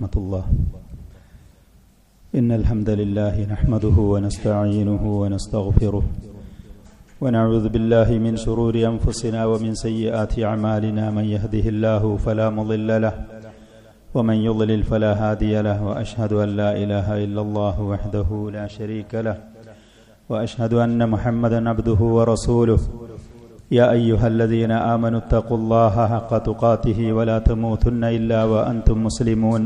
ورحمة الله. إن الحمد لله نحمده ونستعينه ونستغفره ونعوذ بالله من شرور أنفسنا ومن سيئات أعمالنا. من يهده الله فلا مضل له ومن يضلل فلا هادي له. وأشهد أن لا إله إلا الله وحده لا شريك له وأشهد أن محمدا عبده ورسوله. يا أيها الذين آمنوا اتقوا الله حق تقاته ولا تموتن إلا وأنتم مسلمون.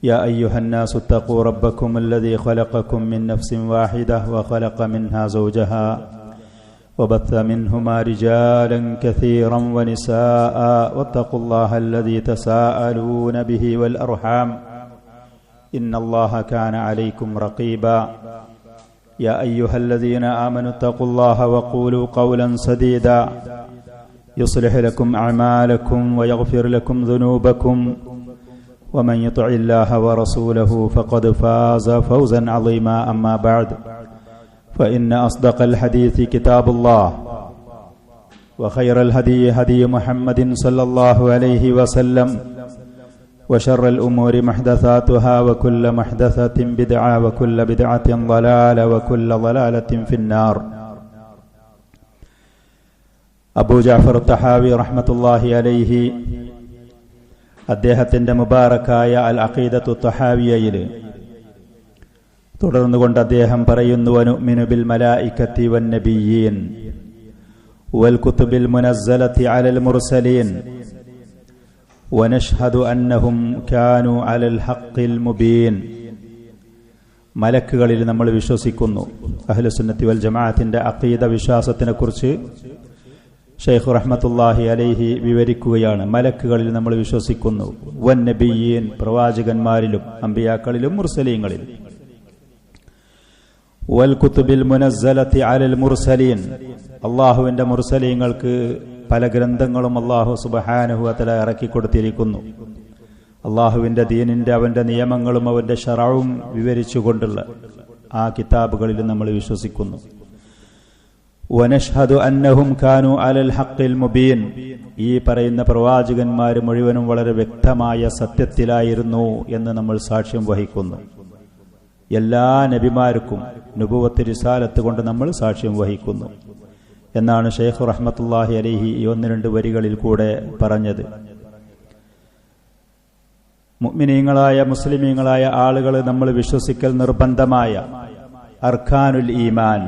يا أيها الناس اتقوا ربكم الذي خلقكم من نفس واحدة وخلق منها زوجها وبث منهما رجالا كثيرا ونساء واتقوا الله الذي تساءلون به والأرحام إن الله كان عليكم رقيبا. يا أيها الذين آمنوا اتقوا الله وقولوا قولا سديدا يصلح لكم أعمالكم ويغفر لكم ذنوبكم ومن يطع الله ورسوله فقد فاز فوزا عظيما. أما بعد فإن أصدق الحديث كتاب الله وخير الهدي هدي محمد صلى الله عليه وسلم وشر الأمور محدثاتها وكل محدثة بدعة وكل بدعة ضلالة وكل ضلالة في النار. അബൂ ജഅഫർ തഹാവി റഹ്മത്തുള്ളാഹി അലൈഹി അദ്ദേഹത്തിന്റെ മുബാറക്കായ അൽ അഖീദത്തു തഹാവിയയിൽ തുടർന്നുകൊണ്ട് അദ്ദേഹം പറയുന്നു: വനുഅ്മിനു ബിൽ മലായികത്തി വൻ നബിയ്യീൻ വൽ കുതുബിൽ മുനസ്സലത്തി അലൽ മുർസലീൻ വനഷ്ഹദു അന്നഹും കാനൂ അലൽ ഹഖ്ഖിൽ മുബീൻ. മലക്കുകളിൽ നമ്മൾ വിശ്വസിക്കുന്നു. അഹ്ലുസുന്നത്തി വൽ ജമാഅത്തിന്റെ അഖീദ വിശ്വാസത്തിനെക്കുറിച്ച് ഷെയ്ഖ് റഹ്മത്തുള്ളാഹി അലൈഹി വിവരിക്കുകയാണ്. മലക്കുകളിൽ നമ്മൾ വിശ്വസിക്കുന്നു. വൻ നബിയ്യീൻ, പ്രവാചകന്മാരിലും അംബിയാക്കളിലും മുർസലീങ്ങളിലും. വൽ കുതുബിൽ മുനസ്സലത്തി അലൽ മുർസലീൻ, അല്ലാഹുവിന്റെ മുർസലീങ്ങൾക്ക് പല ഗ്രന്ഥങ്ങളും അല്ലാഹു സുബ്ഹാനഹു വ തആല ഇറക്കിക്കൊടുത്തിരിക്കുന്നു. അല്ലാഹുവിന്റെ ദീനിന്റെ അവന്റെ നിയമങ്ങളും അവന്റെ ശറഉം വിവരിച്ചുകൊണ്ടുള്ള ആ കിതാബുകളിൽ നമ്മൾ വിശ്വസിക്കുന്നു. വനഷ്ഹദു അന്നഹും കാനൂ അലൽ ഹഖ്ഖിൽ മുബീൻ, ഈ പറയുന്ന പ്രവാചകന്മാർ മുഴുവനും വളരെ വ്യക്തമായ സത്യത്തിലായിരുന്നു എന്ന് നമ്മൾ സാക്ഷ്യം വഹിക്കുന്നു. എല്ലാ നബിമാർക്കും നുബുവത്ത് റിസാലത്ത് കൊണ്ട് നമ്മൾ സാക്ഷ്യം വഹിക്കുന്നു എന്നാണ് ഷെയ്ഖ് റഹ്മത്തുള്ളാഹി അലൈഹി ഈ 1-2 വരികളിൽ കൂടെ പറഞ്ഞത്. മുഅ്മിനീങ്ങളായ മുസ്ലിമീങ്ങളായ ആളുകൾ നമ്മൾ വിശ്വസിക്കൽ നിർബന്ധമായ അർക്കാനുൽ ഈമാൻ,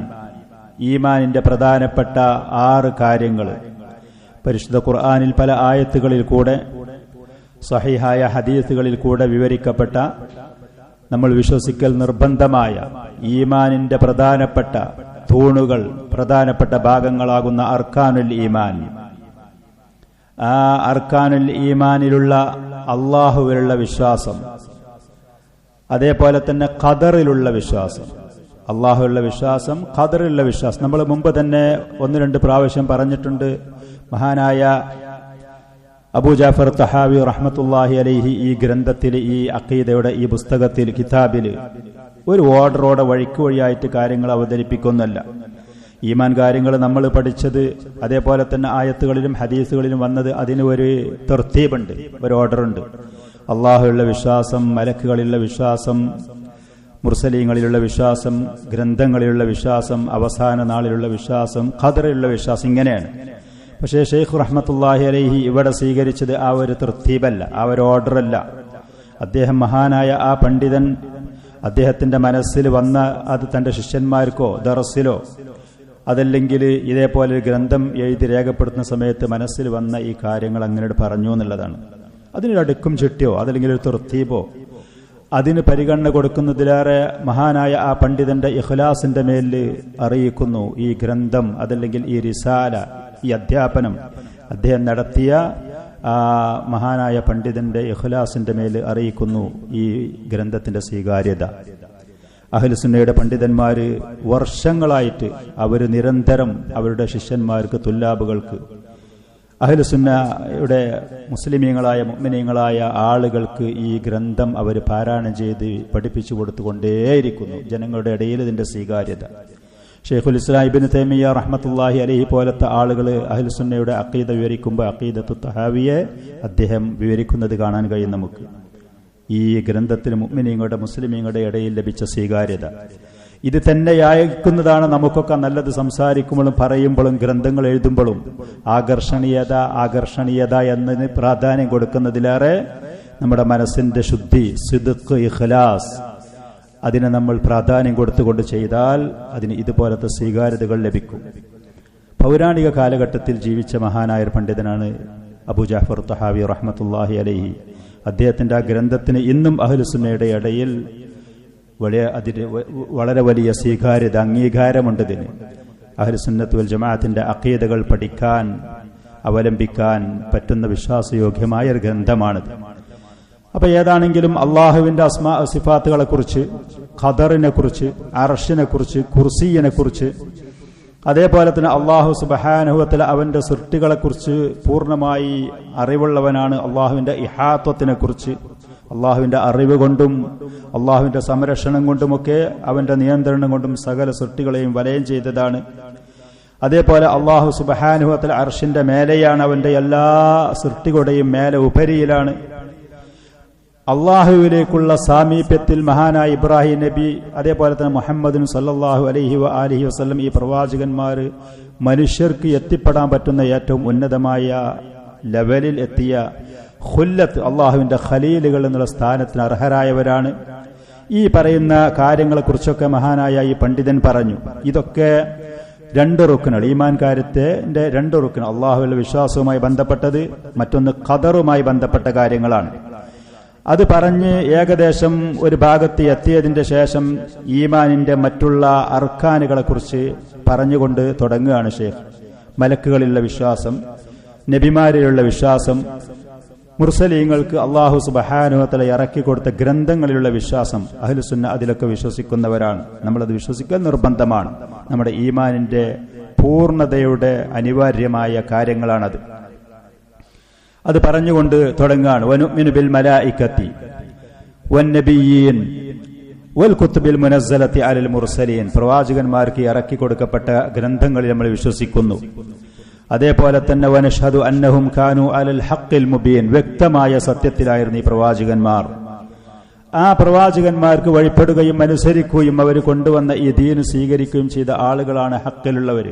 ഈമാനിന്റെ പ്രധാനപ്പെട്ട 6 കാര്യങ്ങൾ പരിശുദ്ധ ഖുർആനിൽ പല ആയത്തുകളിൽ കൂടെ സഹീഹായ ഹദീസുകളിൽ കൂടെ വിവരിക്കപ്പെട്ട നമ്മൾ വിശ്വസിക്കൽ നിർബന്ധമായ ഈമാനിന്റെ പ്രധാനപ്പെട്ട തൂണുകൾ, പ്രധാനപ്പെട്ട ഭാഗങ്ങളാകുന്ന അർക്കാനുൽ ഈമാൻ. ആ അർക്കാനുൽ ഈമാനിലുള്ള അല്ലാഹുവിലുള്ള വിശ്വാസം, അതേപോലെ തന്നെ ഖദറിലുള്ള വിശ്വാസം. അല്ലാഹുവിലുള്ള വിശ്വാസം, ഖദറിലുള്ള വിശ്വാസം നമ്മൾ മുമ്പ് തന്നെ 1-2 പ്രാവശ്യം പറഞ്ഞിട്ടുണ്ട്. മഹാനായ അബൂ ജഅഫർ തഹാവി റഹ്മത്തുള്ളാഹി അലൈഹി ഈ ഗ്രന്ഥത്തിൽ, ഈ അഖീദയുടെ ഈ പുസ്തകത്തിൽ, കിതാബിൽ ഒരു ഓർഡറോടെ വഴിക്ക് വഴിയായിട്ട് കാര്യങ്ങൾ അവതരിപ്പിക്കുന്നല്ല. ഈമാൻ കാര്യങ്ങൾ നമ്മൾ പഠിച്ചത്, അതേപോലെ തന്നെ ആയത്തുകളിലും ഹദീസുകളിലും വന്നത്, അതിന് ഒരു തർത്തീബുണ്ട്, ഒരു ഓർഡറുണ്ട്. അല്ലാഹുവിലുള്ള വിശ്വാസം, മലക്കുകളിലുള്ള വിശ്വാസം, മുർസലീങ്ങളിലുള്ള വിശ്വാസം, ഗ്രന്ഥങ്ങളിലുള്ള വിശ്വാസം, അവസാന നാളിലുള്ള വിശ്വാസം, ഖദറിലുള്ള വിശ്വാസം, ഇങ്ങനെയാണ്. പക്ഷേ ഷെയ്ഖ് റഹ്മത്തുള്ളാഹി അലൈഹി ഇവിടെ സ്വീകരിച്ചത് ആ ഒരു തർത്തീബല്ല, ആ ഒരു ഓർഡറല്ല. അദ്ദേഹം മഹാനായ ആ പണ്ഡിതൻ അദ്ദേഹത്തിന്റെ മനസ്സിൽ വന്ന അത് തന്റെ ശിഷ്യന്മാർക്കോ ദർസിലോ അതല്ലെങ്കിൽ ഇതേപോലെ ഗ്രന്ഥം എഴുതി രേഖപ്പെടുത്തുന്ന സമയത്ത് മനസ്സിൽ വന്ന ഈ കാര്യങ്ങൾ അങ്ങനെ പറഞ്ഞു എന്നുള്ളതാണ്. അതിനൊരു അടുക്കും ചിട്ടിയോ അതല്ലെങ്കിൽ ഒരു തർത്തീബോ അതിന് പരിഗണന കൊടുക്കുന്നതിലേറെ മഹാനായ ആ പണ്ഡിതന്റെ ഇഖ്ലാസിന്റെ മേൽ അറിയിക്കുന്നു. ഈ ഗ്രന്ഥം അതല്ലെങ്കിൽ ഈ റിസാല, ഈ അധ്യാപനം അദ്ദേഹം നടത്തിയ ആ മഹാനായ പണ്ഡിതന്റെ ഇഖ്ലാസിന്റെ മേൽ അറിയിക്കുന്നു ഈ ഗ്രന്ഥത്തിന്റെ സ്വീകാര്യത. അഹ്ലുസുന്നയുടെ പണ്ഡിതന്മാര് വർഷങ്ങളായിട്ട് അവർ നിരന്തരം അവരുടെ ശിഷ്യന്മാർക്ക്, തുല്ലാബുകൾക്ക്, അഹ്ലുസുന്നയുടെ മുസ്ലിമീങ്ങളായ മുഅ്മിനീങ്ങളായ ആളുകൾക്ക് ഈ ഗ്രന്ഥം അവർ പാരായണം ചെയ്ത് പഠിപ്പിച്ചു കൊടുത്തുകൊണ്ടേയിരിക്കുന്നു. ജനങ്ങളുടെ ഇടയിൽ ഇതിന്റെ സ്വീകാര്യത. ഷെയ്ഖുൽ ഇസ്ലാം ഇബ്നു തൈമിയ്യ റഹ്മത്തുള്ളാഹി അലൈഹി പോലത്തെ ആളുകൾ അഹ്ലുസുന്നയുടെ അഖീദ വിവരിക്കുമ്പോൾ അഖീദത്തു തഹാവിയെ അദ്ദേഹം വിവരിക്കുന്നത് കാണാൻ കഴിയും നമുക്ക്. ഈ ഗ്രന്ഥത്തിൽ മുഅ്മിനീങ്ങളുടെ മുസ്ലിമീങ്ങളുടെ ഇടയിൽ ലഭിച്ച സ്വീകാര്യത. ഇത് തന്നെയായിരിക്കുന്നതാണ് നമുക്കൊക്കെ നല്ലത് സംസാരിക്കുമ്പോഴും പറയുമ്പോഴും ഗ്രന്ഥങ്ങൾ എഴുതുമ്പോഴും ആകർഷണീയത എന്നതിന് പ്രാധാന്യം കൊടുക്കുന്നതിലേറെ നമ്മുടെ മനസ്സിന്റെ ശുദ്ധി, സിദ്ഖ്, ഇഖ്ലാസ്, അതിനെ നമ്മൾ പ്രാധാന്യം കൊടുത്തുകൊണ്ട് ചെയ്താൽ അതിന് ഇതുപോലത്തെ സ്വീകാര്യതകൾ ലഭിക്കും. പൗരാണിക കാലഘട്ടത്തിൽ ജീവിച്ച മഹാനായ പണ്ഡിതനാണ് അബൂ ജഅഫർ തഹാവി റഹ്മത്തുള്ളാഹി അലൈഹി. അദ്ദേഹത്തിന്റെ ആ ഗ്രന്ഥത്തിന് ഇന്നും അഹ്ലുസുന്നയുടെ ഇടയിൽ വളരെ വലിയ സ്വീകാര്യത, അംഗീകാരമുണ്ട്. ഇതിന് അഹ്ലുസുന്നത്ത് വൽ ജമാഅത്തിന്റെ അഖീദകൾ പഠിക്കാൻ, അവലംബിക്കാൻ പറ്റുന്ന വിശ്വാസയോഗ്യമായ ഒരു ഗ്രന്ഥമാണിത്. അപ്പൊ ഏതാണെങ്കിലും അള്ളാഹുവിന്റെ അസ്മാ സിഫാത്തുകളെ കുറിച്ച്, ഖദറിനെ കുറിച്ച്, അർശിനെ കുറിച്ച്, കുർസിയിനെ കുറിച്ച്, അതേപോലെ തന്നെ അള്ളാഹു സുബ്ഹാനഹു വ തആല അവന്റെ സൃഷ്ടികളെ കുറിച്ച് പൂർണ്ണമായി അറിവുള്ളവനാണ്. അള്ളാഹുവിന്റെ ഇഹാത്വത്തിനെ കുറിച്ച്, അള്ളാഹുവിന്റെ അറിവ് കൊണ്ടും അള്ളാഹുവിന്റെ സംരക്ഷണം കൊണ്ടുമൊക്കെ അവന്റെ നിയന്ത്രണം കൊണ്ടും സകല സൃഷ്ടികളെയും വലയം ചെയ്തതാണ്. അതേപോലെ അള്ളാഹു സുബ്ഹാനഹു വ തആല അർശിന്റെ മേലെയാണ്, അവന്റെ എല്ലാ സൃഷ്ടികളുടെയും മേലെ ഉപരിയിലാണ്. അള്ളാഹുവിലേക്കുള്ള സാമീപ്യത്തിൽ മഹാനായ ഇബ്രാഹിം നബി, അതേപോലെ തന്നെ മുഹമ്മദ് സല്ലല്ലാഹു അലൈഹി വആലിഹി വസല്ലം, ഈ പ്രവാചകന്മാർ മനുഷ്യർക്ക് എത്തിപ്പെടാൻ പറ്റുന്ന ഏറ്റവും ഉന്നതമായ ലെവലിൽ എത്തിയ ഖുല്ലത്ത്, അള്ളാഹുവിന്റെ ഖലീലുകൾ എന്നുള്ള സ്ഥാനത്തിന് അർഹരായവരാണ്. ഈ പറയുന്ന കാര്യങ്ങളെക്കുറിച്ചൊക്കെ മഹാനായ ഈ പണ്ഡിതൻ പറഞ്ഞു. ഇതൊക്കെ രണ്ട് റുക്നുകൾ, ഈമാൻ കാര്യത്തിന്റെ രണ്ട് റുക്ൻ, അള്ളാഹുവിന്റെ വിശ്വാസവുമായി ബന്ധപ്പെട്ടത്, മറ്റൊന്ന് ഖദറുമായി ബന്ധപ്പെട്ട കാര്യങ്ങളാണ്. അത് പറഞ്ഞ് ഏകദേശം ഒരു ഭാഗത്ത് എത്തിയതിന്റെ ശേഷം ഈമാനിന്റെ മറ്റുള്ള അർക്കാനുകളെ കുറിച്ച് പറഞ്ഞുകൊണ്ട് തുടങ്ങുകയാണ് ഷേഖ്. മലക്കുകളിലുള്ള വിശ്വാസം, നബിമാരിലുള്ള വിശ്വാസം, മുർസലീങ്ങൾക്ക് അള്ളാഹു സുബ്ഹാനഹു വ തആല ഇറക്കി കൊടുത്ത ഗ്രന്ഥങ്ങളിലുള്ള വിശ്വാസം. അഹ്ലുസുന്ന അതിലൊക്കെ വിശ്വസിക്കുന്നവരാണ്. നമ്മളത് വിശ്വസിക്കൽ നിർബന്ധമാണ്. നമ്മുടെ ഈമാനിന്റെ പൂർണ്ണതയുടെ അനിവാര്യമായ കാര്യങ്ങളാണത്. അത് പറഞ്ഞുകൊണ്ട് തുടങ്ങുകയാണ്. വനുഅ്മിനു ബിൽ മലായികത്തി വന്നബിയ്യീൻ വൽ കുതുബിൽ മുനസ്സലത്തി അലൽ മുർസലീൻ. പ്രവാചകന്മാർക്ക് ഇറക്കി കൊടുക്കപ്പെട്ട ഗ്രന്ഥങ്ങളിൽ നമ്മൾ വിശ്വസിക്കുന്നു. അതേപോലെ തന്നെ വനഷ്ഹദു അന്നഹും കാനു അലൽ ഹഖ്ഖിൽ മുബീൻ, വ്യക്തമായ സത്യത്തിലായിരുന്നു ഈ പ്രവാചകന്മാർ. ആ പ്രവാചകന്മാർക്ക് വഴിപ്പെടുകയും അനുസരിക്കുകയും അവർ കൊണ്ടുവന്ന ഈ ദീൻ സ്വീകരിക്കുകയും ചെയ്ത ആളുകളാണ് ഹഖ്ഖിലുള്ളവർ.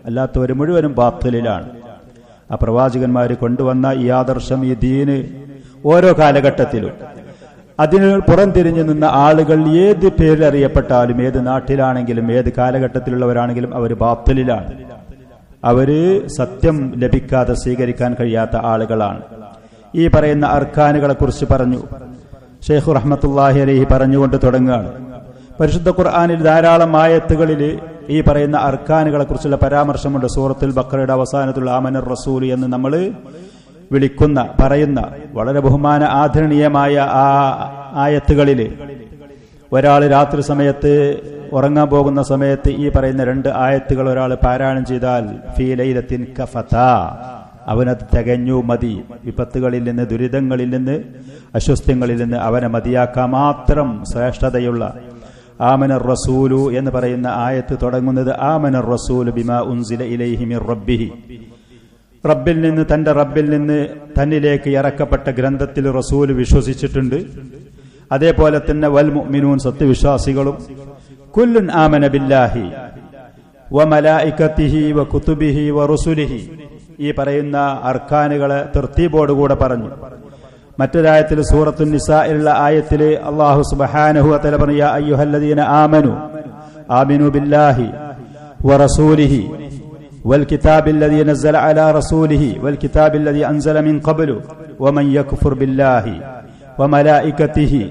അല്ലാത്തവർ മുഴുവനും ബാത്തിലിലാണ്. ആ പ്രവാചകന്മാർ കൊണ്ടുവന്ന ഈ ആദർശം, ഈ ദീന് ഓരോ കാലഘട്ടത്തിലും അതിന് പുറംതിരിഞ്ഞു നിന്ന ആളുകൾ ഏത് പേരിൽ അറിയപ്പെട്ടാലും, ഏത് നാട്ടിലാണെങ്കിലും, ഏത് കാലഘട്ടത്തിലുള്ളവരാണെങ്കിലും അവർ ബാത്തിലിലാണ്. അവര് സത്യം ലഭിക്കാതെ സ്വീകരിക്കാൻ കഴിയാത്ത ആളുകളാണ്. ഈ പറയുന്ന അർക്കാനുകളെ കുറിച്ച് പറഞ്ഞു ഷെയ്ഖ് റഹ്മത്തുള്ളാഹി അലൈഹി പറഞ്ഞുകൊണ്ട് തുടങ്ങുകയാണ്. പരിശുദ്ധ ഖുർആനിൽ ധാരാളം ആയത്തുകളിൽ ഈ പറയുന്ന അർക്കാനുകളെ കുറിച്ചുള്ള പരാമർശമുണ്ട്. സൂറത്തുൽ ബഖറയുടെ അവസാനത്തുള്ള ആമനർ റസൂൽ എന്ന് നമ്മൾ പറയുന്ന വളരെ ബഹുമാന ആദരണീയമായ ആ ആയത്തുകളിൽ ഒരാൾ രാത്രി സമയത്ത് ഉറങ്ങാൻ പോകുന്ന സമയത്ത് ഈ പറയുന്ന രണ്ട് ആയത്തുകൾ ഒരാൾ പാരായണം ചെയ്താൽ ഫീ ലൈലത്തിൻ കഫതാ, അവനത് തികഞ്ഞു മതി. വിപത്തുകളിൽ നിന്ന്, ദുരിതങ്ങളിൽ നിന്ന്, അസ്വസ്ഥങ്ങളിൽ നിന്ന് അവനെ മതിയാക്കാൻ മാത്രം ശ്രേഷ്ഠതയുള്ള ആമനർ റസൂലു എന്ന് പറയുന്ന ആയത്ത് തുടങ്ങുന്നത് ആമനർ റസൂലു ബിമാ ഉൻസില ഇലൈഹി മിർ റബ്ബിഹി. റബ്ബിൽ നിന്ന്, തന്റെ റബ്ബിൽ നിന്ന് തന്നിലേക്ക് ഇറക്കപ്പെട്ട ഗ്രന്ഥത്തിൽ റസൂൽ വിശ്വസിച്ചിട്ടുണ്ട്. അതേപോലെ തന്നെ വൽ മുഅ്മിനൂൻ, സത്യവിശ്വാസികളും, കുല്ലുൻ ആമന ബില്ലാഹി വ മലായികതിഹി വ കുതുബിഹി വ റുസുലിഹി. ഈ പറയുന്ന അർക്കാനുകളെ തർത്തീബോടുകൂടെ പറഞ്ഞു. മറ്റൊരായത്തിൽ സൂറത്തുൻ നിസായിലുള്ള ആയത്തിൽ അല്ലാഹു സുബ്ഹാനഹു വ തആല പറഞ്ഞു, യാ അയ്യുഹല്ലദീന ആമനു ആമിനു ബില്ലാഹി വ റസൂലിഹി വൽ കിതാബില്ലദീ നസ്സല അലാ റസൂലിഹി വൽ കിതാബില്ലദീ അൻസല മിൻ ഖബ്ലു വമൻ യക്ഫുർ ബില്ലാഹി വ മലായികതിഹി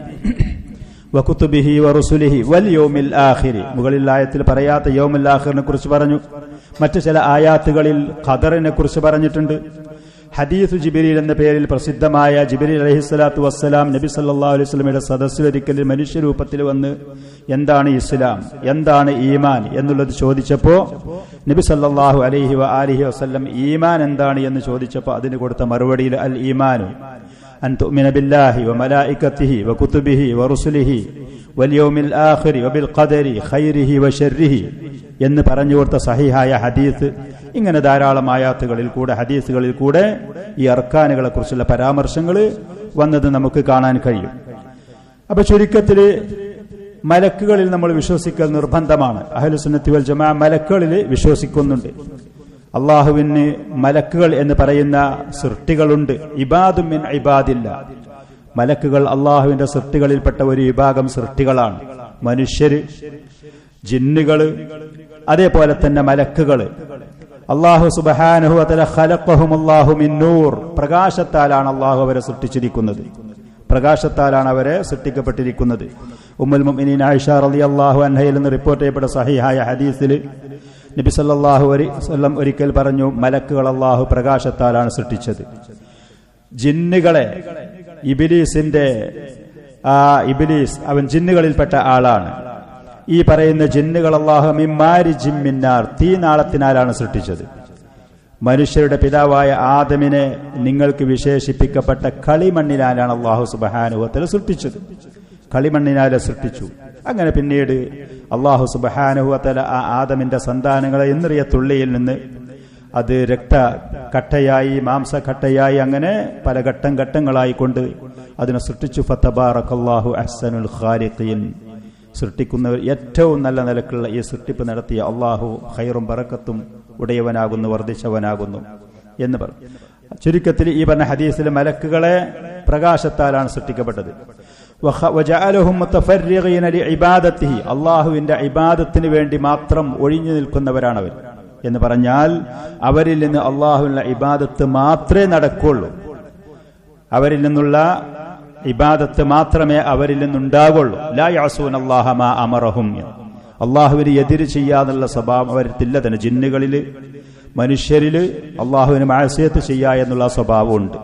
വ കുതുബിഹി വ റുസുലിഹി വൽ യൗമിൽ ആഖിർ. മുകളിൽ ആയത്തിൽ പറയാത്ത യൗമുൽ ആഖിറിനെ കുറിച്ച് പറഞ്ഞു. മറ്റു ചില ആയാത്തുകളിൽ ഖദറിനെ കുറിച്ച് പറഞ്ഞിട്ടുണ്ട്. ഹദീസ് ജിബ്രീൽ എന്ന പേരിൽ പ്രസിദ്ധമായ ജിബ്രീൽ അലൈഹിസ്സലാത്തു വസ്സലാം നബി സല്ലല്ലാഹു അലൈഹി വസല്ലമയുടെ സദസ്സിലൊരിക്കൽ മനുഷ്യരൂപത്തിൽ വന്ന് എന്താണ് ഇസ്ലാം, എന്താണ് ഈമാൻ എന്നുള്ളത് ചോദിച്ചപ്പോൾ നബി സല്ലല്ലാഹു അലൈഹി വആലിഹി വസല്ലം ഈമാൻ എന്താണ് എന്ന് ചോദിച്ചപ്പോൾ അതിന് കൊടുത്ത മറുപടിയിൽ അൽ ഈമാനു അൻ തുഅ്മിന ബില്ലാഹി വ മലായികതിഹി വ കുതുബിഹി വ റുസുലിഹി വൽ യൗമിൽ ആഖിർ വ ബിൽ ഖദരി ഖൈരിഹി വ ശർരിഹി എന്ന് പറഞ്ഞു കൊടുത്ത സഹിഹായ ഹദീസ്. ഇങ്ങനെ ധാരാളം ആയാത്തുകളിൽ കൂടെ, ഹദീസുകളിൽ കൂടെ ഈ അർക്കാനുകളെ കുറിച്ചുള്ള പരാമർശങ്ങൾ വന്നത് നമുക്ക് കാണാൻ കഴിയും. അപ്പൊ ചുരുക്കത്തില് മലക്കുകളിൽ നമ്മൾ വിശ്വസിക്കൽ നിർബന്ധമാണ്. അഹ്ലുസുന്നത്തി വൽ ജമാഅ മലക്കുകളിൽ വിശ്വസിക്കുന്നുണ്ട്. അള്ളാഹുവിന് മലക്കുകൾ എന്ന് പറയുന്ന സൃഷ്ടികളുണ്ട്. ഇബാദും മിൻ ഇബാദില്ല. മലക്കുകൾ അള്ളാഹുവിന്റെ സൃഷ്ടികളിൽപ്പെട്ട ഒരു വിഭാഗം സൃഷ്ടികളാണ്. മനുഷ്യര്, ജിന്നുകള്, അതേപോലെ തന്നെ മലക്കുകള്. അള്ളാഹു സുബ്ഹാനഹു വ തആല ഖലഖഹുമുല്ലാഹു മിൻ നൂർ. പ്രകാശത്താലാണ് അള്ളാഹു അവരെ സൃഷ്ടിച്ചിരിക്കുന്നത്. പ്രകാശത്താലാണ് അവരെ സൃഷ്ടിക്കപ്പെട്ടിരിക്കുന്നത്. ഉമ്മുൽ മുഅ്മിനീൻ ആയിഷ റളിയല്ലാഹു അൻഹയിൽ നിന്ന് റിപ്പോർട്ട് ചെയ്യപ്പെട്ട സഹീഹായ ഹദീസിൽ നബി സല്ലല്ലാഹു അലൈഹി വസല്ലം ഒരിക്കൽ പറഞ്ഞു, മലക്കുകൾ അള്ളാഹു പ്രകാശത്താലാണ് സൃഷ്ടിച്ചത്. ജിന്നുകളെ, ഇബ്ലീസ് അവൻ ജിന്നുകളിൽപ്പെട്ട ആളാണ്. ഈ പറയുന്ന ജിന്നുകൾ അള്ളാഹു മിൻ മാരിജിൻ മിൻ നാർ, തീനാളത്തിനാലാണ് സൃഷ്ടിച്ചത്. മനുഷ്യരുടെ പിതാവായ ആദമിനെ നിങ്ങൾക്ക് വിശേഷിപ്പിക്കപ്പെട്ട കളിമണ്ണിനാലാണ് അള്ളാഹു സുബ്ഹാനഹു വ തആല സൃഷ്ടിച്ചത്. കളിമണ്ണിനാലെ സൃഷ്ടിച്ചു. അങ്ങനെ പിന്നീട് അള്ളാഹു സുബ്ഹാനഹു വ തആല ആ ആദമിന്റെ സന്താനങ്ങളെ എന്നറിയ തുള്ളിയിൽ നിന്ന് അത് രക്തക്കട്ടയായി, മാംസക്കട്ടയായി, അങ്ങനെ പല ഘട്ടങ്ങളായിക്കൊണ്ട് അതിനെ സൃഷ്ടിച്ചു. ഫതബാറകല്ലാഹു അഹ്സനുൽ ഖാലിഖീൻ. സൃഷ്ടിക്കുന്നവർ ഏറ്റവും നല്ല നിലക്കുള്ള ഈ സൃഷ്ടിപ്പ് നടത്തിയ അള്ളാഹു ഖൈറും ബറക്കത്തും ഉടയവനാകുന്നു, വർദ്ധിച്ചവനാകുന്നു എന്ന് പറഞ്ഞു. ചുരുക്കത്തിൽ ഈ പറഞ്ഞ ഹദീസിലെ മലക്കുകളെ പ്രകാശത്താലാണ് സൃഷ്ടിക്കപ്പെട്ടത്. വജഅലഹും മുതഫർരിഗീന ലിഇബാദത്തിഹി, അള്ളാഹുവിന്റെ ഇബാദത്തിന് വേണ്ടി മാത്രം ഒഴിഞ്ഞു നിൽക്കുന്നവരാണവർ എന്ന് പറഞ്ഞാൽ അവരിൽ നിന്ന് അള്ളാഹുവിന്റെ ഇബാദത്ത് മാത്രമേ നടക്കുള്ളൂ. അവരിൽ നിന്നുള്ള ഇബാദത്ത് മാത്രമേ അവരിൽ നിന്നുണ്ടാകുള്ളൂ. ലാ യഅസൂനല്ലാഹ മാ അമറഹും, അള്ളാഹുവിന് എതിര് ചെയ്യാന്നുള്ള സ്വഭാവം അവരില്ല തന്നെ. ജിന്നുകളില്, മനുഷ്യരില് അള്ളാഹുവിന് മഅസിയത്ത് ചെയ്യുക എന്നുള്ള സ്വഭാവമുണ്ട്.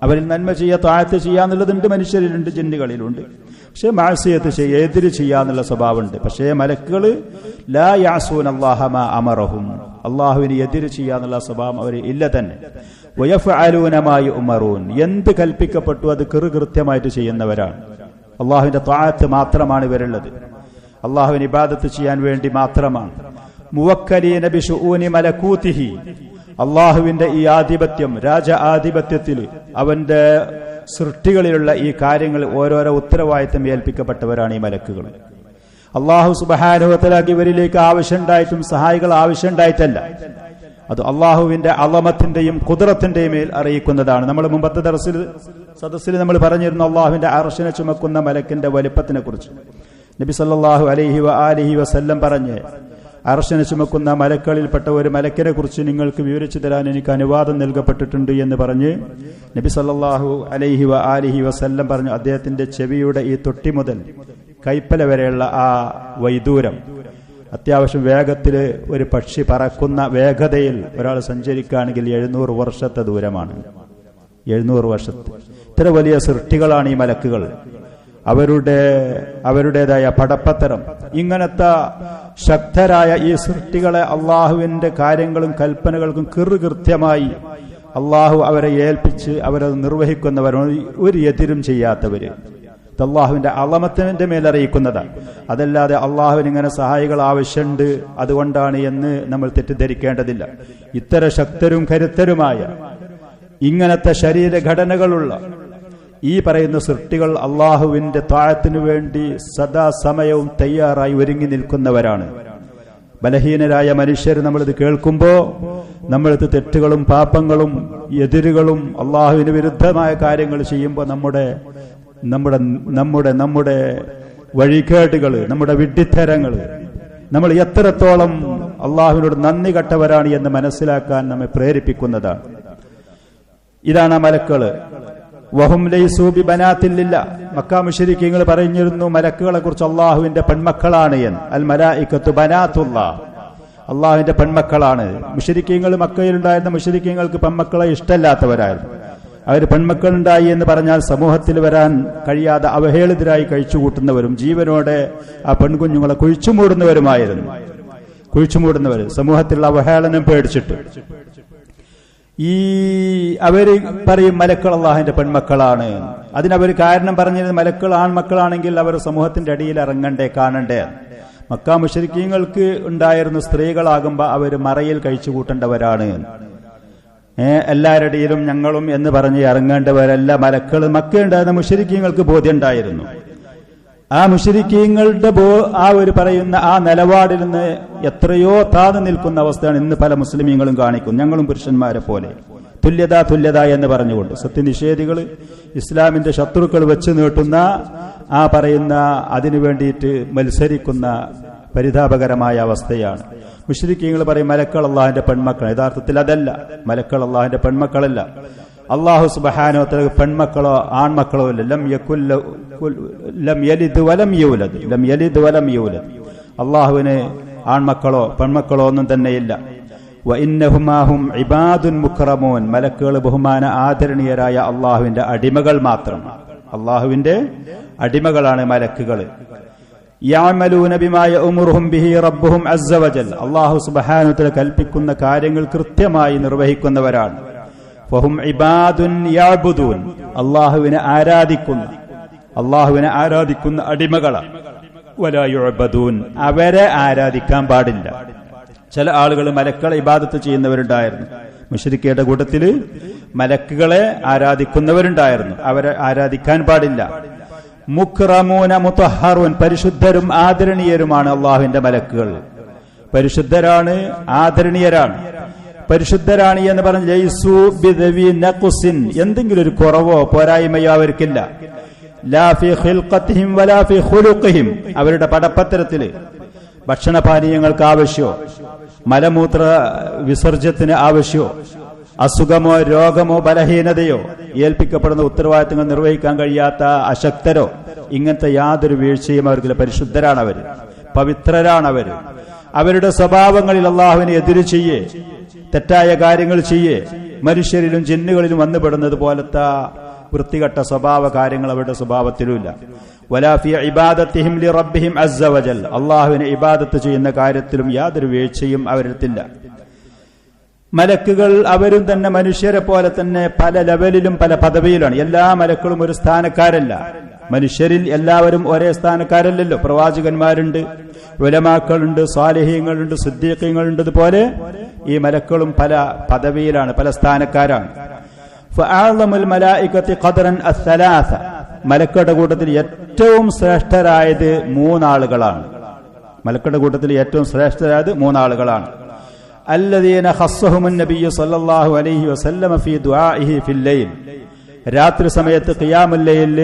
അവരിൽ നന്മ ചെയ്യുക, താഅത്ത് ചെയ്യാന്നുള്ളതുണ്ട്, മനുഷ്യരിലുണ്ട്, ജിന്നുകളിലുണ്ട്. പക്ഷെ മഅസിയത്ത് ചെയ്യുക, എതിര് ചെയ്യാന്നുള്ള സ്വഭാവമുണ്ട്. പക്ഷേ മലക്കുകള് ലാ യഅസൂനല്ലാഹ മാ അമറഹും, അള്ളാഹുവിന് എതിര് ചെയ്യാന്നുള്ള സ്വഭാവം അവർ ഇല്ല തന്നെ. വയഫഅലൂന മാ യുഅ്മറൂൻ, എന്ത് കൽപ്പിക്കപ്പെട്ടു അത് കൃത്യമായിട്ട് ചെയ്യുന്നവരാണ്. അള്ളാഹുവിന്റെ താഅത്ത് മാത്രമാണ് ഇവരുള്ളത്. അള്ളാഹുവിന് ഇബാദത്ത് ചെയ്യാൻ വേണ്ടി മാത്രമാണ്. മുവക്കലീന ബിശുഊനി മലകൂതിഹി, അള്ളാഹുവിന്റെ ഈ ആധിപത്യം, രാജ ആധിപത്യത്തിൽ അവന്റെ സൃഷ്ടികളിലുള്ള ഈ കാര്യങ്ങൾ ഓരോരോ ഉത്തരവാദിത്തം ഏൽപ്പിക്കപ്പെട്ടവരാണ് ഈ മലക്കുകൾ. അള്ളാഹു സുബ്ഹാനഹു വ തആല ഇവരിലേക്ക് ആവശ്യമുണ്ടായിട്ടും സഹായികൾ ആവശ്യമുണ്ടായിട്ടല്ല, അത് അള്ളാഹുവിന്റെ അളമത്തിന്റെയും ഖുദ്റത്തിന്റെയും മേൽ അറിയിക്കുന്നതാണ്. നമ്മൾ മുമ്പത്തെ സദസ്സിൽ നമ്മൾ പറഞ്ഞിരുന്നു അള്ളാഹുവിന്റെ അർശിനെ ചുമക്കുന്ന മലക്കിന്റെ വലിപ്പത്തിനെ കുറിച്ച്. നബി സല്ലല്ലാഹു അലൈഹി വആലിഹി വസല്ലം പറഞ്ഞ്, അർശിനെ ചുമക്കുന്ന മലക്കളിൽപ്പെട്ട ഒരു മലക്കിനെ കുറിച്ച് നിങ്ങൾക്ക് വിവരിച്ചു തരാൻ എനിക്ക് അനുവാദം നൽകപ്പെട്ടിട്ടുണ്ട് എന്ന് പറഞ്ഞ് നബി സല്ലല്ലാഹു അലൈഹി വആലിഹി വസല്ലം പറഞ്ഞു, അദ്ദേഹത്തിന്റെ ചെവിയുടെ ഈ തൊട്ടി മുതൽ കൈപ്പല വരെയുള്ള ആ വൈദൂരം, അത്യാവശ്യം വേഗത്തിൽ ഒരു പക്ഷി പറക്കുന്ന വേഗതയിൽ ഒരാൾ സഞ്ചരിക്കുകയാണെങ്കിൽ 700 വർഷത്തെ ദൂരമാണ്. 700 വർഷത്തെ. ഇത്ര വലിയ സൃഷ്ടികളാണ് ഈ മലക്കുകൾ. അവരുടേതായ പടപ്പത്തരം, ഇങ്ങനത്തെ ശക്തരായ ഈ സൃഷ്ടികളെ അള്ളാഹുവിന്റെ കാര്യങ്ങളും കൽപ്പനകൾക്കും കൃത്യമായി അള്ളാഹു അവരെ ഏൽപ്പിച്ച് അവരത് നിർവഹിക്കുന്നവരാണ്. ഒരു എതിരും ചെയ്യാത്തവര്. അള്ളാഹുവിന്റെ അളമത്തിന്റെ മേലറിയിക്കുന്നതാണ്. അതല്ലാതെ അള്ളാഹുവിന് ഇങ്ങനെ സഹായികൾ ആവശ്യമുണ്ട് അതുകൊണ്ടാണ് എന്ന് നമ്മൾ തെറ്റിദ്ധരിക്കേണ്ടതില്ല. ഇത്തരം ശക്തരും കരുത്തരുമായ ഇങ്ങനത്തെ ശരീരഘടനകളുള്ള ഈ പറയുന്ന സൃഷ്ടികൾ അള്ളാഹുവിന്റെ താഴത്തിനു വേണ്ടി സദാസമയവും തയ്യാറായി ഒരുങ്ങി നിൽക്കുന്നവരാണ്. ബലഹീനരായ മനുഷ്യർ നമ്മളിത് കേൾക്കുമ്പോൾ നമ്മളിത് തെറ്റുകളും പാപങ്ങളും എതിരുകളും അള്ളാഹുവിന് വിരുദ്ധമായ കാര്യങ്ങൾ ചെയ്യുമ്പോൾ നമ്മുടെ വഴികേടുകള്, നമ്മുടെ വിഡ്ഢിത്തരങ്ങള്, നമ്മൾ എത്രത്തോളം അള്ളാഹുവിനോട് നന്ദി കെട്ടവരാണ് എന്ന് മനസ്സിലാക്കാൻ നമ്മെ പ്രേരിപ്പിക്കുന്നതാണ്. ഇതാണ് ആ മലക്കുകള്. വഹും ലൈസൂ ബിബനാത്തില്ല. മക്കാ മുശ്രിക്കീങ്ങൾ പറഞ്ഞിരുന്നു മലക്കുകളെ കുറിച്ച് അള്ളാഹുവിന്റെ പെൺമക്കളാണ് എന്ന്. അൽ മലായികത്തു ബനാത്തുല്ലാഹ്, അള്ളാഹുവിന്റെ പെൺമക്കളാണ്. മുശ്രിക്കീങ്ങൾ, മക്കയിലുണ്ടായിരുന്ന മുശ്രിക്കീങ്ങൾക്ക് പെൺമക്കളെ ഇഷ്ടമല്ലാത്തവരായിരുന്നു. അവർ പെൺമക്കളുണ്ടായി എന്ന് പറഞ്ഞാൽ സമൂഹത്തിൽ വരാൻ കഴിയാതെ അവഹേളിതരായി കഴിച്ചുകൂട്ടുന്നവരും ജീവനോടെ ആ പെൺകുഞ്ഞുങ്ങളെ കുഴിച്ചുമൂടുന്നവർ സമൂഹത്തിലുള്ള അവഹേളനം പേടിച്ചിട്ട് അവര് പറയും മലക്കൾ അള്ളാഹുവിന്റെ പെൺമക്കളാണ്. അതിനവർ കാരണം പറഞ്ഞത് മലക്കൾ ആൺമക്കളാണെങ്കിൽ അവർ സമൂഹത്തിന്റെ അടിയിൽ ഇറങ്ങണ്ടേ, കാണണ്ടേ. മക്കാ മുശ്രിക്കീങ്ങൾക്ക് ഉണ്ടായിരുന്ന സ്ത്രീകളാകുമ്പോൾ അവർ മറയിൽ കഴിച്ചുകൂട്ടേണ്ടവരാണ്. എല്ലാവരുടെയിലും ഞങ്ങളും എന്ന് പറഞ്ഞ് ഇറങ്ങേണ്ടവരല്ല മലക്കൾ. മക്ക ഉണ്ടായിരുന്ന മുശ്രിക്കീങ്ങൾക്ക് ബോധ്യമുണ്ടായിരുന്നു. ആ മുശ്രിക്കീങ്ങളുടെ ആ ഒരു പറയുന്ന ആ നിലപാടിൽ നിന്ന് എത്രയോ താഴ്ന്നു നിൽക്കുന്ന അവസ്ഥയാണ് ഇന്ന് പല മുസ്ലിമീങ്ങളും കാണിക്കുന്നത്. ഞങ്ങളും പുരുഷന്മാരെ പോലെ തുല്യത എന്ന് പറഞ്ഞുകൊണ്ട് സത്യനിഷേധികൾ, ഇസ്ലാമിന്റെ ശത്രുക്കൾ വെച്ച് നീട്ടുന്ന ആ പറയുന്ന അതിനു വേണ്ടിയിട്ട് മത്സരിക്കുന്ന പരിതാപകരമായ അവസ്ഥയാണ്. മുശ്രിക്കീങ്ങൾ പറയും മലക്കൾ അള്ളാഹിന്റെ പെൺമക്കൾ. യഥാർത്ഥത്തിൽ അതല്ല, മലക്കൾ അള്ളാഹിന്റെ പെൺമക്കളല്ല. അള്ളാഹു സുബ്ഹാനഹു വ തആല പെൺമക്കളോ ആൺമക്കളോ ഇല്ല. ലം യലിദ് വലം യൂലദ്. അള്ളാഹുവിന് ആൺമക്കളോ പെൺമക്കളോ ഒന്നും തന്നെയില്ല. വ ഇന്നഹുമാഹും ഇബാദുൻ മുക്രമൂൻ. മലക്കുകൾ ബഹുമാന ആദരണീയരായ അള്ളാഹുവിന്റെ അടിമകൾ മാത്രം. അള്ളാഹുവിന്റെ അടിമകളാണ് മലക്കുകൾ. യഅമലൂന ബിമാ യഅമുറുഹും ബിഹി റബ്ബുഹും അസ്സ വജൽ. അള്ളാഹു സുബ്ഹാനഹു വ തആല കൽപ്പിക്കുന്ന കാര്യങ്ങൾ കൃത്യമായി നിർവഹിക്കുന്നവരാണ്. ഫഹും ഇബാദുൻ യഅബുദൂൻ. അള്ളാഹുവിനെ ആരാധിക്കുന്ന അടിമകളാണ്. വലാ യുഅബദൂൻ. അവരെ ആരാധിക്കാൻ പാടില്ല. ചില ആളുകൾ മലക്കളെ ഇബാദത്ത് ചെയ്യുന്നവരുണ്ടായിരുന്നു. മുശ്രിക്കയുടെ കൂട്ടത്തിൽ മലക്കുകളെ ആരാധിക്കുന്നവരുണ്ടായിരുന്നു. അവരെ ആരാധിക്കാൻ പാടില്ല. മുക്രമൂന മുതഹ്ഹറൂൻ. പരിശുദ്ധരും ആദരണീയരുമാണ് അള്ളാഹുവിന്റെ മലക്കുകൾ. പരിശുദ്ധരാണ്, ആദരണീയരാണ്. പരിശുദ്ധരാണ് എന്ന് പറഞ്ഞ് ലൈസു ബിദവി നഖ്സിൻ. എന്തെങ്കിലും ഒരു കുറവോ പോരായ്മയോ അവർക്കില്ല. ലാ ഫി ഖിൽഖത്തിഹിം വലാ ഫി ഖുലുഖിഹിം. അവരുടെ പടപ്പത്തരത്തില് ഭക്ഷണപാനീയങ്ങൾക്ക് ആവശ്യമോ മലമൂത്ര വിസർജ്യത്തിന് ആവശ്യമോ അസുഖമോ രോഗമോ ബലഹീനതയോ ഏൽപ്പിക്കപ്പെടുന്ന ഉത്തരവാദിത്തങ്ങൾ നിർവഹിക്കാൻ കഴിയാത്ത അശക്തരോ ഇങ്ങനത്തെ യാതൊരു വീഴ്ചയും അവർക്കില്ല. പരിശുദ്ധരാണവർ, പവിത്രരാണവർ. അവരുടെ സ്വഭാവങ്ങളിൽ അള്ളാഹുവിനെ എതിര് ചെയ്യേ, തെറ്റായ കാര്യങ്ങൾ ചെയ്യേ, മനുഷ്യരിലും ജിന്നുകളിലും വന്നുപെടുന്നത് പോലത്തെ വൃത്തികെട്ട സ്വഭാവ കാര്യങ്ങൾ അവരുടെ സ്വഭാവത്തിലുമില്ല. വലാ ഫീ ഇബാദത്തിഹിം ലിറബ്ബിഹിം അസ്സ വജൽ. അള്ളാഹുവിനെ ഇബാദത്ത് ചെയ്യുന്ന കാര്യത്തിലും യാതൊരു വീഴ്ചയും അവരെടുത്തില്ല. മലക്കുകൾ അവരും തന്നെ മനുഷ്യരെ പോലെ തന്നെ പല ലെവലിലും പല പദവിയിലാണ്. എല്ലാ മലക്കളും ഒരു സ്ഥാനക്കാരല്ല. മനുഷ്യരിൽ എല്ലാവരും ഒരേ സ്ഥാനക്കാരല്ലല്ലോ. പ്രവാചകന്മാരുണ്ട്, ഉലമാക്കളുണ്ട്, സ്വാലിഹീങ്ങളുണ്ട്, സിദ്ദീഖീങ്ങളുണ്ട്. അതുപോലെ ഈ മലക്കളും പല പദവിയിലാണ്, പല സ്ഥാനക്കാരാണ്. ഫഅഅ്ളമുൽ മലായികത്തി ഖദ്റൻ അസ്സലാസ. മലക്കുകളുടെ കൂട്ടത്തിൽ ഏറ്റവും ശ്രേഷ്ഠരായത് മൂന്നാളുകളാണ്. മലക്കുകളുടെ കൂട്ടത്തിൽ ഏറ്റവും ശ്രേഷ്ഠരായത് മൂന്നാളുകളാണ്. അല്ലദീന ഖസ്സഹുമുൻ നബിയ്യു സ്വല്ലല്ലാഹു അലൈഹി വസല്ലമ ഫീ ദുആഇഹി ഫിൽ ലൈൽ. രാത്രി സമയത്ത് ഖിയാമുൽ ലൈലിൽ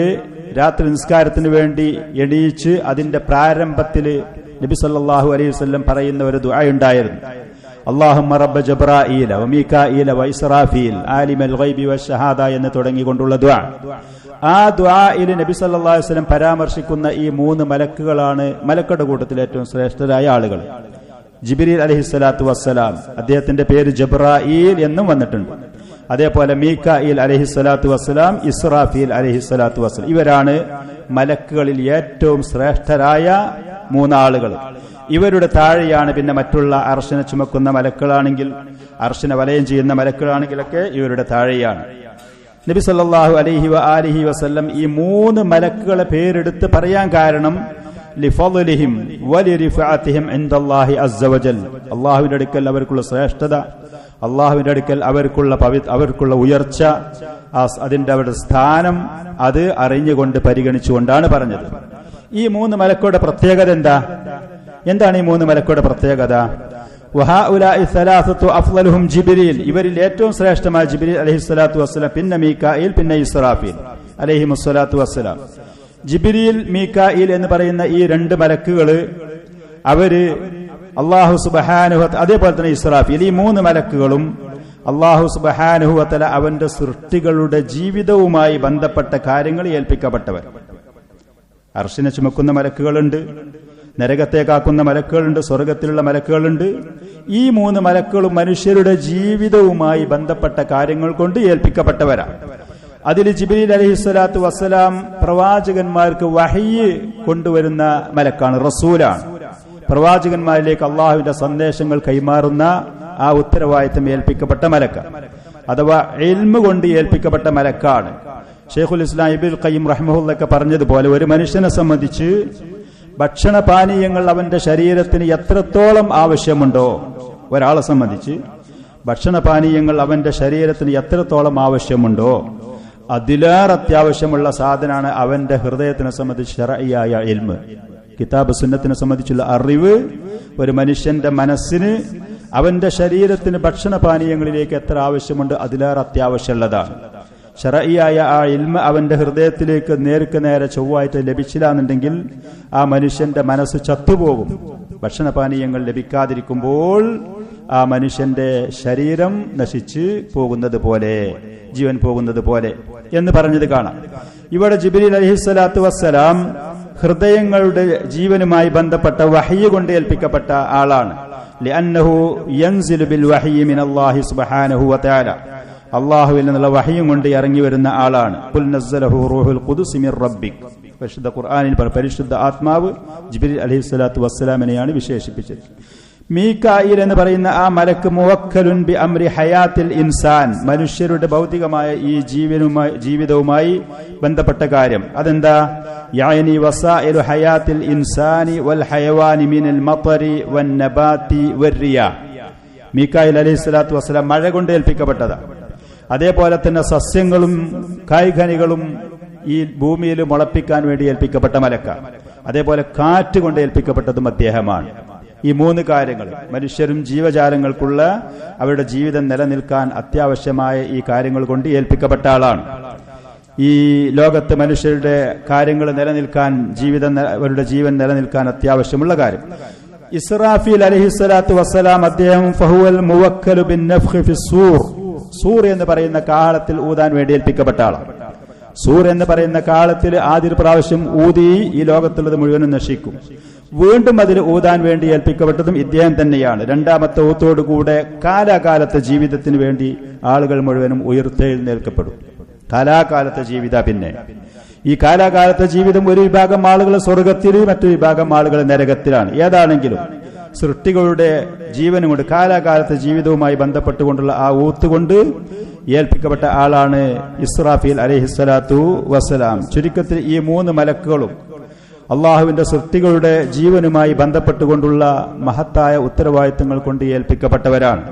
രാത്രി നിസ്കാരത്തിന് വേണ്ടി എണീച്ച് അതിന്റെ പ്രാരംഭത്തിൽ നബി സല്ലല്ലാഹു അലൈഹി വസല്ലം പറയുന്ന ഒരു ദുആ ഉണ്ടായിരുന്നു. അല്ലാഹുമ്മ റബ്ബ ജബ്രായീല വ മീകായീല വ ഇസ്റാഫീൽ ആലിമൽ ഗൈബി വശഹാദ എന്ന് തുടങ്ങിക്കൊണ്ടുള്ള ദുആ. ആ ദുആയിൽ നബി സല്ലല്ലാഹു അലൈഹി വസല്ലം പരാമർശിക്കുന്ന ഈ മൂന്ന് മലക്കുകളാണ് മലക്കുകളുടെ കൂട്ടത്തിൽ ഏറ്റവും ശ്രേഷ്ഠരായ ആളുകൾ. ജിബ്രീൽ അലൈഹിസ്സലാത്തു വസ്സലാം, അദ്ദേഹത്തിന്റെ പേര് ജബ്രായീൽ എന്നും വന്നിട്ടുണ്ട്. അതേപോലെ മീകായിൽ അലൈഹിസ്സലാത്തു വസ്സലാം, ഇസ്റാഫീൽ അലൈഹിസ്സലാത്തു വസ്സലാം. ഇവരാണ് മലക്കുകളിൽ ഏറ്റവും ശ്രേഷ്ഠരായ മൂന്നാളുകൾ. ഇവരുടെ താഴെയാണ് പിന്നെ മറ്റുള്ള അർശിനെ ചുമക്കുന്ന മലക്കുകളാണെങ്കിൽ, അർശിനെ വലയം ചെയ്യുന്ന മലക്കുകളാണെങ്കിലൊക്കെ ഇവരുടെ താഴെയാണ്. നബി സല്ലല്ലാഹു അലൈഹി വ ആലിഹി വസല്ലം ഈ മൂന്ന് മലക്കുകളെ പേരെടുത്ത് പറയാൻ കാരണം ലിഫളിഹിം വലിരിഫഅതിഹിം ഇൻദല്ലാഹി അസ്സ വജൽ. അല്ലാഹുവിന്റെ അടുക്കൽ അവർക്കുള്ള ശ്രേഷ്ഠത, അല്ലാഹുവിന്റെ അടുക്കൽ അവർക്കുള്ള ഉയർച്ച, അതിന്റെ അവരുടെ സ്ഥാനം അത് അറിഞ്ഞുകൊണ്ട് പരിഗണിച്ചുകൊണ്ടാണ് പറഞ്ഞത്. ഈ മൂന്ന് മലക്കുകളുടെ പ്രത്യേകത എന്താണ്? ഈ മൂന്ന് മലക്കുകളുടെ പ്രത്യേകത വഹഉലാഇ സലാസത്തു അഫ്ളലുഹും ജിബ്രീൽ. ഇവരിൽ ഏറ്റവും ശ്രേഷ്ഠമായ ജിബ്രീൽ അലൈഹിസ്സലാത്തു വസ്സലാം, പിന്നെ മീകായിൽ, പിന്നെ ഇസ്റാഫീൽ അലൈഹിമുസ്സലാത്തു വസ്സലാം. ജിബ്രീൽ, മീകായിൽ എന്ന് പറയുന്ന ഈ രണ്ട് മലക്കുകള് അവര് അല്ലാഹു സുബ്ഹാനഹു വ തആല, അതേപോലെ തന്നെ ഇസ്റാഫീൽ, ഈ മൂന്ന് മലക്കുകളും അല്ലാഹു സുബ്ഹാനഹു വ തആല അവന്റെ സൃഷ്ടികളുടെ ജീവിതവുമായി ബന്ധപ്പെട്ട കാര്യങ്ങൾ ഏൽപ്പിക്കപ്പെട്ടവർ. അർശിനെ ചുമക്കുന്ന മലക്കുകളുണ്ട്, നരകത്തെ കാക്കുന്ന മലക്കുകളുണ്ട്, സ്വർഗത്തിലുള്ള മലക്കുകളുണ്ട്. ഈ മൂന്ന് മലക്കുകളും മനുഷ്യരുടെ ജീവിതവുമായി ബന്ധപ്പെട്ട കാര്യങ്ങൾ കൊണ്ട് ഏൽപ്പിക്കപ്പെട്ടവരാണ്. അതിൽ ജിബ്രീൽ അലൈഹിസ്സലാത്തു വസ്സലാം പ്രവാചകന്മാർക്ക് വഹയ്യ് കൊണ്ടുവരുന്ന മലക്കാണ്, റസൂലാണ്. പ്രവാചകന്മാരിലേക്ക് അള്ളാഹുവിന്റെ സന്ദേശങ്ങൾ കൈമാറുന്ന ആ ഉത്തരവാദിത്തം ഏൽപ്പിക്കപ്പെട്ട മലക്ക, അഥവാ ഇൽമ് കൊണ്ട് ഏൽപ്പിക്കപ്പെട്ട മലക്കാണ്. ശൈഖുൽ ഇസ്ലാം ഇബ്നുൽ ഖയ്യിം റഹിമഹുള്ളാഹ് പറഞ്ഞതുപോലെ ഒരു മനുഷ്യനെ സംബന്ധിച്ച് ഭക്ഷണപാനീയങ്ങൾ അവന്റെ ശരീരത്തിന് എത്രത്തോളം ആവശ്യമുണ്ടോ, ഒരാളെ സംബന്ധിച്ച് ഭക്ഷണപാനീയങ്ങൾ അവന്റെ ശരീരത്തിന് എത്രത്തോളം ആവശ്യമുണ്ടോ അതിലേറെ അത്യാവശ്യമുള്ള സാധനമാണ് അവന്റെ ഹൃദയത്തിനെ സംബന്ധിച്ച് ശർഈയായ ഇൽമ്. കിതാബ് സുന്നത്തിനെ സംബന്ധിച്ചുള്ള അറിവ് ഒരു മനുഷ്യന്റെ മനസ്സിന് അവന്റെ ശരീരത്തിന് ഭക്ഷണപാനീയങ്ങളിലേക്ക് എത്ര ആവശ്യമുണ്ട് അതിലേറെ അത്യാവശ്യമുള്ളതാണ്. ശർഈയായ ആ ഇൽമ അവന്റെ ഹൃദയത്തിലേക്ക് നേർക്ക് നേരെ ചൊവ്വായിട്ട് ലഭിച്ചില്ല എന്നുണ്ടെങ്കിൽ ആ മനുഷ്യന്റെ മനസ്സ് ചത്തുപോകും. ഭക്ഷണപാനീയങ്ങൾ ലഭിക്കാതിരിക്കുമ്പോൾ ആ മനുഷ്യന്റെ ശരീരം നശിച്ച് പോകുന്നത് പോലെ, ജീവൻ പോകുന്നത് പോലെ എന്ന് പറഞ്ഞത് കാണാം. ഇവിടെ ജിബ്രീൽ അലൈഹിസ്സലാത്തു വസ്സലാം ഹൃദയങ്ങളുടെ ജീവനുമായി ബന്ധപ്പെട്ട വഹയ്യ് കൊണ്ട് ഏൽപ്പിക്കപ്പെട്ട ആളാണ്. ലിഅന്നഹു യൻസിലു ബിൽ വഹയ്യി മിനല്ലാഹി സുബ്ഹാനഹു വതആല, അല്ലാഹുവിൽ നിന്നുള്ള വഹയ്യും കൊണ്ട് ഇറങ്ങി വരുന്ന ആളാണ്. ഖുൽ നസ്സലഹു റൂഹുൽ ഖുദ്സ് മിർ റബ്ബിക്, പരിശുദ്ധ ഖുർആനിൽ പരിശുദ്ധ ആത്മാവ് ജിബ്രീൽ അലൈഹിസ്സലാത്തു വസ്സലാമിനെയാണ് വിശേഷിപ്പിച്ചത്. മീകായിൽ എന്ന് പറയുന്ന ആ മലക്ക് മുവക്കലുൻ ബി അംരി ഹയാത്തിൽ ഇൻസാൻ, മനുഷ്യരുടെ ഭൗതികമായ ഈ ജീവിതവുമായി ബന്ധപ്പെട്ട കാര്യം. അതെന്താ? യഅനി വസായിലു ഹയാത്തിൽ ഇൻസാനി വൽ ഹയവാനി മിനൽ മത്രി വൻ നബാതി വറിയാ. മീകായിൽ അലൈഹിസ്സലാത്തു വസ്സലാം മഴ കൊണ്ട് ഏൽപ്പിക്കപ്പെട്ടതാണ്. അതേപോലെ തന്നെ സസ്യങ്ങളും കായ്കനികളും ഈ ഭൂമിയിൽ മുളപ്പിക്കാൻ വേണ്ടി ഏൽപ്പിക്കപ്പെട്ട മലക്ക. അതേപോലെ കാറ്റ് കൊണ്ട് ഏൽപ്പിക്കപ്പെട്ടതും അദ്ദേഹമാണ്. ഈ മൂന്ന് കാര്യങ്ങൾ മനുഷ്യരും ജീവജാലങ്ങൾക്കുള്ള അവരുടെ ജീവിതം നിലനിൽക്കാൻ അത്യാവശ്യമായ ഈ കാര്യങ്ങൾ കൊണ്ട് ഏൽപ്പിക്കപ്പെട്ട ആളാണ്. ഈ ലോകത്ത് മനുഷ്യരുടെ കാര്യങ്ങൾ നിലനിൽക്കാൻ, അവരുടെ ജീവൻ നിലനിൽക്കാൻ അത്യാവശ്യമുള്ള കാര്യം. ഇസ്രാഫീൽ അലൈഹിസ്സലാത്തു വസ്സലാം അദ്ദേഹം ഫഹുവൽ മുവക്കലു ബിന്നഫ്ഖി ഫിസ്സൂർ, സൂർ എന്ന് പറയുന്ന കാലത്തിൽ ഊതാൻ വേണ്ടി ഏൽപ്പിക്കപ്പെട്ട ആളാണ്. സൂർ എന്ന് പറയുന്ന കാലത്തിൽ ആദ്യ പ്രാവശ്യം ഊതി ഈ ലോകത്തുള്ളത് മുഴുവനും നശിക്കും. വീണ്ടും അതിൽ ഊതാൻ വേണ്ടി ഏൽപ്പിക്കപ്പെട്ടതും ഇദ്ദേഹം തന്നെയാണ്. രണ്ടാമത്തെ ഊത്തോടുകൂടെ കാലാകാലത്തെ ജീവിതത്തിന് വേണ്ടി ആളുകൾ മുഴുവനും ഉയർത്തെഴുന്നേൽക്കപ്പെടും. കാലാകാലത്തെ ജീവിത, പിന്നെ ഈ കാലാകാലത്തെ ജീവിതം ഒരു വിഭാഗം ആളുകൾ സ്വർഗത്തിൽ, മറ്റൊരു വിഭാഗം ആളുകൾ നരകത്തിലാണ്. ഏതാണെങ്കിലും സൃഷ്ടികളുടെ ജീവനും കൊണ്ട് കാലാകാലത്തെ ജീവിതവുമായി ബന്ധപ്പെട്ടുകൊണ്ടുള്ള ആ ഊത്തുകൊണ്ട് ഏൽപ്പിക്കപ്പെട്ട ആളാണ് ഇസ്രാഫീൽ അലൈഹിസ്സലാത്തു വസ്സലാം. ചുരുക്കത്തിൽ ഈ മൂന്ന് മലക്കുകളും അള്ളാഹുവിന്റെ സൃഷ്ടികളുടെ ജീവനുമായി ബന്ധപ്പെട്ടുകൊണ്ടുള്ള മഹത്തായ ഉത്തരവാദിത്തങ്ങൾ കൊണ്ട് ഏൽപ്പിക്കപ്പെട്ടവരാണ്.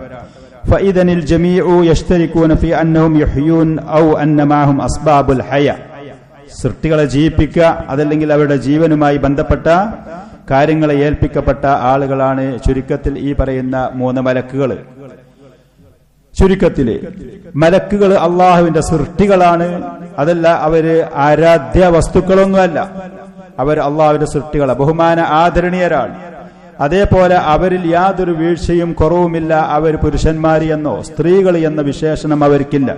ഫഇദനിൽ ജമീഉ യശ്തരികൂന ഫി അന്നഹും യുഹ്യൂൻ ഔ അന്ന മാഹും അസ്ബാബുൽ ഹയ, സൃഷ്ടികളെ ജീവിപ്പിക്കുക അതല്ലെങ്കിൽ അവരുടെ ജീവനുമായി ബന്ധപ്പെട്ട കാര്യങ്ങളെ ഏൽപ്പിക്കപ്പെട്ട ആളുകളാണ് ചുരുക്കത്തിൽ ഈ പറയുന്ന മൂന്ന് മലക്കുകൾ. ചുരുക്കത്തില് മലക്കുകൾ അള്ളാഹുവിന്റെ സൃഷ്ടികളാണ്. അതല്ല അവര് ആരാധ്യ വസ്തുക്കളൊന്നുമല്ല. അവർ അള്ളാഹുവിന്റെ സൃഷ്ടികളെ ബഹുമാന ആദരണീയരാണ്. അതേപോലെ അവരിൽ യാതൊരു വീഴ്ചയും കുറവുമില്ല. അവർ പുരുഷന്മാർ എന്നോ സ്ത്രീകൾ എന്ന വിശേഷണം അവർക്കില്ല.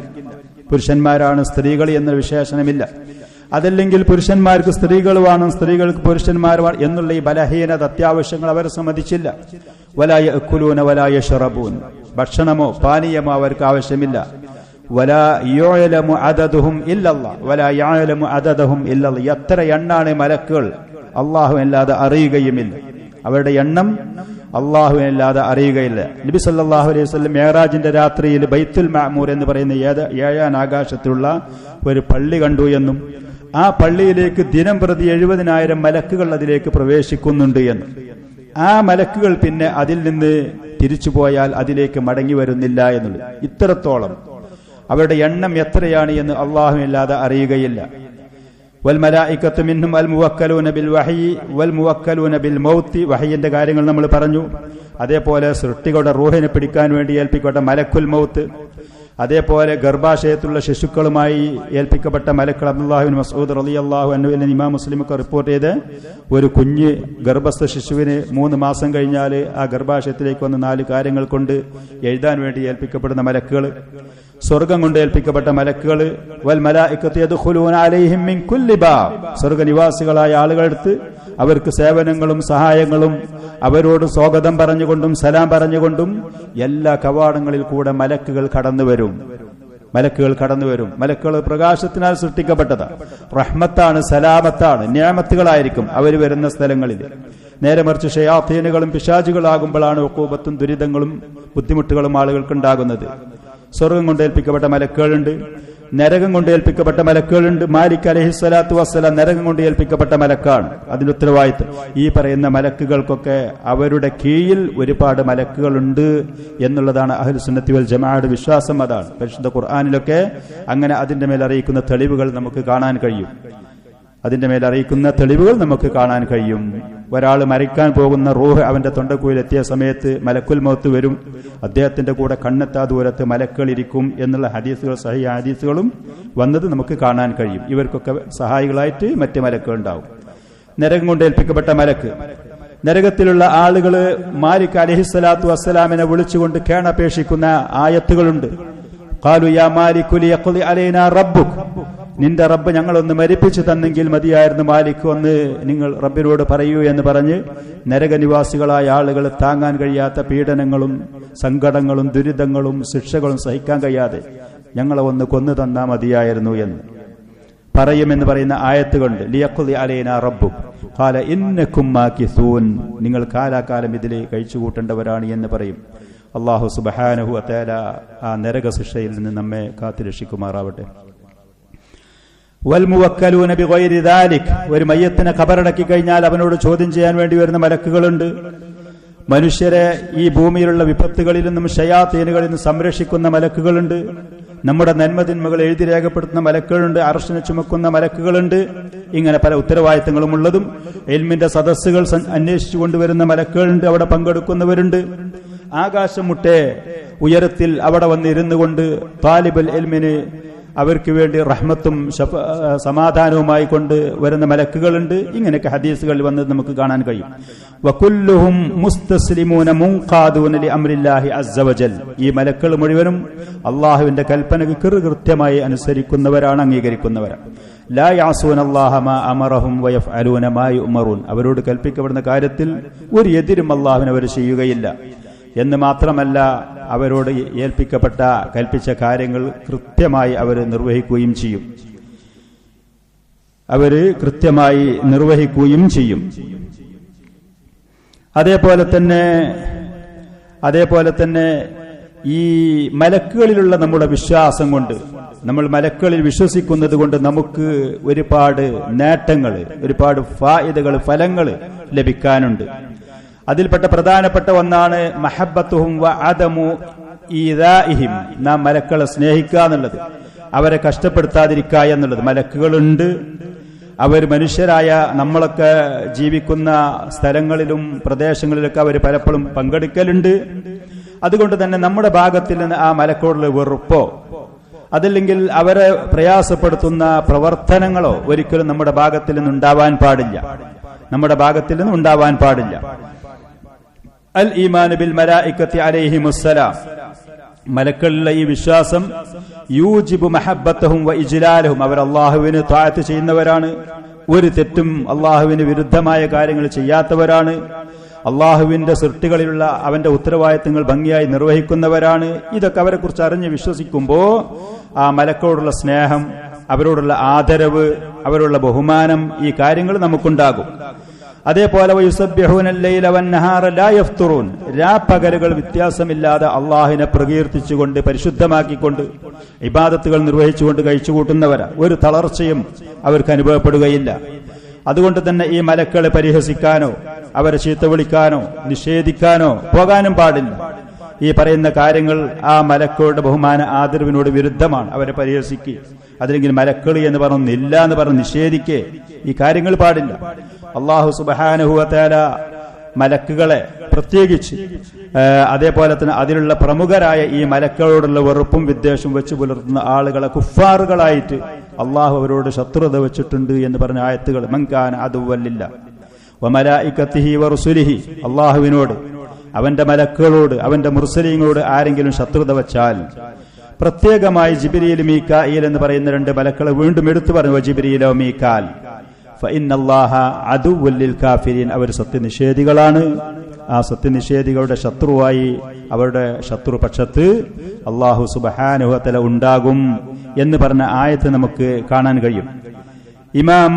പുരുഷന്മാരാണ് സ്ത്രീകൾ എന്ന വിശേഷണമില്ല. അതല്ലെങ്കിൽ പുരുഷന്മാർക്ക് സ്ത്രീകൾ വേണം, സ്ത്രീകൾക്ക് പുരുഷന്മാർ വേണം എന്നുള്ള ഈ ബലഹീനത അത്യാവശ്യങ്ങൾ അവരെ സമ്മതിച്ചില്ല. വലാ യഅ്കുലൂന വലാ യശ്റബൂൻ, ഭക്ഷണമോ പാനീയമോ അവർക്ക് ആവശ്യമില്ല. വലാ യഅലമു അദദുഹും ഇല്ലല്ലാഹ് വലാ യഅലമു അദദഹും ഇല്ലല്ലാഹ്, എത്ര എണ്ണാണ് മലക്കുകൾ അല്ലാഹു അല്ലാതെ അറിയുകയുമില്ല. അവരുടെ എണ്ണം അല്ലാഹുവിനല്ലാതെ അറിയുകയില്ല. നബി സല്ലല്ലാഹു അലൈഹി വസല്ലം മിഅ്റാജിന്റെ രാത്രിയിൽ ബൈത്തുൽ മഅമൂർ എന്ന് പറയുന്ന ഏഴാം ആകാശത്തിലുള്ള ഒരു പള്ളി കണ്ടു എന്നും ആ പള്ളിയിലേക്ക് ദിനം പ്രതി 70,000 മലക്കുകൾ അതിലേക്ക് പ്രവേശിക്കുന്നുണ്ട് എന്നും ആ മലക്കുകൾ പിന്നെ അതിൽ നിന്ന് തിരിച്ചുപോയാൽ അതിലേക്ക് മടങ്ങി വരുന്നില്ല എന്നുള്ളത്. ഇത്രത്തോളം അവരുടെ എണ്ണം എത്രയാണ് എന്ന് അല്ലാഹുവിനല്ലാതെ അറിയുകയില്ല. വൽ മലായികത്തു മിൻഹും അൽ മുവക്കലൂന ബിൽ വഹയി വൽ മുവക്കലൂന ബിൽ മൗത്തി, വഹയിന്റെ കാര്യങ്ങൾ നമ്മൾ പറഞ്ഞു. അതേപോലെ സൃഷ്ടികളുടെ റൂഹിനെ പിടിക്കാൻ വേണ്ടി ഏൽപ്പിക്കപ്പെട്ട മലക്കുൽ മൗത്ത്, അതേപോലെ ഗർഭാശയത്തുള്ള ശിശുക്കളുമായി ഏൽപ്പിക്കപ്പെട്ട മലക്കുൽ. അബ്ദുല്ലാഹി ഇബ്നു മസ്ഊദ് റളിയല്ലാഹു അൻഹു എന്ന ഇമാം മുസ്ലിമൊക്കെ റിപ്പോർട്ട് ചെയ്ത് ഒരു കുഞ്ഞ് ഗർഭസ്ഥ ശിശുവിന് 3 മാസം കഴിഞ്ഞാൽ ആ ഗർഭാശയത്തിലേക്ക് വന്ന് 4 കാര്യങ്ങൾ കൊണ്ട് എഴുതാൻ വേണ്ടി ഏൽപ്പിക്കപ്പെടുന്ന മലക്കുകൾ, സ്വർഗം കൊണ്ട് ഏൽപ്പിക്കപ്പെട്ട മലക്കുകൾ. വൽ മലായികത്തു യദ്ഖുലൂന അലൈഹിം മിൻ കുല്ലി ബാബ്, സ്വർഗനിവാസികളായ ആളുകളെടുത്ത് അവർക്ക് സേവനങ്ങളും സഹായങ്ങളും അവരോട് സ്വാഗതം പറഞ്ഞുകൊണ്ടും സലാം പറഞ്ഞുകൊണ്ടും എല്ലാ കവാടങ്ങളിൽ കൂടെ മലക്കുകൾ കടന്നുവരും. മലക്കുകൾ പ്രകാശത്തിനാൽ സൃഷ്ടിക്കപ്പെട്ടതാണ്. റഹ്മത്താണ്, സലാമത്താണ്, നിഅമത്തുകളായിരിക്കും അവർ വരുന്ന സ്ഥലങ്ങളിൽ. നേരെ മറിച്ച് ശയാത്തീനുകളും പിശാചുകളാകുമ്പോഴാണ് ഉഖൂബത്തും ദുരിതങ്ങളും ബുദ്ധിമുട്ടുകളും ആളുകൾക്ക് ഉണ്ടാകുന്നത്. സ്വർഗം കൊണ്ട് ഏൽപ്പിക്കപ്പെട്ട മലക്കുകളുണ്ട്. നരകം കൊണ്ട് ഏൽപ്പിക്കപ്പെട്ട മലക്കുകളുണ്ട്. മാലിക് അലൈഹിസ്സലാത്തു വസ്സലാം നരകം കൊണ്ട് ഏൽപ്പിക്കപ്പെട്ട മലക്കാണ്. അതിന്റെ ഉത്തരവാദിത്വം ഈ പറയുന്ന മലക്കുകൾക്കൊക്കെ അവരുടെ കീഴിൽ ഒരുപാട് മലക്കുകളുണ്ട് എന്നുള്ളതാണ് അഹ്ലു സുന്നത്തി വൽ ജമാഅയുടെ വിശ്വാസം. അതാണ് പരിശുദ്ധ ഖുർആനിലൊക്കെ അങ്ങനെ അതിന്റെ മേൽ അറിയിക്കുന്ന തെളിവുകൾ നമുക്ക് കാണാൻ കഴിയും. നമുക്ക് കാണാൻ കഴിയും. ഒരാൾ മരിക്കാൻ പോകുന്ന റൂഹ് അവന്റെ തൊണ്ടക്കുഴിയിലെത്തിയ സമയത്ത് മലക്കുൽ മൗത്ത് വരും. അദ്ദേഹത്തിന്റെ കൂടെ കണ്ണെത്താ ദൂരത്ത് മലക്കുകൾ ഇരിക്കും എന്നുള്ള ഹദീസുകൾ, സഹീഹ് ഹദീസുകളും വന്നത് നമുക്ക് കാണാൻ കഴിയും. ഇവർക്കൊക്കെ സഹായികളായിട്ട് മറ്റ് മലക്കുകൾ ഉണ്ടാവും. നരകം കൊണ്ട് ഏൽപ്പിക്കപ്പെട്ട മലക്ക്, നരകത്തിലുള്ള ആളുകള് മാലിക് അലൈഹിസ്സലാത്തു വസ്സലാമിനെ വിളിച്ചുകൊണ്ട് കേണപേക്ഷിക്കുന്ന ആയത്തുകളുണ്ട്. ഖാലു യാ മാലികു ലിയഖ്ളി അലൈനാ റബ്ബുക്, നിന്റെ റബ്ബ് ഞങ്ങളൊന്ന് മരിപ്പിച്ചു തന്നെങ്കിൽ മതിയായിരുന്നു മാലിക്, ഒന്ന് നിങ്ങൾ റബ്ബിനോട് പറയൂ എന്ന് പറഞ്ഞ് നരകനിവാസികളായ ആളുകൾ താങ്ങാൻ കഴിയാത്ത പീഡനങ്ങളും സങ്കടങ്ങളും ദുരിതങ്ങളും ശിക്ഷകളും സഹിക്കാൻ കഴിയാതെ ഞങ്ങളെ ഒന്ന് കൊന്നു തന്നാ മതിയായിരുന്നു എന്ന് പറയുമെന്ന് പറയുന്ന ആയത്ത് കൊണ്ട് ലിയഖ്ളി അലൈനാ റബ്ബുക് ഖാല ഇന്നകും മാകിസൂൻ, നിങ്ങൾ കാലാകാലം ഇതിൽ കഴിച്ചുകൂട്ടേണ്ടവരാണ് എന്ന് പറയും. അല്ലാഹു സുബ്ഹാനഹു വ തആല ആ നരക ശിക്ഷയിൽ നിന്ന് നമ്മെ കാത്തുരക്ഷിക്കുമാറാവട്ടെ. വൽമുവക്കലൂന ബിഗൈരി ദാലിക്, ഒരു മയ്യത്തിനെ ഖബറടക്കി കഴിഞ്ഞാൽ അവനോട് ചോദ്യം ചെയ്യാൻ വേണ്ടി വരുന്ന മലക്കുകളുണ്ട്. മനുഷ്യരെ ഈ ഭൂമിയിലുള്ള വിപത്തുകളിൽ നിന്നും ശയാത്തീനുകളിൽ നിന്നും സംരക്ഷിക്കുന്ന മലക്കുകളുണ്ട്. നമ്മുടെ നന്മതിന്മകൾ എഴുതി രേഖപ്പെടുത്തുന്ന മലക്കുകളുണ്ട്. അർശിനെ ചുമക്കുന്ന മലക്കുകളുണ്ട്. ഇങ്ങനെ പല ഉത്തരവാദിത്തങ്ങളും ഉള്ളതും ഇൽമിന്റെ സദസ്സുകൾ അന്വേഷിച്ചു കൊണ്ടുവരുന്ന മലക്കുകളുണ്ട്. അവിടെ പങ്കെടുക്കുന്നവരുണ്ട്. ആകാശം മുട്ടെ ഉയരത്തിൽ അവിടെ വന്നിരുന്നു കൊണ്ട് താലിബുൽ ഇൽമിന് അവർക്ക് വേണ്ടി റഹ്മത്തും സമാധാനവുമായി കൊണ്ട് വരുന്ന മലക്കുകളുണ്ട്. ഇങ്ങനെയൊക്കെ ഹദീസുകളിൽ വന്നത് നമുക്ക് കാണാൻ കഴിയും. വകുല്ലുഹും മുസ്തസ്ലിമൂന മുൻഖാദൂന ലിഅംരില്ലാഹി അസ്സ വജൽ, ഈ മലക്കുകൾ മുഴുവനും അല്ലാഹുവിന്റെ കൽപ്പനക്ക് കൃത്യമായി അനുസരിക്കുന്നവരാണ്, അംഗീകരിക്കുന്നവരാണ്. ലാ യഅസൂനല്ലാഹ മാ അമറഹും വയഫ്അലൂന മാ യുഅ്മറൂൻ, അവരോട് കൽപ്പിക്കപ്പെടുന്ന കാര്യത്തിൽ ഒരു എതിരും അല്ലാഹുവിന് അവർ ചെയ്യുകയില്ല എന്ന് മാത്രമല്ല, അവരോട് ഏൽപ്പിക്കപ്പെട്ട കൽപ്പിച്ച കാര്യങ്ങൾ കൃത്യമായി അവർ നിർവഹിക്കുകയും ചെയ്യും. അതേപോലെ തന്നെ ഈ മലക്കുകളിലുള്ള നമ്മുടെ വിശ്വാസം കൊണ്ട്, നമ്മൾ മലക്കുകളിൽ വിശ്വസിക്കുന്നത് കൊണ്ട് നമുക്ക് ഒരുപാട് നേട്ടങ്ങൾ, ഒരുപാട് ഫലങ്ങൾ ലഭിക്കാനുണ്ട്. അതിൽപ്പെട്ട പ്രധാനപ്പെട്ട ഒന്നാണ് മഹബ്ബത്തുഹും വ അദമു ഈദാഇഹിം, നാം മലക്കുകളെ സ്നേഹിക്കുക എന്നുള്ളത്, അവരെ കഷ്ടപ്പെടുത്താതിരിക്കുക എന്നുള്ളത്. മലക്കുകളുണ്ട്, അവർ മനുഷ്യരായ നമ്മളൊക്കെ ജീവിക്കുന്ന സ്ഥലങ്ങളിലും പ്രദേശങ്ങളിലൊക്കെ അവർ പലപ്പോഴും പങ്കെടുക്കലുണ്ട്. അതുകൊണ്ട് തന്നെ നമ്മുടെ ഭാഗത്തിൽ നിന്ന് ആ മലക്കുകളുടെ വെറുപ്പോ അതല്ലെങ്കിൽ അവരെ പ്രയാസപ്പെടുത്തുന്ന പ്രവർത്തനങ്ങളോ ഒരിക്കലും നമ്മുടെ ഭാഗത്തിൽ നിന്നുണ്ടാവാൻ പാടില്ല. അൽ ഈമാനു ബിൽ മലായികത്തി അലൈഹിമുസ്സലാം, മലക്കുകളിലെ ഈ വിശ്വാസം യൂജിബു മഹബ്ബത്തഹും വ ഇജ്ലാലഹും, അവർ അല്ലാഹുവിന് ത്വാഅത്ത് ചെയ്യുന്നവരാണ്, ഒരു തെറ്റും അല്ലാഹുവിന് വിരുദ്ധമായ കാര്യങ്ങൾ ചെയ്യാത്തവരാണ്, അല്ലാഹുവിന്റെ സൃഷ്ടികളിലുള്ള അവന്റെ ഉത്തരവാദിത്തങ്ങൾ ഭംഗിയായി നിർവഹിക്കുന്നവരാണ്. ഇതൊക്കെ അവരെ കുറിച്ച് അറിഞ്ഞ് വിശ്വസിക്കുമ്പോൾ ആ മലക്കളോടുള്ള സ്നേഹം, അവരോടുള്ള ആദരവ്, അവരോടുള്ള ബഹുമാനം, ഈ കാര്യങ്ങൾ നമുക്കുണ്ടാകും. അതേപോലെ രാപ്പകലുകൾ വ്യത്യാസമില്ലാതെ അള്ളാഹിനെ പ്രകീർത്തിച്ചുകൊണ്ട് പരിശുദ്ധമാക്കിക്കൊണ്ട് ഇബാദത്തുകൾ നിർവഹിച്ചുകൊണ്ട് കഴിച്ചുകൂട്ടുന്നവരാ. ഒരു തളർച്ചയും അവർക്ക് അനുഭവപ്പെടുകയില്ല. അതുകൊണ്ട് തന്നെ ഈ മലക്കളെ പരിഹസിക്കാനോ അവരെ ചീത്ത വിളിക്കാനോ നിഷേധിക്കാനോ പോകാനും പാടില്ല. ഈ പറയുന്ന കാര്യങ്ങൾ ആ മലക്കളുടെ ബഹുമാന ആദരവിനോട് വിരുദ്ധമാണ്. അവരെ പരിഹസിക്കുക, അതിലെങ്കിൽ മലക്കളി എന്ന് പറഞ്ഞില്ല എന്ന് പറഞ്ഞ് നിഷേധിക്കേ, ഈ കാര്യങ്ങൾ പാടില്ല. അല്ലാഹു സുബ്ഹാനഹു വ തആല മലക്കുകളെ പ്രത്യേകിച്ച് അതേപോലെ തന്നെ അതിലുള്ള പ്രമുഖരായ ഈ മലക്കളോടുള്ള വെറുപ്പും വിദ്വേഷവും വെച്ച് പുലർത്തുന്ന ആളുകളെ കുഫാറുകളായിട്ട് അള്ളാഹു അവരോട് ശത്രുത വെച്ചിട്ടുണ്ട് എന്ന് പറഞ്ഞ ആയത്തുകൾ മൻകാന അദുവ്വല്ലില്ലാ വ മലായികത്തിഹി വ റുസുലിഹി, അള്ളാഹുവിനോട് അവന്റെ മലക്കുകളോട് അവന്റെ മുർസലീങ്ങളോട് ആരെങ്കിലും ശത്രുത വച്ചാൽ, പ്രത്യേകമായി ജിബ്രീൽ മീകായിൽ എന്ന് പറയുന്ന രണ്ട് മലക്കളെ വീണ്ടും എടുത്തു പറഞ്ഞു. ജിബ്രീലോ മീകാൽ ഫഇന്നല്ലാഹ അദുവ്വുൽ ലിൽ കാഫിരീൻ, അവർ സത്യനിഷേധികളാണ്. ആ സത്യനിഷേധികളുടെ ശത്രുവായി അവരുടെ ശത്രുപക്ഷത്ത് അല്ലാഹു സുബ്ഹാനഹു വ തആല ഉണ്ടാകും എന്ന് പറഞ്ഞ ആയത്ത് നമുക്ക് കാണാൻ കഴിയും. ഇമാം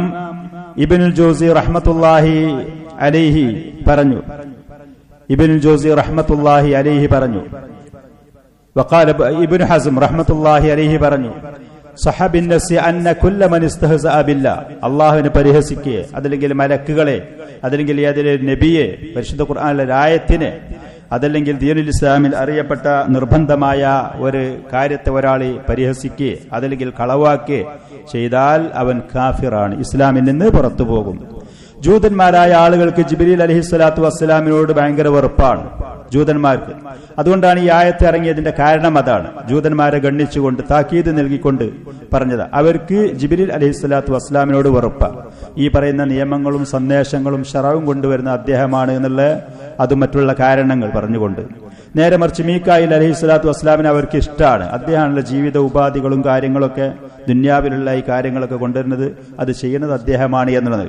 ഇബ്നുൽ ജൗസി റഹ്മത്തുള്ളാഹി അലൈഹി പറഞ്ഞു, വഖാല ഇബ്നു ഹസ്ം റഹ്മത്തുള്ളാഹി അലൈഹി പറഞ്ഞു, സഹബിന്നസി അന്ന കുല്ല മൻ ഇസ്തഹസഅ ബില്ലാഹ്, അല്ലാഹുവിനെ പരിഹസിക്കുകയെ, അതല്ലെങ്കിൽ മലക്കുകളെ, അതല്ലെങ്കിൽ അതിലെ നബിയെ, പരിശുദ്ധ ഖുർആനിലെ ആയത്തിനെ, അതല്ലെങ്കിൽ ദീനുൽ ഇസ്ലാമിൽ അറിയപ്പെട്ട നിർബന്ധമായ ഒരു കാര്യത്തെ ഒരാളെ പരിഹസിക്കുകയെ, അതല്ലെങ്കിൽ കളവാക്കുകയെ ചെയ്താൽ അവൻ കാഫിറാണ്, ഇസ്ലാമിൽ നിന്ന് പുറത്തു പോകും. ജൂതന്മാരായ ആളുകൾക്ക് ജിബ്രീൽ അലൈഹിസ്സലാത്തു വസ്സലാമിനോട് ഭയങ്കര വെറുപ്പാണ് ജൂതന്മാർക്ക്. അതുകൊണ്ടാണ് ഈ ആയത്ത് ഇറങ്ങിയതിന്റെ കാരണം അതാണ്. ജൂതന്മാരെ ഗണ്ണിച്ചുകൊണ്ട് താക്കീത് നൽകിക്കൊണ്ട് പറഞ്ഞത്. അവർക്ക് ജിബ്രീൽ അലൈഹിസ്സലാത്തു വസ്സലാമിനോട് വെറുപ്പ. ഈ പറയുന്ന നിയമങ്ങളും സന്ദേശങ്ങളും ശറവും കൊണ്ടുവരുന്ന അദ്ദേഹമാണ് എന്നുള്ള അതും മറ്റുള്ള കാരണങ്ങൾ പറഞ്ഞുകൊണ്ട്. നേരെ മറിച്ച് മീകായിൽ അലൈഹിസ്സലാത്തു വസ്സലാമിനെ അവർക്ക് ഇഷ്ടമാണ്. അദ്ദേഹമാണല്ലോ ജീവിത ഉപാധികളും കാര്യങ്ങളൊക്കെ, ദുന്യാവിലുള്ള ഈ കാര്യങ്ങളൊക്കെ കൊണ്ടുവരുന്നത്, അത് ചെയ്യുന്നത് അദ്ദേഹമാണ് എന്നുള്ളത്.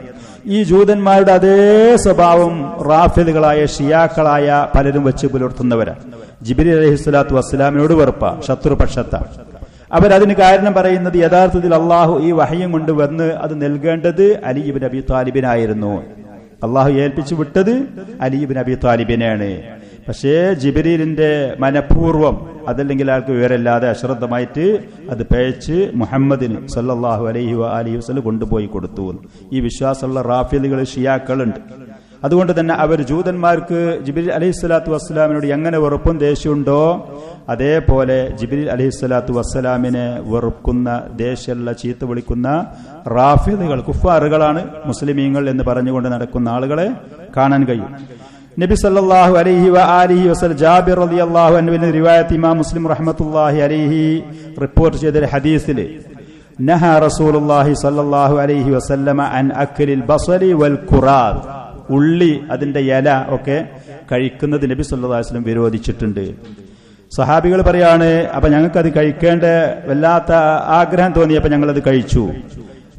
ഈ ജൂതന്മാരുടെ അതേ സ്വഭാവം റാഫിദുകളായ ഷിയാക്കളായ പലരും വെച്ച് പുലർത്തുന്നവരാണ്. ജിബ്രീൽ അലൈഹിസ്സലാത്തു വസ്സലാമിനോട് വെറുപ്പ, ശത്രുപക്ഷത്ത. അവരതിന് കാരണം പറയുന്നത് യഥാർത്ഥത്തിൽ അള്ളാഹു ഈ വഹയും കൊണ്ട് വന്ന് അത് നൽകേണ്ടത് അലി ഇബ്നു അബി താലിബിനായിരുന്നു. അള്ളാഹു ഏൽപ്പിച്ചു വിട്ടത് അലി ഇബ്നു അബി താലിബിനെയാണ്. പക്ഷേ ജിബ്രീലിന്റെ മനഃപൂർവ്വം, അതല്ലെങ്കിൽ ആൾക്ക് വിവരമില്ലാതെ അശ്രദ്ധമായിട്ട് അത് പേച്ച് മുഹമ്മദിന് സല്ലല്ലാഹു അലൈഹി വആലിഹി വസല്ലം കൊണ്ടുപോയി കൊടുത്തു. ഈ വിശ്വാസമുള്ള റാഫിദുകൾ ഷിയാക്കളുണ്ട്. അതുകൊണ്ട് തന്നെ അവർ ജൂതന്മാർക്ക് ജിബ്രീൽ അലൈഹിസ്സലാത്തു വസ്സലാമിനോട് എങ്ങനെ വെറുപ്പും ദേഷ്യമുണ്ടോ അതേപോലെ ജിബ്രീൽ അലൈഹിസ്സലാത്തു വസ്സലാമിനെ വെറുക്കുന്ന, ദേഷ്യമുള്ള, ചീത്ത വിളിക്കുന്ന റാഫിദുകൾ, കുഫാറുകളാണ് മുസ്ലിമീങ്ങൾ എന്ന് പറഞ്ഞുകൊണ്ട് നടക്കുന്ന ആളുകളെ കാണാൻ കഴിയും. നബി സല്ലല്ലാഹു അലൈഹി വആലിഹി വസല്ലം ജാബിർ റളിയല്ലാഹു അൻഹുവിന്റെ റിവായത്ത് ഇമാം മുസ്ലിം റഹ്മത്തുള്ളാഹി അലൈഹി റിപ്പോർട്ട് ചെയ്ത ഹദീസിൽ നഹാ റസൂലുള്ളാഹി സല്ലല്ലാഹു അലൈഹി വസല്ലം അൻ അക്ലിൽ ബസലി വൽ ഖുറാദ്, ഉള്ളി അതിന്റെ ഇല ഒക്കെ കഴിക്കുന്നത് നബി സല്ലല്ലാഹു അലൈഹി വസല്ലം വിരോധിച്ചിട്ടുണ്ട്. സഹാബികൾ പറയാണ്, അപ്പൊ ഞങ്ങൾക്കത് കഴിക്കേണ്ട വല്ലാത്ത ആഗ്രഹം തോന്നിയപ്പോൾ ഞങ്ങളത് കഴിച്ചു.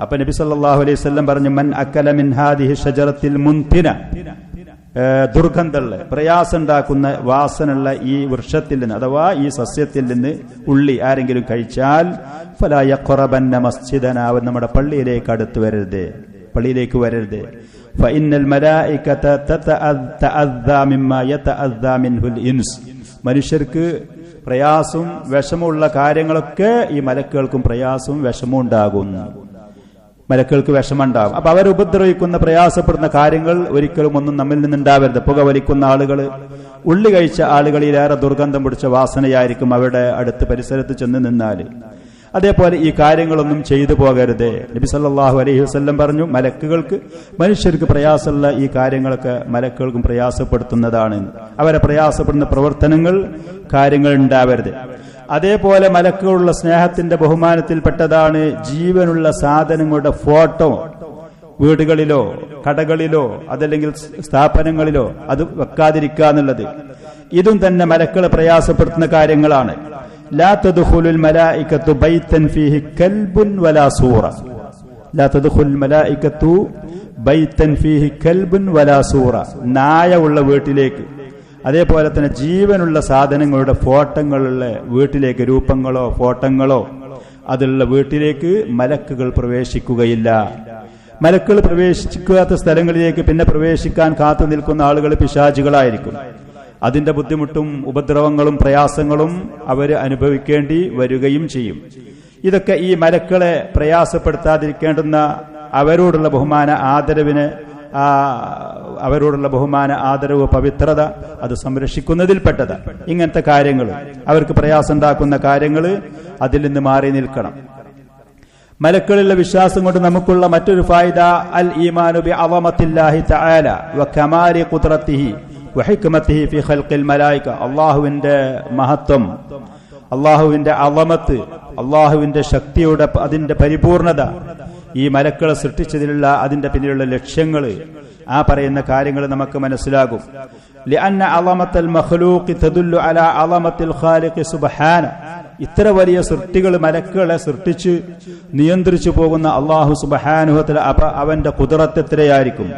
അപ്പൊ നബി സല്ലല്ലാഹു അലൈഹി വസല്ലം പറഞ്ഞു, മൻ അക്കല മിൻ ഹാദിഹി ഷജറത്തിൽ മുൻതിന, ദുർഗന്ധമുള്ള, പ്രയാസമുണ്ടാക്കുന്ന വാസനുള്ള ഈ വൃക്ഷത്തിൽ നിന്ന് അഥവാ ഈ സസ്യത്തിൽ നിന്ന് ഉള്ളി ആരെങ്കിലും കഴിച്ചാൽ ഫലാ യഖറബന്ന മസ്ജിദനാ, അവൻ നമ്മുടെ പള്ളിയിലേക്ക് അടുത്ത് വരരുത്, പള്ളിയിലേക്ക് വരരുത്. ഫഇന്നൽ മലായികത തതഅദ്ദാ മിമ്മാ യതഅദ്ദാ മിൻഹുൽ ഇൻസ്, മനുഷ്യർക്ക് പ്രയാസവും വിഷമമുള്ള കാര്യങ്ങളൊക്കെ ഈ മലക്കുകൾക്കും പ്രയാസവും വിഷമവും ഉണ്ടാകും. മലക്കുകൾക്ക് വിഷമുണ്ടാകും. അപ്പൊ അവർ ഉപദ്രവിക്കുന്ന, പ്രയാസപ്പെടുന്ന കാര്യങ്ങൾ ഒരിക്കലും ഒന്നും നമ്മിൽ നിന്നുണ്ടാവരുത്. പുക വലിക്കുന്ന ആളുകൾ, ഉള്ളി കഴിച്ച ആളുകളിലേറെ ദുർഗന്ധം പിടിച്ച വാസനയായിരിക്കും അവരുടെ അടുത്ത് പരിസരത്ത് ചെന്ന് നിന്നാൽ. അതേപോലെ ഈ കാര്യങ്ങളൊന്നും ചെയ്തു പോകരുത്. നബി സല്ലല്ലാഹു അലൈഹി വസല്ലം പറഞ്ഞു, മലക്കുകൾക്ക്, മനുഷ്യർക്ക് പ്രയാസമുള്ള ഈ കാര്യങ്ങളൊക്കെ മലക്കുകൾക്കും പ്രയാസപ്പെടുത്തുന്നതാണ്. അവരെ പ്രയാസപ്പെടുന്ന പ്രവർത്തനങ്ങൾ, കാര്യങ്ങൾ ഉണ്ടാവരുത്. അതേപോലെ മലക്കുകളുള്ള സ്നേഹത്തിന്റെ ബഹുമാനത്തിൽപ്പെട്ടതാണ് ജീവനുള്ള സാധനങ്ങളുടെ ഫോട്ടോ വീടുകളിലോ കടകളിലോ അതല്ലെങ്കിൽ സ്ഥാപനങ്ങളിലോ അത് വെക്കാതിരിക്കുക എന്നുള്ളത്. ഇതും തന്നെ മലക്കളെ പ്രയാസപ്പെടുത്തുന്ന കാര്യങ്ങളാണ്. ലാ തദ്ഖുലുൽ മലായികത്തു ബൈതൻ ഫീഹി കൽബുൻ വലാ സൂറ, ലാ തദ്ഖുൽ മലായികത്തു ബൈതൻ ഫീഹി കൽബുൻ വലാ സൂറ, നായ ഉള്ള വീട്ടിലേക്ക്, അതേപോലെ തന്നെ ജീവനുള്ള സാധനങ്ങളുടെ ഫോട്ടങ്ങളുള്ള വീട്ടിലേക്ക്, രൂപങ്ങളോ ഫോട്ടങ്ങളോ അതുള്ള വീട്ടിലേക്ക് മലക്കുകൾ പ്രവേശിക്കുകയില്ല. മലക്കുകൾ പ്രവേശിക്കാത്ത സ്ഥലങ്ങളിലേക്ക് പിന്നെ പ്രവേശിക്കാൻ കാത്തു നിൽക്കുന്ന ആളുകൾ പിശാചുകളായിരിക്കും. അതിന്റെ ബുദ്ധിമുട്ടും ഉപദ്രവങ്ങളും പ്രയാസങ്ങളും അവർ അനുഭവിക്കേണ്ടി വരികയും ചെയ്യും. ഇതൊക്കെ ഈ മലക്കളെ പ്രയാസപ്പെടുത്താതിരിക്കേണ്ടുന്ന അവരോടുള്ള ബഹുമാന ആദരവിന്, അവരോടുള്ള ബഹുമാന ആദരവ്, പവിത്രത അത് സംരക്ഷിക്കുന്നതിൽപ്പെട്ടത്. ഇങ്ങനത്തെ കാര്യങ്ങൾ, അവർക്ക് പ്രയാസം ഉണ്ടാക്കുന്ന കാര്യങ്ങൾ, അതിൽ നിന്ന് മാറി നിൽക്കണം. മലക്കളിലുള്ള വിശ്വാസം കൊണ്ട് നമുക്കുള്ള മറ്റൊരു ഫായിദ അൽ ഈമാനു ബി അളമത്തില്ലാഹി തആല വ കമാലി ഖുദ്റത്തിഹി വ ഹിക്മത്തിഹി ഫി ഖൽഖിൽ മലായിക, അല്ലാഹുവിന്റെ മഹത്വം, അല്ലാഹുവിന്റെ അളമത്ത്, അല്ലാഹുവിന്റെ ശക്തിയുടെ അതിന്റെ പരിപൂർണത, ഈ മലക്കളെ സൃഷ്ടിച്ചതിലുള്ള അതിന്റെ പിന്നിലുള്ള ലക്ഷ്യങ്ങൾ, ആ പറയുന്ന കാര്യങ്ങൾ നമുക്ക് മനസ്സിലാകും. ലിഅന്ന അളമത്തൽ മഖ്ലൂഖി തദുല്ലു അലാ അളമത്തിൽ ഖാലിഖി സുബ്ഹാന, ഇത്ര വലിയ സൃഷ്ടികൾ മലക്കുകളെ സൃഷ്ടിച്ച് നിയന്ത്രിച്ചു പോകുന്ന അല്ലാഹു സുബ്ഹാനഹു വ തആല അവന്റെ ഖുദ്റത്ത് എത്രയായിരിക്കും,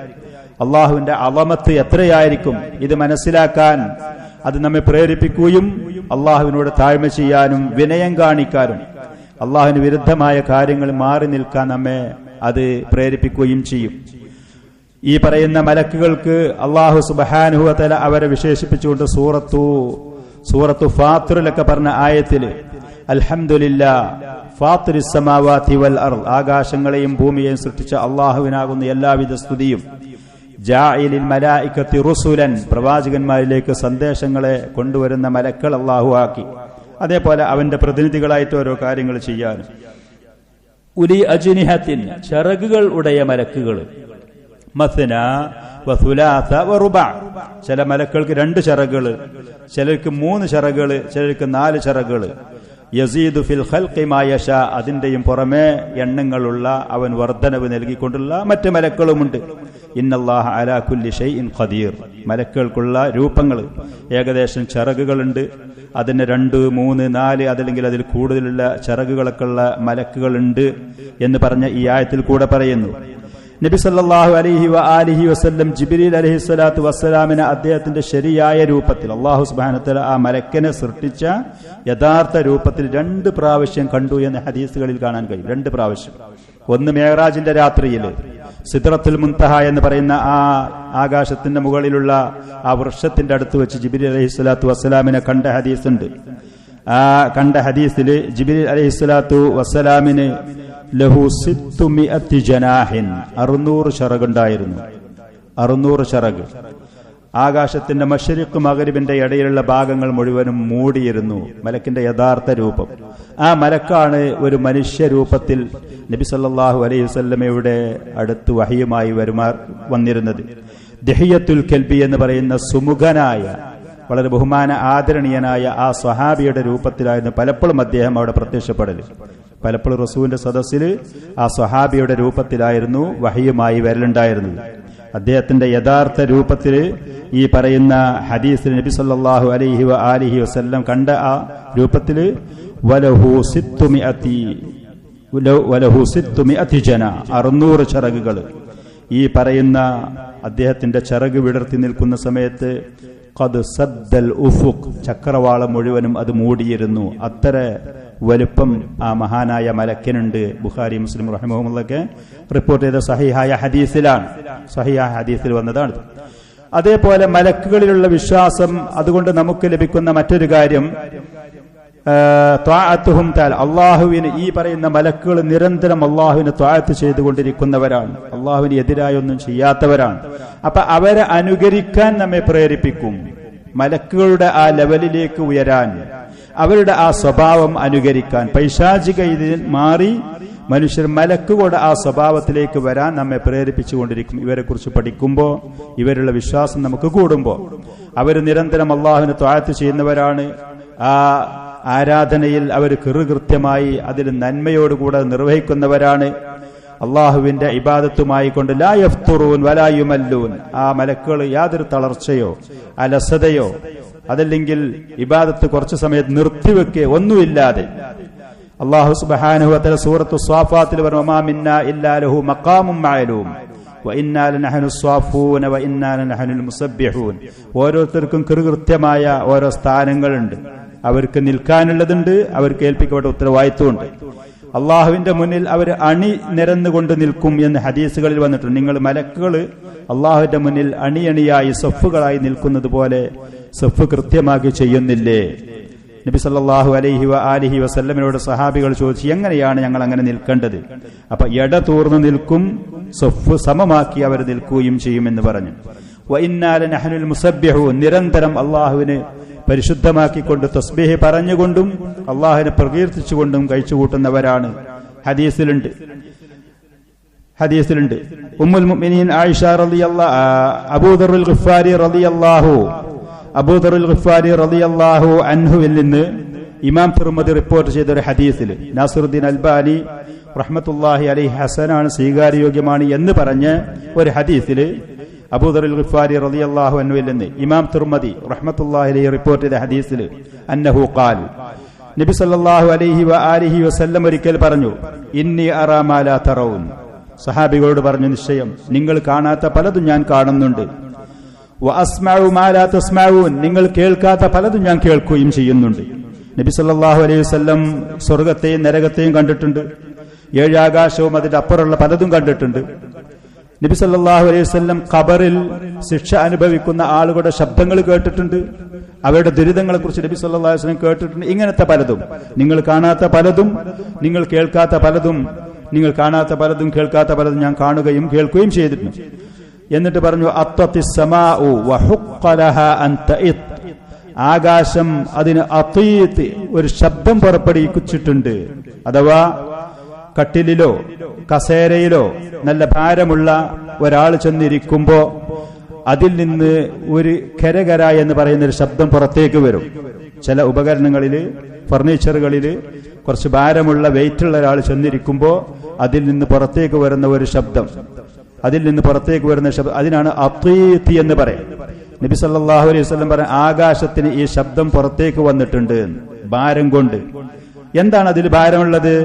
അല്ലാഹുവിന്റെ അളമത്ത് എത്രയായിരിക്കും, ഇത് മനസ്സിലാക്കാൻ അത് നമ്മെ പ്രേരിപ്പിക്കുകയും അല്ലാഹുവിനോട് താഴ്മ ചെയ്യാനും വിനയം കാണിക്കാനും അള്ളാഹുവിന് വിരുദ്ധമായ കാര്യങ്ങൾ മാറി നിൽക്കാൻ നമ്മെ അത് പ്രേരിപ്പിക്കുകയും ചെയ്യും. ഈ പറയുന്ന മലക്കുകൾക്ക് അള്ളാഹു സുബ്ഹാനഹു വ തആല അവരെ വിശേഷിപ്പിച്ചുകൊണ്ട് സൂറത്തു ഫാത്തിറിലൊക്കെ പറഞ്ഞ ആയത്തിൽ അൽഹംദുലില്ലാ ഫാത്തിറിസ് സമാവാതി വൽ അർദ്, ആകാശങ്ങളെയും ഭൂമിയെയും സൃഷ്ടിച്ച അല്ലാഹുവിനാകുന്ന എല്ലാവിധ സ്തുതിയും. ജാഇലിൽ മലായികത്തി റുസുലൻ, പ്രവാചകന്മാരിലേക്ക് സന്ദേശങ്ങളെ കൊണ്ടുവരുന്ന മലക്കൾ അല്ലാഹു ആക്കി. അതേപോലെ അവന്റെ പ്രതിനിധികളായിട്ട് ഓരോ കാര്യങ്ങൾ ചെയ്യാനും. ഉലി അജ്നിഹത്തിൻ, ചിറകുകൾ ഉടയ മലക്കുകൾ. മസ്ന വസുലാസ വറുബഅ, ചില മലക്കൾക്ക് 2 ചിറകുകൾ, ചിലർക്ക് 3 ചിറകുകൾ, ചിലർക്ക് 4 ചിറകുകൾ. യസീദു ഫിൽ ഖൽഖി മാ യശാ, അതിന്റെയും പുറമെ എണ്ണങ്ങളുള്ള അവൻ വർധനവ് നൽകിക്കൊണ്ടുള്ള മറ്റ് മലക്കളുമുണ്ട്. ഇന്നല്ലാഹ അലാ കുല്ലി ഷൈഇൻ ഖദീർ, മലക്കുകൾക്കുള്ള രൂപങ്ങൾ ഏകദേശം ചിറകുകളുണ്ട്. അതിന് 2, 3, 4 അതല്ലെങ്കിൽ അതിൽ കൂടുതലുള്ള ചിറകുകളൊക്കെ ഉള്ള മലക്കുകളുണ്ട് എന്ന് പറഞ്ഞ ഈ ആയത്തിൽ കൂടെ പറയുന്നു. നബി സല്ലല്ലാഹു അലൈഹി വആലിഹി വസല്ലം ജിബ്രീൽ അലൈഹിസ്സലാത്തു വസ്സലാമിനെ അദ്ദേഹത്തിന്റെ ശരിയായ രൂപത്തിൽ അല്ലാഹു സുബ്ഹാനഹു വ തആല ആ മലക്കിനെ സൃഷ്ടിച്ച യഥാർത്ഥ രൂപത്തിൽ 2 പ്രാവശ്യം കണ്ടു എന്ന് ഹദീസുകളിൽ കാണാൻ കഴിയും. 2 പ്രാവശ്യം. ഒന്ന് മേറാജിന്റെ രാത്രിയിൽ സിദ്റത്തുൽ മുൻതഹ എന്ന് പറയുന്ന ആ ആകാശത്തിന്റെ മുകളിലുള്ള ആ വൃക്ഷത്തിന്റെ അടുത്ത് വെച്ച് ജിബ്രീൽ അലൈഹിസ്സലാത്തു വസ്സലാമിനെ കണ്ട ഹദീസുണ്ട്. ആ കണ്ട ഹദീസിൽ ജിബ്രീൽ അലൈഹിസ്സലാത്തു വസ്സലാമിന് ലഹു 600 ജനാഹിൻ, 600 ചിറകുണ്ടായിരുന്നു. 600 ചിറക്. ആകാശത്തിന്റെ മശ്രിഖ് മഗ്രിബിന്റെ ഇടയിലുള്ള ഭാഗങ്ങൾ മുഴുവനും മൂടിയിരുന്നു മലക്കിന്റെ യഥാർത്ഥ രൂപം. ആ മലക്കാണ് ഒരു മനുഷ്യ രൂപത്തിൽ നബി സല്ലല്ലാഹു അലൈഹി വസല്ലമയുടെ അടുത്ത് വഹിയുമായി വന്നിരുന്നത്. ദിഹിയത്തുൽ കൽബി എന്ന് പറയുന്ന സുമുഖനായ വളരെ ബഹുമാന ആദരണീയനായ ആ സ്വഹാബിയുടെ രൂപത്തിലായിരുന്നു പലപ്പോഴും അദ്ദേഹം അവിടെ പ്രത്യക്ഷപ്പെടൽ. പലപ്പോഴും റസൂലിന്റെ സദസ്സിൽ ആ സ്വഹാബിയുടെ രൂപത്തിലായിരുന്നു വഹിയുമായി വരലുണ്ടായിരുന്നത്. അദ്ദേഹത്തിന്റെ യഥാർത്ഥ രൂപത്തിൽ ഈ പറയുന്ന ഹദീസിൽ നബി സല്ലല്ലാഹു അലൈഹി വആലിഹി വസല്ലം കണ്ട ആ രൂപത്തിൽ വലഹു 600 ജന, 600 ചിറകുകൾ. ഈ പറയുന്ന അദ്ദേഹത്തിന്റെ ചിറക് വിടർത്തി നിൽക്കുന്ന സമയത്ത് ഖദ് സദ്ദൽ ഉഫുഖ്, ചക്രവാളം മുഴുവനും അത് മൂടിയിരുന്നു. അത്ര വലുപ്പം ആ മഹാനായ മലക്കിനുണ്ട്. ബുഖാരി മുസ്ലിം റഹിമഹുമുള്ളൊക്കെ റിപ്പോർട്ട് ചെയ്ത സഹിഹായ ഹദീസിലാണ്, സഹിഹായ ഹദീസിൽ വന്നതാണ്. അതേപോലെ മലക്കുകളിലുള്ള വിശ്വാസം, അതുകൊണ്ട് നമുക്ക് ലഭിക്കുന്ന മറ്റൊരു കാര്യം ത്വാഅത്തുഹും തആല, അള്ളാഹുവിന് ഈ പറയുന്ന മലക്കുകൾ നിരന്തരം അള്ളാഹുവിന് ത്വാഅത്ത് ചെയ്തുകൊണ്ടിരിക്കുന്നവരാണ്, അള്ളാഹുവിന് എതിരായൊന്നും ചെയ്യാത്തവരാണ്. അപ്പൊ അവരെ അനുകരിക്കാൻ നമ്മെ പ്രേരിപ്പിക്കും. മലക്കുകളുടെ ആ ലെവലിലേക്ക് ഉയരാൻ, അവരുടെ ആ സ്വഭാവം അനുകരിക്കാൻ, പൈശാചിക ഇതിൽ മാറി മനുഷ്യർ മലക്കുകളുടെ ആ സ്വഭാവത്തിലേക്ക് വരാൻ നമ്മെ പ്രേരിപ്പിച്ചുകൊണ്ടിരിക്കും. ഇവരെ കുറിച്ച് പഠിക്കുമ്പോൾ, ഇവരുള്ള വിശ്വാസം നമുക്ക് കൂടുമ്പോൾ, അവർ നിരന്തരം അള്ളാഹുവിന് ത്വാഅത്ത് ചെയ്യുന്നവരാണ്. ആ ആരാധനയിൽ അവർ കൃത്യമായി അതിൽ നന്മയോടുകൂടെ നിർവഹിക്കുന്നവരാണ്. അള്ളാഹുവിന്റെ ഇബാദത്തുമായി കൊണ്ട് ലാ യഫ്തുറൂൻ വലാ യുമല്ലൂൻ, ആ മലക്കുകൾ യാതൊരു തളർച്ചയോ അലസതയോ അതല്ലെങ്കിൽ ഇബാദത്ത് കുറച്ചു സമയത്ത് നിർത്തിവെക്കേ ഒന്നുമില്ലാതെ. അല്ലാഹു സുബ്ഹാനഹു വ തആല സൂറത്തു സ്വാഫാത്തിൽ പറഞ്ഞു, വമാ മിന്നാ ഇല്ലാ ലഹു മഖാമും മഅലൂം വ ഇന്നാ ലനഹ്നു സ്വാഫൂന വ ഇന്നാ ലനഹ്നുൽ മുസബ്ബിഹൂൻ. ഓരോരുത്തർക്കും കൃത്യമായ ഓരോ സ്ഥാനങ്ങളുണ്ട്, അവർക്ക് നിൽക്കാനുള്ളതുണ്ട്, അവർക്ക് ഏൽപ്പിക്കപ്പെട്ട ഉത്തരവാദിത്വമുണ്ട്. അള്ളാഹുവിന്റെ മുന്നിൽ അവർ അണി നിരന്നുകൊണ്ട് നിൽക്കും എന്ന് ഹദീസുകളിൽ വന്നിട്ടുണ്ട്. നിങ്ങൾ മലക്കുകൾ അള്ളാഹുവിന്റെ മുന്നിൽ അണിയണിയായി സഫുകളായി നിൽക്കുന്നത് പോലെ സഫ് കൃത്യമാക്കി ചെയ്യുന്നില്ലേ? നബി സല്ലല്ലാഹു അലൈഹി വആലിഹി വസല്ലമയോട് സഹാബികൾ ചോദിച്ചു, എങ്ങനെയാണ് ഞങ്ങൾ അങ്ങനെ നിൽക്കേണ്ടത്? അപ്പൊ എട തൂർന്നു നിൽക്കും, സഫ് സമമാക്കി അവർ നിൽക്കുകയും ചെയ്യുമെന്ന് പറഞ്ഞു. വ ഇന്നാ ലനഹ്നുൽ മുസബ്ബിഹൂൻ, നിരന്തരം അള്ളാഹുവിന് പരിശുദ്ധമാക്കിക്കൊണ്ട് തസ്ബീഹ് പറഞ്ഞുകൊണ്ടും അള്ളാഹുവിനെ പ്രകീർത്തിച്ചുകൊണ്ടും കഴിച്ചുകൂട്ടുന്നവരാണ്. ഹദീസിലുണ്ട് ഉമ്മുൽ മുഅ്മിനീൻ ആയിഷ റളിയല്ലാഹു അബൂദറുൽ ഗിഫാരി റളിയല്ലാഹു അൻഹുവിൽ നിന്ന് ഇമാം തിർമിദി റിപ്പോർട്ട് ചെയ്ത ഒരു ഹദീസിൽ നാസിറുദ്ദീൻ അൽബാനി റഹ്മത്തുള്ളാഹി അലൈഹി ഹസനാണ്, സ്വീകാര്യോഗ്യമാണ് എന്ന് പറഞ്ഞ് ഒരു ഹദീസിൽ അബൂദറുൽ ഗിഫാരി റളിയല്ലാഹു അൻഹുവിൽ നിന്ന് ഇമാം തിർമിദി റഹ്മത്തുള്ളാഹി അലൈഹി റിപ്പോർട്ട് ചെയ്ത ഹദീസിൽ അന്നഹു ഖാൽ, നബി സല്ലല്ലാഹു അലൈഹി വആലിഹി വസല്ലം ഒരിക്കൽ പറഞ്ഞു, ഇന്നി അറാ മാ ലാ തറൗൻ. സഹാബികളോട് പറഞ്ഞു, നിശ്ചയം നിങ്ങൾ കാണാത്ത പലതും ഞാൻ കാണുന്നുണ്ട്. വ അസ്മഉ മാ ലാ തസ്മഊൻ, നിങ്ങൾ കേൾക്കാത്ത പലതും ഞാൻ കേൾക്കുകയും ചെയ്യുന്നുണ്ട്. നബി സല്ലല്ലാഹു അലൈഹി വസല്ലം സ്വർഗ്ഗത്തെയും നരകത്തെയും കണ്ടിട്ടുണ്ട്. 7 ആകാശവും അതിന്റെ അപ്പുറമുള്ള പലതും കണ്ടിട്ടുണ്ട്. നബി സല്ലല്ലാഹു അലൈഹി വസല്ലം ഖബറിൽ ശിക്ഷ അനുഭവിക്കുന്ന ആളുകളുടെ ശബ്ദങ്ങൾ കേട്ടിട്ടുണ്ട്. അവരുടെ ദുരിതങ്ങളെക്കുറിച്ച് നബി സല്ലല്ലാഹു അലൈഹി വസല്ലം കേട്ടിട്ടുണ്ട്. ഇങ്ങനത്തെ പലതും, നിങ്ങൾ കാണാത്ത പലതും, നിങ്ങൾ കേൾക്കാത്ത പലതും, നിങ്ങൾ കാണാത്ത പലതും കേൾക്കാത്ത പലതും ഞാൻ കാണുകയും കേൾക്കുകയും ചെയ്തിട്ടുണ്ട്. എന്നിട്ട് പറഞ്ഞു അത്തത്തിസ് സമാഉ വഹുഖ്ഖ ലഹാ അൻ തഇത്, ആകാശം അതിന് അതീത് ഒരു ശബ്ദം പുറപ്പെടുവിച്ചിട്ടുണ്ട്. അഥവാ കട്ടിലിലോ കസേരയിലോ നല്ല ഭാരമുള്ള ഒരാൾ ചെന്നിരിക്കുമ്പോ അതിൽ നിന്ന് ഒരു കരകര എന്ന് പറയുന്ന ഒരു ശബ്ദം പുറത്തേക്ക് വരും. ചില ഉപകരണങ്ങളില്, ഫർണിച്ചറുകളില് കുറച്ച് ഭാരമുള്ള വെയിറ്റുള്ള ഒരാൾ ചെന്നിരിക്കുമ്പോ അതിൽ നിന്ന് പുറത്തേക്ക് വരുന്ന ഒരു ശബ്ദം, അതിൽ നിന്ന് പുറത്തേക്ക് വരുന്ന ശബ്ദം, അതിനാണ് അതീത് എന്ന് പറയും. നബി സല്ലല്ലാഹു അലൈഹി വസല്ലം പറഞ്ഞ ആകാശത്തിന് ഈ ശബ്ദം പുറത്തേക്ക് വന്നിട്ടുണ്ട് ഭാരം കൊണ്ട്. എന്താണ് അതിൽ ഭാരമുള്ളത്?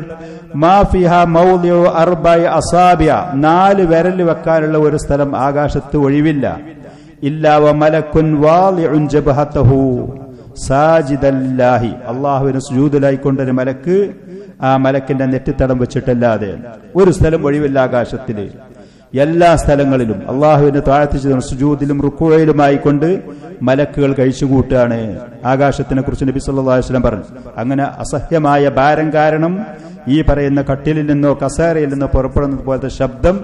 മാ ഫിഹാ മൗദിഉ അർബഇ അസാബിഅ, 4 വിരൽ വെക്കാനുള്ള ഒരു സ്ഥലം ആകാശത്ത് ഒഴിവില്ല. ഇല്ലാ വ മലക്കുൻ വാളിഉൻ ജബഹതഹു സാജിദല്ലാഹി, അല്ലാഹുവിനെ സുജൂദിലായിക്കൊണ്ടൊരു മലക്ക് ആ മലക്കിന്റെ നെറ്റിത്തടം വെച്ചിട്ടല്ലാതെ ഒരു സ്ഥലം ഒഴിവില്ല ആകാശത്തില്. എല്ലാ സ്ഥലങ്ങളിലും അള്ളാഹുവിനെ താഴ്ത്തിച്ചു സുജൂദിലും റുക്കൂയിലുമായിക്കൊണ്ട് മലക്കുകൾ കഴിച്ചുകൂട്ടാണ്. ആകാശത്തിനെ കുറിച്ച് നബി സല്ലല്ലാഹു അലൈഹി വസല്ലം പറഞ്ഞു. അങ്ങനെ അസഹ്യമായ ഭാരം കാരണം ഈ പറയുന്ന കട്ടിലിൽ നിന്നോ കസേരയിൽ നിന്നോ പുറപ്പെടുന്നത് പോലത്തെ ശബ്ദം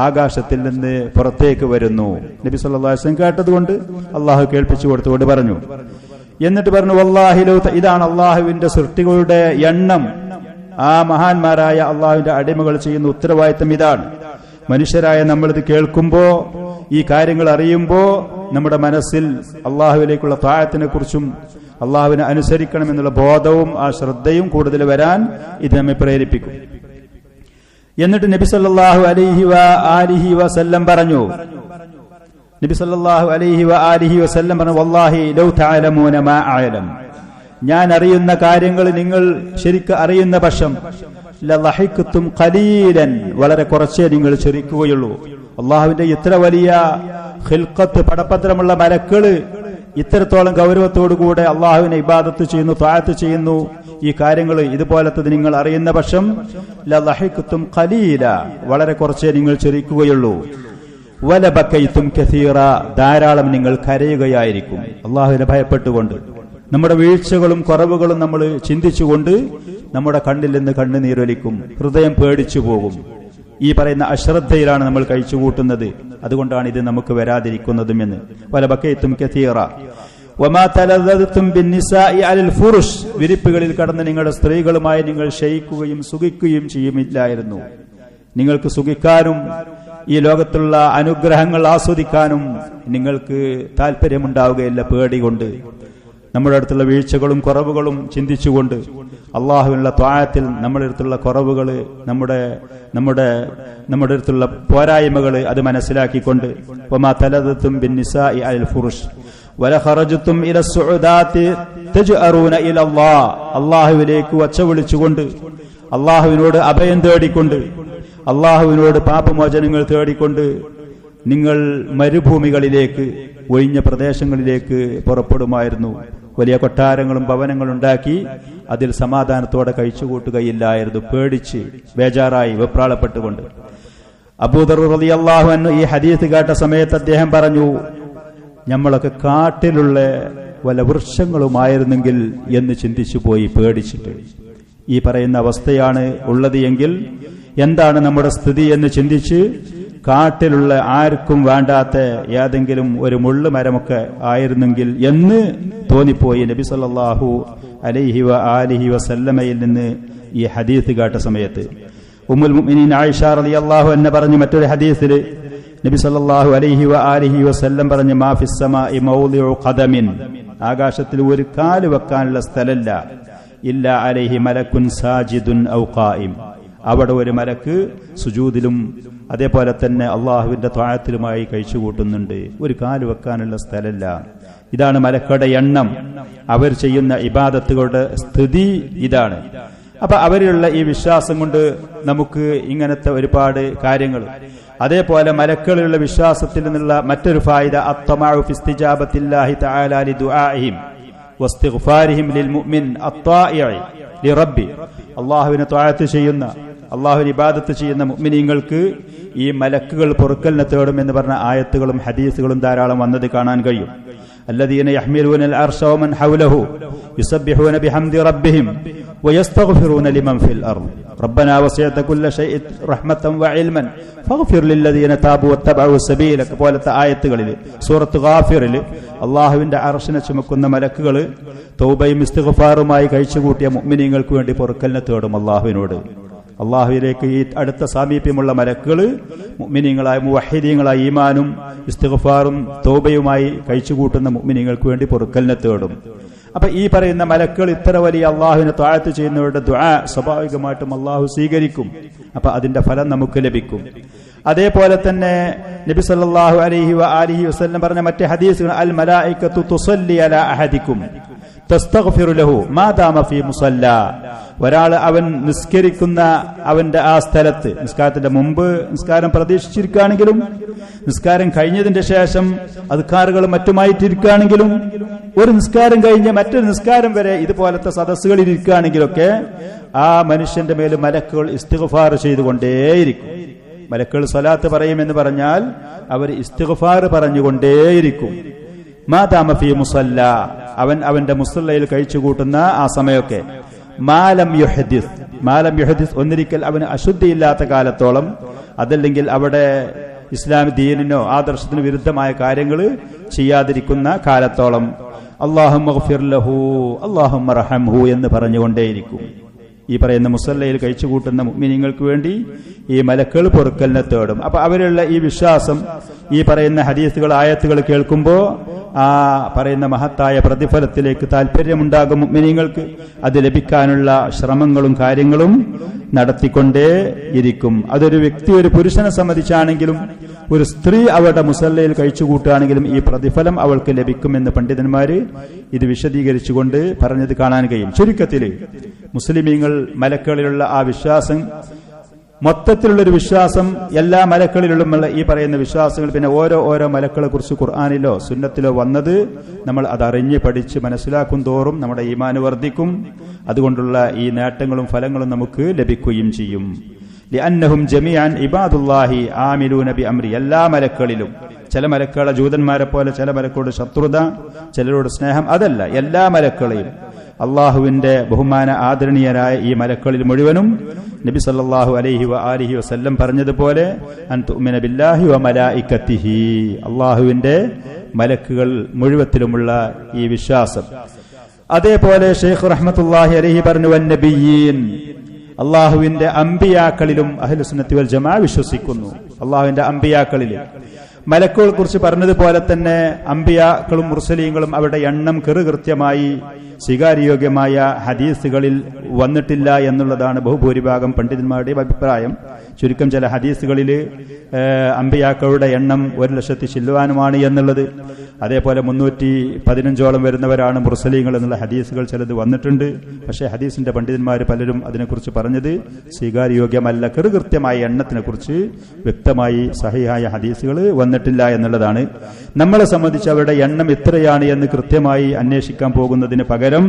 ആകാശത്തിൽ നിന്ന് പുറത്തേക്ക് വരുന്നു. നബി സല്ലല്ലാഹു അലൈഹി വസല്ലം കേട്ടതുകൊണ്ട് അള്ളാഹു കേൾപ്പിച്ചു കൊടുത്തുകൊണ്ട് പറഞ്ഞു. എന്നിട്ട് പറഞ്ഞു വല്ലാഹി ലൗ, ഇതാണ് അള്ളാഹുവിന്റെ സൃഷ്ടികളുടെ എണ്ണം. ആ മഹാന്മാരായ അള്ളാഹുവിന്റെ അടിമകൾ ചെയ്യുന്ന ഉത്തരവാദിത്തം ഇതാണ്. മനുഷ്യരായ നമ്മളിത് കേൾക്കുമ്പോ, ഈ കാര്യങ്ങൾ അറിയുമ്പോ നമ്മുടെ മനസ്സിൽ അള്ളാഹുവിലേക്കുള്ള താഴത്തിനെ കുറിച്ചും അള്ളാഹുവിനെ അനുസരിക്കണമെന്നുള്ള ബോധവും ആ ശ്രദ്ധയും കൂടുതൽ വരാൻ ഇത് നമ്മെ പ്രേരിപ്പിക്കും. എന്നിട്ട് നബി സല്ലല്ലാഹു അലൈഹി വആലിഹി വസല്ലം പറഞ്ഞു, നബി സല്ലല്ലാഹു അലൈഹി വആലിഹി വസല്ലം പറഞ്ഞു വല്ലാഹി ലൗ തഅലമൂന മാ അഅലം, ഞാൻ അറിയുന്ന കാര്യങ്ങൾ നിങ്ങൾ ശരിക്കും അറിയുന്ന പക്ഷം ലളഹിഖ്തും ഖലീലൻ, വളരെ കുറച്ചേ നിങ്ങൾ ചിരിക്കുകയുള്ളൂ. അള്ളാഹുവിന്റെ ഇത്ര വലിയ ഖിൽഖത്ത്, പടപത്രമുള്ള മലക്കുകൾ ഇത്രത്തോളം ഗൗരവത്തോടുകൂടെ അള്ളാഹുവിനെ ഇബാദത്ത് ചെയ്യുന്നു, ത്വാഅത്ത് ചെയ്യുന്നു. ഈ കാര്യങ്ങൾ ഇതുപോലത്തത് നിങ്ങൾ അറിയുന്ന പക്ഷം ലളഹിഖ്തും ഖലീല, വളരെ കുറച്ചേ നിങ്ങൾ ചിരിക്കുകയുള്ളൂ. വലബകൈതും കസീറ, ധാരാളം നിങ്ങൾ കരയുകയായിരിക്കും. അള്ളാഹുവിനെ ഭയപ്പെട്ടുകൊണ്ട്, നമ്മുടെ വീഴ്ചകളും കുറവുകളും നമ്മൾ ചിന്തിച്ചുകൊണ്ട് നമ്മുടെ കണ്ണിൽ നിന്ന് കണ്ണുനീരൊലിക്കും, ഹൃദയം പേടിച്ചു പോകും. ഈ പറയുന്ന അശ്രദ്ധയിലാണ് നമ്മൾ കഴിച്ചുകൂട്ടുന്നത്. അതുകൊണ്ടാണ് ഇത് നമുക്ക് വരാതിരിക്കുന്നതും എന്ന്. വലബകൈതും കസീറ വമാ തലദ്ദതും ബിന്നിസാഇ അലൽ ഫുറുഷ്, വിരിപ്പുകളിൽ കടന്ന് നിങ്ങളുടെ സ്ത്രീകളുമായി നിങ്ങൾ ശയിക്കുകയും സുഖിക്കുകയും ചെയ്യുമില്ലായിരുന്നു. നിങ്ങൾക്ക് സുഖിക്കാനും ഈ ലോകത്തുള്ള അനുഗ്രഹങ്ങൾ ആസ്വദിക്കാനും നിങ്ങൾക്ക് താല്പര്യമുണ്ടാവുകയില്ല, പേടി കൊണ്ട്. നമ്മുടെ അടുത്തുള്ള വീഴ്ചകളും കുറവുകളും ചിന്തിച്ചുകൊണ്ട്, അള്ളാഹുവിനുള്ള ത്വാഅത്തിൽ നമ്മുടെ അടുത്തുള്ള കുറവുകൾ, നമ്മുടെ അടുത്തുള്ള പോരായ്മകൾ അത് മനസ്സിലാക്കിക്കൊണ്ട് വമാ തലദ്ദതും ബിന്നിസാഇ അലൽ ഫുറുഷ് വലഖറജതും ഇല സുഉദാതി തജ്അറൂന ഇലല്ലാഹ്, അള്ളാഹുവിലേക്ക് ഒച്ച വിളിച്ചുകൊണ്ട്, അള്ളാഹുവിനോട് അഭയം തേടിക്കൊണ്ട്, അള്ളാഹുവിനോട് പാപമോചനങ്ങൾ തേടിക്കൊണ്ട് നിങ്ങൾ മരുഭൂമികളിലേക്ക്, ഒഴിഞ്ഞ പ്രദേശങ്ങളിലേക്ക് പുറപ്പെടുമായിരുന്നു. വലിയ കൊട്ടാരങ്ങളും ഭവനങ്ങളും ഉണ്ടാക്കി അതിൽ സമാധാനത്തോടെ കഴിച്ചുകൂട്ടുകയില്ലായിരുന്നു, പേടിച്ച് ബേജാറായി വെപ്രാളപ്പെട്ടുകൊണ്ട്. അബൂദർ റളിയല്ലാഹു അൻഹു ഈ ഹദീസ് കേട്ട സമയത്ത് അദ്ദേഹം പറഞ്ഞു, നമ്മളൊക്കെ കാട്ടിലുള്ള വല്ല വൃക്ഷങ്ങളുമായിരുന്നെങ്കിൽ എന്ന് ചിന്തിച്ചു പോയി പേടിച്ചിട്ട്. ഈ പറയുന്ന അവസ്ഥയാണ് ഉള്ളത് എങ്കിൽ എന്താണ് നമ്മുടെ സ്ഥിതി എന്ന് ചിന്തിച്ച് കാട്ടിലുള്ള ആർക്കും വേണ്ടാത്ത ഏതെങ്കിലും ഒരു മുള്ളുമരമൊക്കെ ആയിരുന്നെങ്കിൽ എന്ന് തോന്നിപ്പോയി നബി സല്ലല്ലാഹു അലൈഹി വആലിഹി വസല്ലമയിൽ നിന്ന് ഈ ഹദീസ് കേട്ട സമയത്ത്. ഉമ്മുൽ മുഅ്മിനീൻ ആയിഷ റളിയല്ലാഹു അൻഹ പറഞ്ഞു മറ്റൊരു ഹദീസിൽ നബി സല്ലല്ലാഹു അലൈഹി വആലിഹി വസല്ലം പറഞ്ഞു മാ ഫിസ് സമാഇ മൗദിഉ ഖദമിൻ, ആകാശത്തിൽ ഒരു കാല് വെക്കാനുള്ള സ്ഥലമില്ല, ഇല്ലാ അലൈഹി മലക്കുൻ സാജിദുൻ ഔ ഖായിം, അവിടെ ഒരു മലക്ക് സുജൂദിലും അതേപോലെ തന്നെ അള്ളാഹുവിന്റെ ത്വാഅത്തിലുമായി കഴിച്ചുകൂട്ടുന്നുണ്ട്. ഒരു കാല് വെക്കാനുള്ള സ്ഥലമില്ല. ഇതാണ് മലക്കുകളുടെ എണ്ണം, അവർ ചെയ്യുന്ന ഇബാദത്തുകളുടെ സ്ഥിതി ഇതാണ്. അപ്പൊ അവരിലുള്ള ഈ വിശ്വാസം കൊണ്ട് നമുക്ക് ഇങ്ങനത്തെ ഒരുപാട് കാര്യങ്ങൾ. അതേപോലെ മലക്കുകളിലുള്ള വിശ്വാസത്തിൽ നിന്നുള്ള മറ്റൊരു ഫായിദ അത്തമഉ ഫി ഇസ്തിജാബത്തില്ലാഹി തആല ലിദുആഇഹിം വസ്തിഗ്ഫാരിഹിം ലിൽമുഅ്മിൻ അത്വാഇഇ ലിറബ്ബി, അള്ളാഹുവിനെ ത്വാഅത്ത് ചെയ്യുന്ന, അള്ളാഹുവിനെ ഇബാദത്ത് ചെയ്യുന്ന മുഅ്മിനീങ്ങൾക്ക് ഈ മലക്കുകൾ പൊറുക്കലിനെ തേടും എന്ന് പറഞ്ഞ ആയത്തുകളും ഹദീസുകളും ധാരാളം വന്നത് കാണാൻ കഴിയും. الذين يحملون العرش ومن حوله يسبحون بحمد ربهم ويستغفرون لمن في الأرض ربنا وسعت كل شيء رحمة وعلما فاغفر للذين تابوا واتبعوا سبيلك പോലത്തെ ആയത്തുകളിൽ സൂറത്ത് ഗാഫിറിൽ അല്ലാഹുവിന്റെ അർശിനെ ചുമക്കുന്ന മലക്കുകൾ തൗബയും ഇസ്തിഗ്ഫാറുമായി കഴിച്ചുകൂട്ടിയ മുഅ്മിനീങ്ങൾക്ക് വേണ്ടി പൊറുക്കലിനെ തേടും അല്ലാഹുവിനോട്. അള്ളാഹുവിലേക്ക് ഈ അടുത്ത സാമീപ്യമുള്ള മലക്കുകൾ മുഅ്മിനീങ്ങളായ മുവഹ്ഹിദീങ്ങളായ ഈമാനും ഇസ്തിഗ്ഫാറും തൗബയുമായി കഴിച്ചുകൂട്ടുന്ന മുഅ്മിനീങ്ങൾക്ക് വേണ്ടി പൊറുക്കലിനെ തേടും. അപ്പൊ ഈ പറയുന്ന മലക്കുകൾ ഇത്ര വലിയ അള്ളാഹുവിനെ താഴ്ത്തു ചെയ്യുന്നവരുടെ ദുആ സ്വാഭാവികമായിട്ടും അള്ളാഹു സ്വീകരിക്കും. അപ്പൊ അതിന്റെ ഫലം നമുക്ക് ലഭിക്കും. അതേപോലെ തന്നെ നബി സല്ലല്ലാഹു അലൈഹി വആലിഹി വസല്ലം പറഞ്ഞ മറ്റേ ഹദീസ്, അൽ മലായികത്തു തുസല്ലി അലാ അഹദിക്കും തസ്തഗ്ഫിറു ലഹു മാ ദാമ ഫീ മുസല്ല. ഒരാൾ അവൻ നിസ്കരിക്കുന്ന അവന്റെ ആ സ്ഥലത്ത്, നിസ്കാരത്തിന്റെ മുമ്പ് നിസ്കാരം പ്രതീക്ഷിച്ചിരിക്കുകയാണെങ്കിലും നിസ്കാരം കഴിഞ്ഞതിന്റെ ശേഷം അദ്കാറുകളും മറ്റുമായിട്ടിരിക്കുകയാണെങ്കിലും ഒരു നിസ്കാരം കഴിഞ്ഞ് മറ്റൊരു നിസ്കാരം വരെ ഇതുപോലത്തെ സദസ്സുകളിൽ ഇരിക്കുകയാണെങ്കിലൊക്കെ ആ മനുഷ്യന്റെ മേൽ മലക്കുകൾ ഇസ്തിഗ്ഫാർ ചെയ്തുകൊണ്ടേയിരിക്കും. മലക്കുകൾ സ്വലാത്ത് പറയുമെന്ന് പറഞ്ഞാൽ അവർ ഇസ്തിഗ്ഫാർ പറഞ്ഞുകൊണ്ടേയിരിക്കും. മാതാമ ഫീ മുസല്ല, അവൻ അവന്റെ മുസല്ലയിൽ കഴിച്ചുകൂട്ടുന്ന ആ സമയമൊക്കെ. മാലം യുഹദിസ്, ഒന്നിരിക്കൽ അവന് അശുദ്ധിയില്ലാത്ത കാലത്തോളം, അതല്ലെങ്കിൽ അവിടെ ഇസ്ലാം ദീനിനോ ആദർശത്തിനോ വിരുദ്ധമായ കാര്യങ്ങൾ ചെയ്യാതിരിക്കുന്ന കാലത്തോളം അല്ലാഹുമ്മ ഗ്ഫിർ ലഹു അല്ലാഹുമ്മ റഹംഹു എന്ന് പറഞ്ഞുകൊണ്ടേയിരിക്കും. ഈ പറയുന്ന മുസല്ലയിൽ കഴിച്ചുകൂട്ടുന്ന മുഅ്മിനീങ്ങൾക്ക് വേണ്ടി ഈ മലക്കുകൾ പൊറുക്കലിനെ തേടും. അപ്പൊ അവരുള്ള ഈ വിശ്വാസം, ഈ പറയുന്ന ഹദീസുകൾ ആയത്തുകൾ കേൾക്കുമ്പോൾ ആ പറയുന്ന മഹത്തായ പ്രതിഫലത്തിലേക്ക് താല്പര്യമുണ്ടാകും മുഅ്മിനീങ്ങൾക്ക്. അത് ലഭിക്കാനുള്ള ശ്രമങ്ങളും കാര്യങ്ങളും നടത്തിക്കൊണ്ടേ ഇരിക്കും. അതൊരു വ്യക്തി, ഒരു പുരുഷനെ സംബന്ധിച്ചാണെങ്കിലും ഒരു സ്ത്രീ അവരുടെ മുസല്ലയിൽ കഴിച്ചുകൂട്ടുകയാണെങ്കിലും ഈ പ്രതിഫലം അവൾക്ക് ലഭിക്കുമെന്ന് പണ്ഡിതന്മാര് ഇത് വിശദീകരിച്ചുകൊണ്ട് പറഞ്ഞത് കാണാൻ കഴിയും. ചുരുക്കത്തിൽ മുസ്ലിമീങ്ങൾ മലക്കുകളിലുള്ള ആ വിശ്വാസം, മൊത്തത്തിലുള്ളൊരു വിശ്വാസം, എല്ലാ മലക്കുകളിലുള്ള ഈ പറയുന്ന വിശ്വാസങ്ങൾ, പിന്നെ ഓരോ മലക്കുകളെ കുറിച്ച് ഖുർആനിലോ സുന്നത്തിലോ വന്നത് നമ്മൾ അതറിഞ്ഞ് പഠിച്ച് മനസ്സിലാക്കും തോറും നമ്മുടെ ഈമാൻ വർദ്ധിക്കും. അതുകൊണ്ടുള്ള ഈ നേട്ടങ്ങളും ഫലങ്ങളും നമുക്ക് ലഭിക്കുകയും ചെയ്യും. ലിഅന്നഹും ജമീഅൻ ഇബാദുല്ലാഹി ആമിലൂന ബിഅംരി, എല്ലാ മലക്കുകളിലും, ചില മലക്കുകളെ ജൂതന്മാരെ പോലെ ചില മലക്കുകളോട് ശത്രുത, ചിലരോട് സ്നേഹം, അതല്ല, എല്ലാ മലക്കുകളെയും അള്ളാഹുവിന്റെ ബഹുമാന ആദരണീയരായ ഈ മലക്കുകളിൽ മുഴുവനും നബി സല്ലല്ലാഹു അലൈഹി വആലിഹി വസല്ലം പറഞ്ഞതുപോലെ അൻ തുഅ്മിന ബില്ലാഹി വ മലായികതിഹി, അള്ളാഹുവിന്റെ മലക്കുകൾ മുഴുവത്തിലുമുള്ള ഈ വിശ്വാസം. അതേപോലെ ഷെയ്ഖ് റഹ്മത്തുള്ളാഹി അലൈഹി പറഞ്ഞു, വന്നബിയീൻ, അള്ളാഹുവിന്റെ അംബിയാക്കളിലും അഹ്ലുസുന്നത്തി വൽ ജമാഅ വിശ്വസിക്കുന്നു. അള്ളാഹുവിന്റെ അംബിയാക്കളിൽ മലക്കുകളെ കുറിച്ച് പറഞ്ഞതുപോലെ തന്നെ അംബിയാക്കളും മുർസലീങ്ങളും അവരുടെ എണ്ണം കൃത്യമായി സ്വീകാര്യോഗ്യമായ ഹദീസുകളിൽ വന്നിട്ടില്ല എന്നുള്ളതാണ് ബഹുഭൂരിഭാഗം പണ്ഡിതന്മാരുടെയും അഭിപ്രായം. ചുരുക്കം ചില ഹദീസുകളിൽ അംബിയാക്കളുടെ എണ്ണം 1,00,000 ചില്ലുവാനുമാണ് എന്നുള്ളത്. അതേപോലെ 315ഓളം വരുന്നവരാണ് മുർസലീങ്ങൾ എന്നുള്ള ഹദീസുകൾ ചിലത് വന്നിട്ടുണ്ട്. പക്ഷേ ഹദീസിന്റെ പണ്ഡിതന്മാർ പലരും അതിനെക്കുറിച്ച് പറഞ്ഞത് സ്വീകാര്യോഗ്യമല്ല. കൃത്യമായ എണ്ണത്തിനെ കുറിച്ച് വ്യക്തമായി സഹിഹായ ഹദീസുകൾ വന്നിട്ടില്ല എന്നുള്ളതാണ്. നമ്മളെ സംബന്ധിച്ച് അവരുടെ എണ്ണം എത്രയാണ് എന്ന് കൃത്യമായി അന്വേഷിക്കാൻ പോകുന്നതിന് പകരം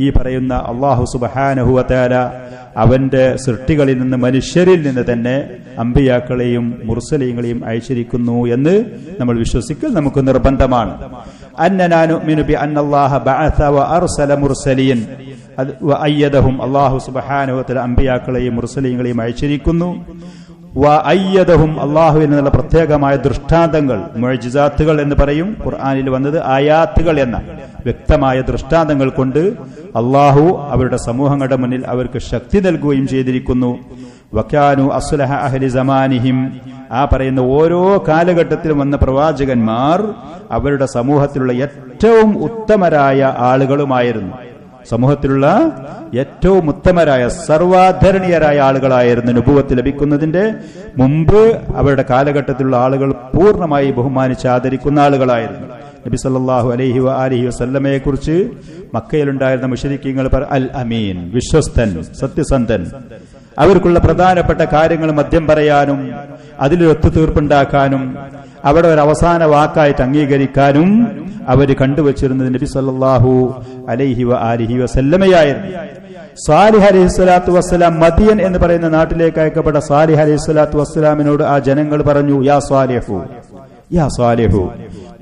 ഈ പറയുന്ന അല്ലാഹു സുബ്ഹാനഹു വ തആല അവന്റെ സൃഷ്ടികളിൽ നിന്ന്, മനുഷ്യരിൽ നിന്ന് തന്നെ അംബിയാക്കളെയും മുർസലീങ്ങളെയും അയച്ചിരിക്കുന്നു എന്ന് നമ്മൾ വിശ്വസിക്കൽ നമുക്ക് നിർബന്ധമാണ്. അന്നനാ നുഅ്മിനു ബി അന്നല്ലാഹ ബഅസ വ അർസല മുർസലീൻ വ അയ്യദഹും, അല്ലാഹു സുബ്ഹാനഹു വ തആല അംബിയാക്കളെയും മുർസലീങ്ങളെയും അയച്ചിരിക്കുന്നു. വ അയ്യദഹും, അല്ലാഹുവിൽ നിന്നുള്ള പ്രത്യേകമായ ദൃഷ്ടാന്തങ്ങൾ, മുഅ്ജിസാത്തുകൾ എന്ന് പറയും. ഖുർആനിൽ വന്നത് ആയാത്തുകൾ എന്ന വ്യക്തമായ ദൃഷ്ടാന്തങ്ങൾ കൊണ്ട് അല്ലാഹു അവരുടെ സമൂഹങ്ങളുടെ മുന്നിൽ അവർക്ക് ശക്തി നൽകുകയും ചെയ്തിരിക്കുന്നു. വകാനു അസ്ലഹ അഹ്ലി സമാനിഹിം, ആ പറയുന്ന ഓരോ കാലഘട്ടത്തിലും വന്ന പ്രവാചകന്മാർ അവരുടെ സമൂഹത്തിലുള്ള ഏറ്റവും ഉത്തമരായ ആളുകളുമായിരുന്നു. സമൂഹത്തിലുള്ള ഏറ്റവും ഉത്തമരായ സർവാധരണീയരായ ആളുകളായിരുന്നു. നുബുവത്ത് ലഭിക്കുന്നതിന്റെ മുമ്പ് അവരുടെ കാലഘട്ടത്തിലുള്ള ആളുകൾ പൂർണ്ണമായി ബഹുമാനിച്ച് ആദരിക്കുന്ന ആളുകളായിരുന്നു. നബി സല്ലല്ലാഹു അലൈഹി വആലിഹി വസല്ലമയെ കുറിച്ച് മക്കയിലുണ്ടായിരുന്ന മുശ്രിക്കീങ്ങൾ അൽ അമീൻ, വിശ്വസ്തൻ, സത്യസന്ധൻ, അവർക്കുള്ള പ്രധാനപ്പെട്ട കാര്യങ്ങൾ മദ്യം പറയാനും അതിലൊരു ഒത്തുതീർപ്പുണ്ടാക്കാനും അവിടെ ഒരു അവസാന വാക്കായിട്ട് അംഗീകരിക്കാനും അവർ കണ്ടുവച്ചിരുന്നത് നബി സല്ലല്ലാഹു അലൈഹി വആലിഹി വസല്ലമയായിരുന്നു. സാലിഹ് അലൈഹിസ്സലാത്തു വസ്സലാം, മദിയൻ എന്ന് പറയുന്ന നാട്ടിലേക്ക് അയക്കപ്പെട്ട സാലിഹ് അലൈഹിസ്സലാത്തു വസ്സലാമിനോട് ആ ജനങ്ങൾ പറഞ്ഞു, യാ സാലിഹു,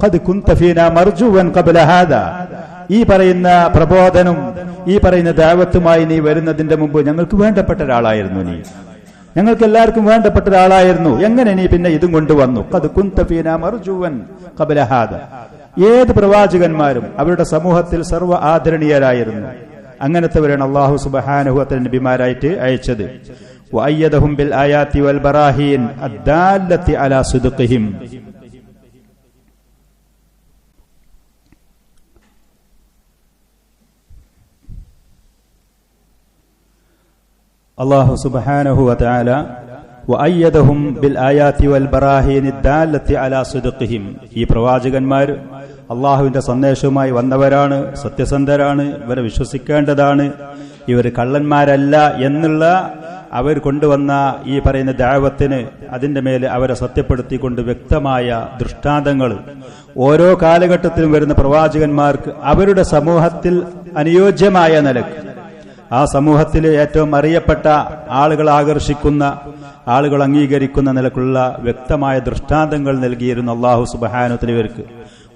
ഖദ് കുൻത ഫീനാ മർജുവൻ ഖബ്ല ഹാദാ, ഈ പറയുന്ന പ്രബോധനം, ഈ പറയുന്ന ദഅവത്തുമായി നീ വരുന്നതിന്റെ മുമ്പ് ഞങ്ങൾക്ക് വേണ്ടപ്പെട്ട ഒരാളായിരുന്നു. നീ ഞങ്ങൾക്ക് എല്ലാവർക്കും വേണ്ടപ്പെട്ട ഒരാളായിരുന്നു. എങ്ങനെ നീ പിന്നെ ഇതും കൊണ്ടുവന്നു? ഖദ് കുൻത ഫീനാ മർജുവൻ ഖബ്ല ഹാദാ. ഏത് പ്രവാചകന്മാരും അവരുടെ സമൂഹത്തിൽ സർവ്വ ആദരണീയരായിരുന്നു. അങ്ങനത്തെവരാണ് അല്ലാഹു സുബ്ഹാനഹു വ തആല നബിമാരായിട്ട് അയച്ചത്. വഅയ്യദഹും ബിൽ ആയാതി വൽ ബറാഹീൻ അദ്ദാല്ലത്തി അലാ സിദ്ഖിഹിം. അല്ലാഹു സുബ്ഹാനഹു വ തആല വഅയ്യദഹും ബിൽ ആയാതി വൽ ബറാഹീൻ അദ്ദാല്ലത്തി അലാ സിദ്ഖിഹിം. ഈ പ്രവാചകന്മാർ അള്ളാഹുവിന്റെ സന്ദേശവുമായി വന്നവരാണ്, സത്യസന്ധരാണ്, ഇവരെ വിശ്വസിക്കേണ്ടതാണ്, ഇവർ കള്ളന്മാരല്ല എന്നുള്ള അവർ കൊണ്ടുവന്ന ഈ പറയുന്ന ദഅവത്തിന് അതിന്റെ മേലെ അവരെ സത്യപ്പെടുത്തിക്കൊണ്ട് വ്യക്തമായ ദൃഷ്ടാന്തങ്ങൾ ഓരോ കാലഘട്ടത്തിലും വരുന്ന പ്രവാചകന്മാർക്ക് അവരുടെ സമൂഹത്തിൽ അനുയോജ്യമായ നിലക്ക്, ആ സമൂഹത്തിൽ ഏറ്റവും അറിയപ്പെട്ട ആളുകൾ ആകർഷിക്കുന്ന, ആളുകൾ അംഗീകരിക്കുന്ന നിലക്കുള്ള വ്യക്തമായ ദൃഷ്ടാന്തങ്ങൾ നൽകിയിരുന്നു അല്ലാഹു സുബ്ഹാനഹു വ തആല ഇവർക്ക്.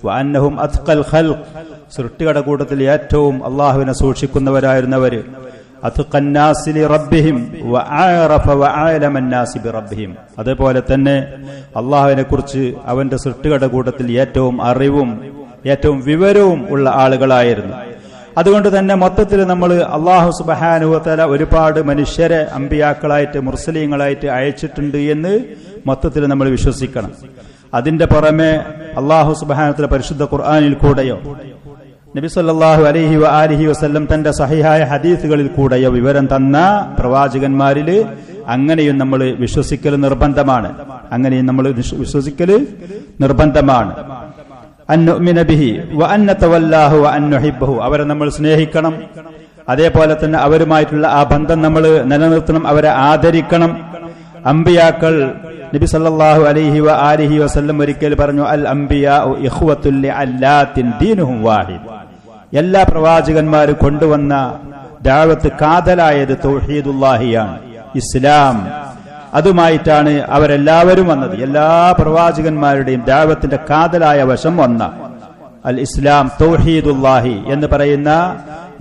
വഅന്നഹും അത്ഖൽ ഖൽഖ്, സൃഷ്ടികളുടെ കൂട്ടത്തിൽ ഏറ്റവും അല്ലാഹുവിനെ സൂക്ഷിക്കുന്നവരായിരുന്നവർ. അത്ഖൻ നാസി ലിറബ്ബിഹിം വഅറഫ വഅലമ അന്നാസി ബിറബ്ബിഹിം. അതേപോലെ തന്നെ അല്ലാഹുവിനെ കുറിച്ച് അവന്റെ സൃഷ്ടികളുടെ കൂട്ടത്തിൽ ഏറ്റവും അറിവും ഏറ്റവും വിവരവും ഉള്ള ആളുകളായിരുന്നു. അതുകൊണ്ട് തന്നെ മൊത്തത്തിൽ നമ്മൾ അല്ലാഹു സുബ്ഹാനഹു വ തആല ഒരുപാട് മനുഷ്യരെ അമ്പിയാക്കളായിട്ട് മുർസലീങ്ങളായിട്ട് അയച്ചിട്ടുണ്ട് എന്ന് മൊത്തത്തിൽ നമ്മൾ വിശ്വസിക്കണം. അതിന്റെ പുറമെ അല്ലാഹു സുബ്ഹാനഹു വ തആല പരിശുദ്ധ ഖുർആനിൽ കൂടെയോ നബി സല്ലല്ലാഹു അലൈഹി വ ആലിഹി വസല്ലം തന്റെ സഹിഹായ ഹദീസുകളിൽ കൂടെയോ വിവരം തന്ന പ്രവാചകന്മാരിൽ അങ്ങനെയും നമ്മൾ വിശ്വസിക്കൽ നിർബന്ധമാണ്. അങ്ങനെയും നമ്മൾ വിശ്വസിക്കൽ നിർബന്ധമാണ്. അന്നുഅ്മിന ബിഹി വ അന്നതവല്ലാഹു വ അന്നുഹിബ്ബഹു, അവരെ നമ്മൾ സ്നേഹിക്കണം. അതേപോലെ തന്നെ അവരുമായിട്ടുള്ള ആ ബന്ധം നമ്മൾ നിലനിർത്തണം, അവരെ ആദരിക്കണം. അമ്പിയാക്കൾ നബി സല്ലല്ലാഹു അലൈഹി വ ആലിഹി വസല്ലം ഒരിക്കൽ പറഞ്ഞു, അൽ അംബിയാഉ ഇഖ്വത്തുൽ ലിഅല്ലാത്തിൻ ദീനുഹും വാഹിദ്. എല്ലാ പ്രവാചകന്മാരും കൊണ്ടുവന്ന ദഅവത്ത് കാതലായത് തൗഹീദുല്ലാഹിയാണ്, ഇസ്ലാം. അതുമായിട്ടാണ് അവരെല്ലാവരും വന്നത്. എല്ലാ പ്രവാചകന്മാരുടെയും ദഅവത്തിന്റെ കാതലായ വശം വന്ന അൽ ഇസ്ലാം തൗഹീദുല്ലാഹി എന്ന് പറയുന്ന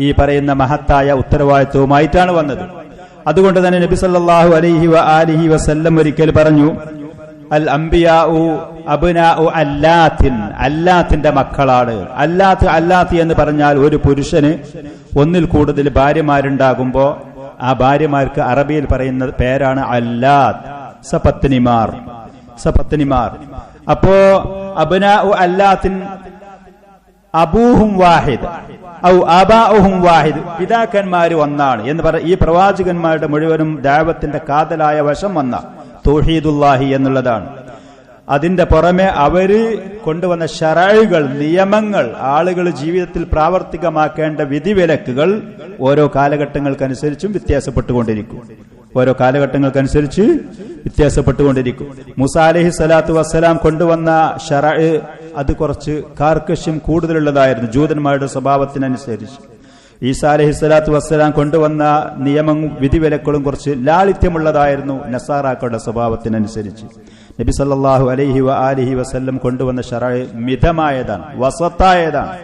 ഈ പറയുന്ന മഹത്തായ ഉത്തരവാദിത്വവുമായിട്ടാണ് വന്നത്. അതുകൊണ്ട് തന്നെ നബി സല്ലല്ലാഹു അലൈഹി വ ആലിഹി വസല്ലം ഒരിക്കൽ പറഞ്ഞു, അൽ അംബിയാഉ അബ്നാഉ അല്ലാത്തിൻ, അല്ലാത്തിന്റെ മക്കളാണ്. അല്ലാത്ത് എന്ന് പറഞ്ഞാൽ ഒരു പുരുഷന് ഒന്നിൽ കൂടുതൽ ഭാര്യമാരുണ്ടാകുമ്പോ ആ ഭാര്യമാർക്ക് അറബിയിൽ പറയുന്ന പേരാണ് അല്ലാത്ത്, സപത്നിമാർ. അപ്പോ അബ്നാഉ അല്ലാത്തിൻ അബൂഹും വാഹിദ് ഔ ആബാഉഹും വാഹിദ്, പിതാക്കന്മാര് ഒന്നാണ് എന്ന് പറഞ്ഞ ഈ പ്രവാചകന്മാരുടെ മുഴുവനും ദഅവത്തിന്റെ കാതലായ വശം വന്ന തൗഹീദുല്ലാഹി എന്നുള്ളതാണ്. അതിന്റെ പുറമെ അവര് കൊണ്ടുവന്ന ശറഅകൾ, നിയമങ്ങൾ, ആളുകൾ ജീവിതത്തിൽ പ്രാവർത്തികമാക്കേണ്ട വിധിവിലക്കുകൾ ഓരോ കാലഘട്ടങ്ങൾക്കനുസരിച്ചും വ്യത്യാസപ്പെട്ടുകൊണ്ടിരിക്കും. മൂസാ അലൈഹി സ്വലാത്തു വസ്സലാം കൊണ്ടുവന്ന ശറഅ് അത് കുറച്ച് കാർക്കശ്യം കൂടുതലുള്ളതായിരുന്നു ജൂതന്മാരുടെ സ്വഭാവത്തിനനുസരിച്ച്. ഈസാ അലൈഹി സ്വലാത്തു വസ്സലാം കൊണ്ടുവന്ന നിയമവും വിധിവിലക്കുകളും കുറച്ച് ലാളിത്യമുള്ളതായിരുന്നു നസാറാക്കളുടെ സ്വഭാവത്തിനനുസരിച്ച്. നബി സല്ലല്ലാഹു അലൈഹി വ ആലിഹി വസല്ലം കൊണ്ടുവന്ന ശറഅ് മിതമായതാണ്, വസത്തായതാണ്.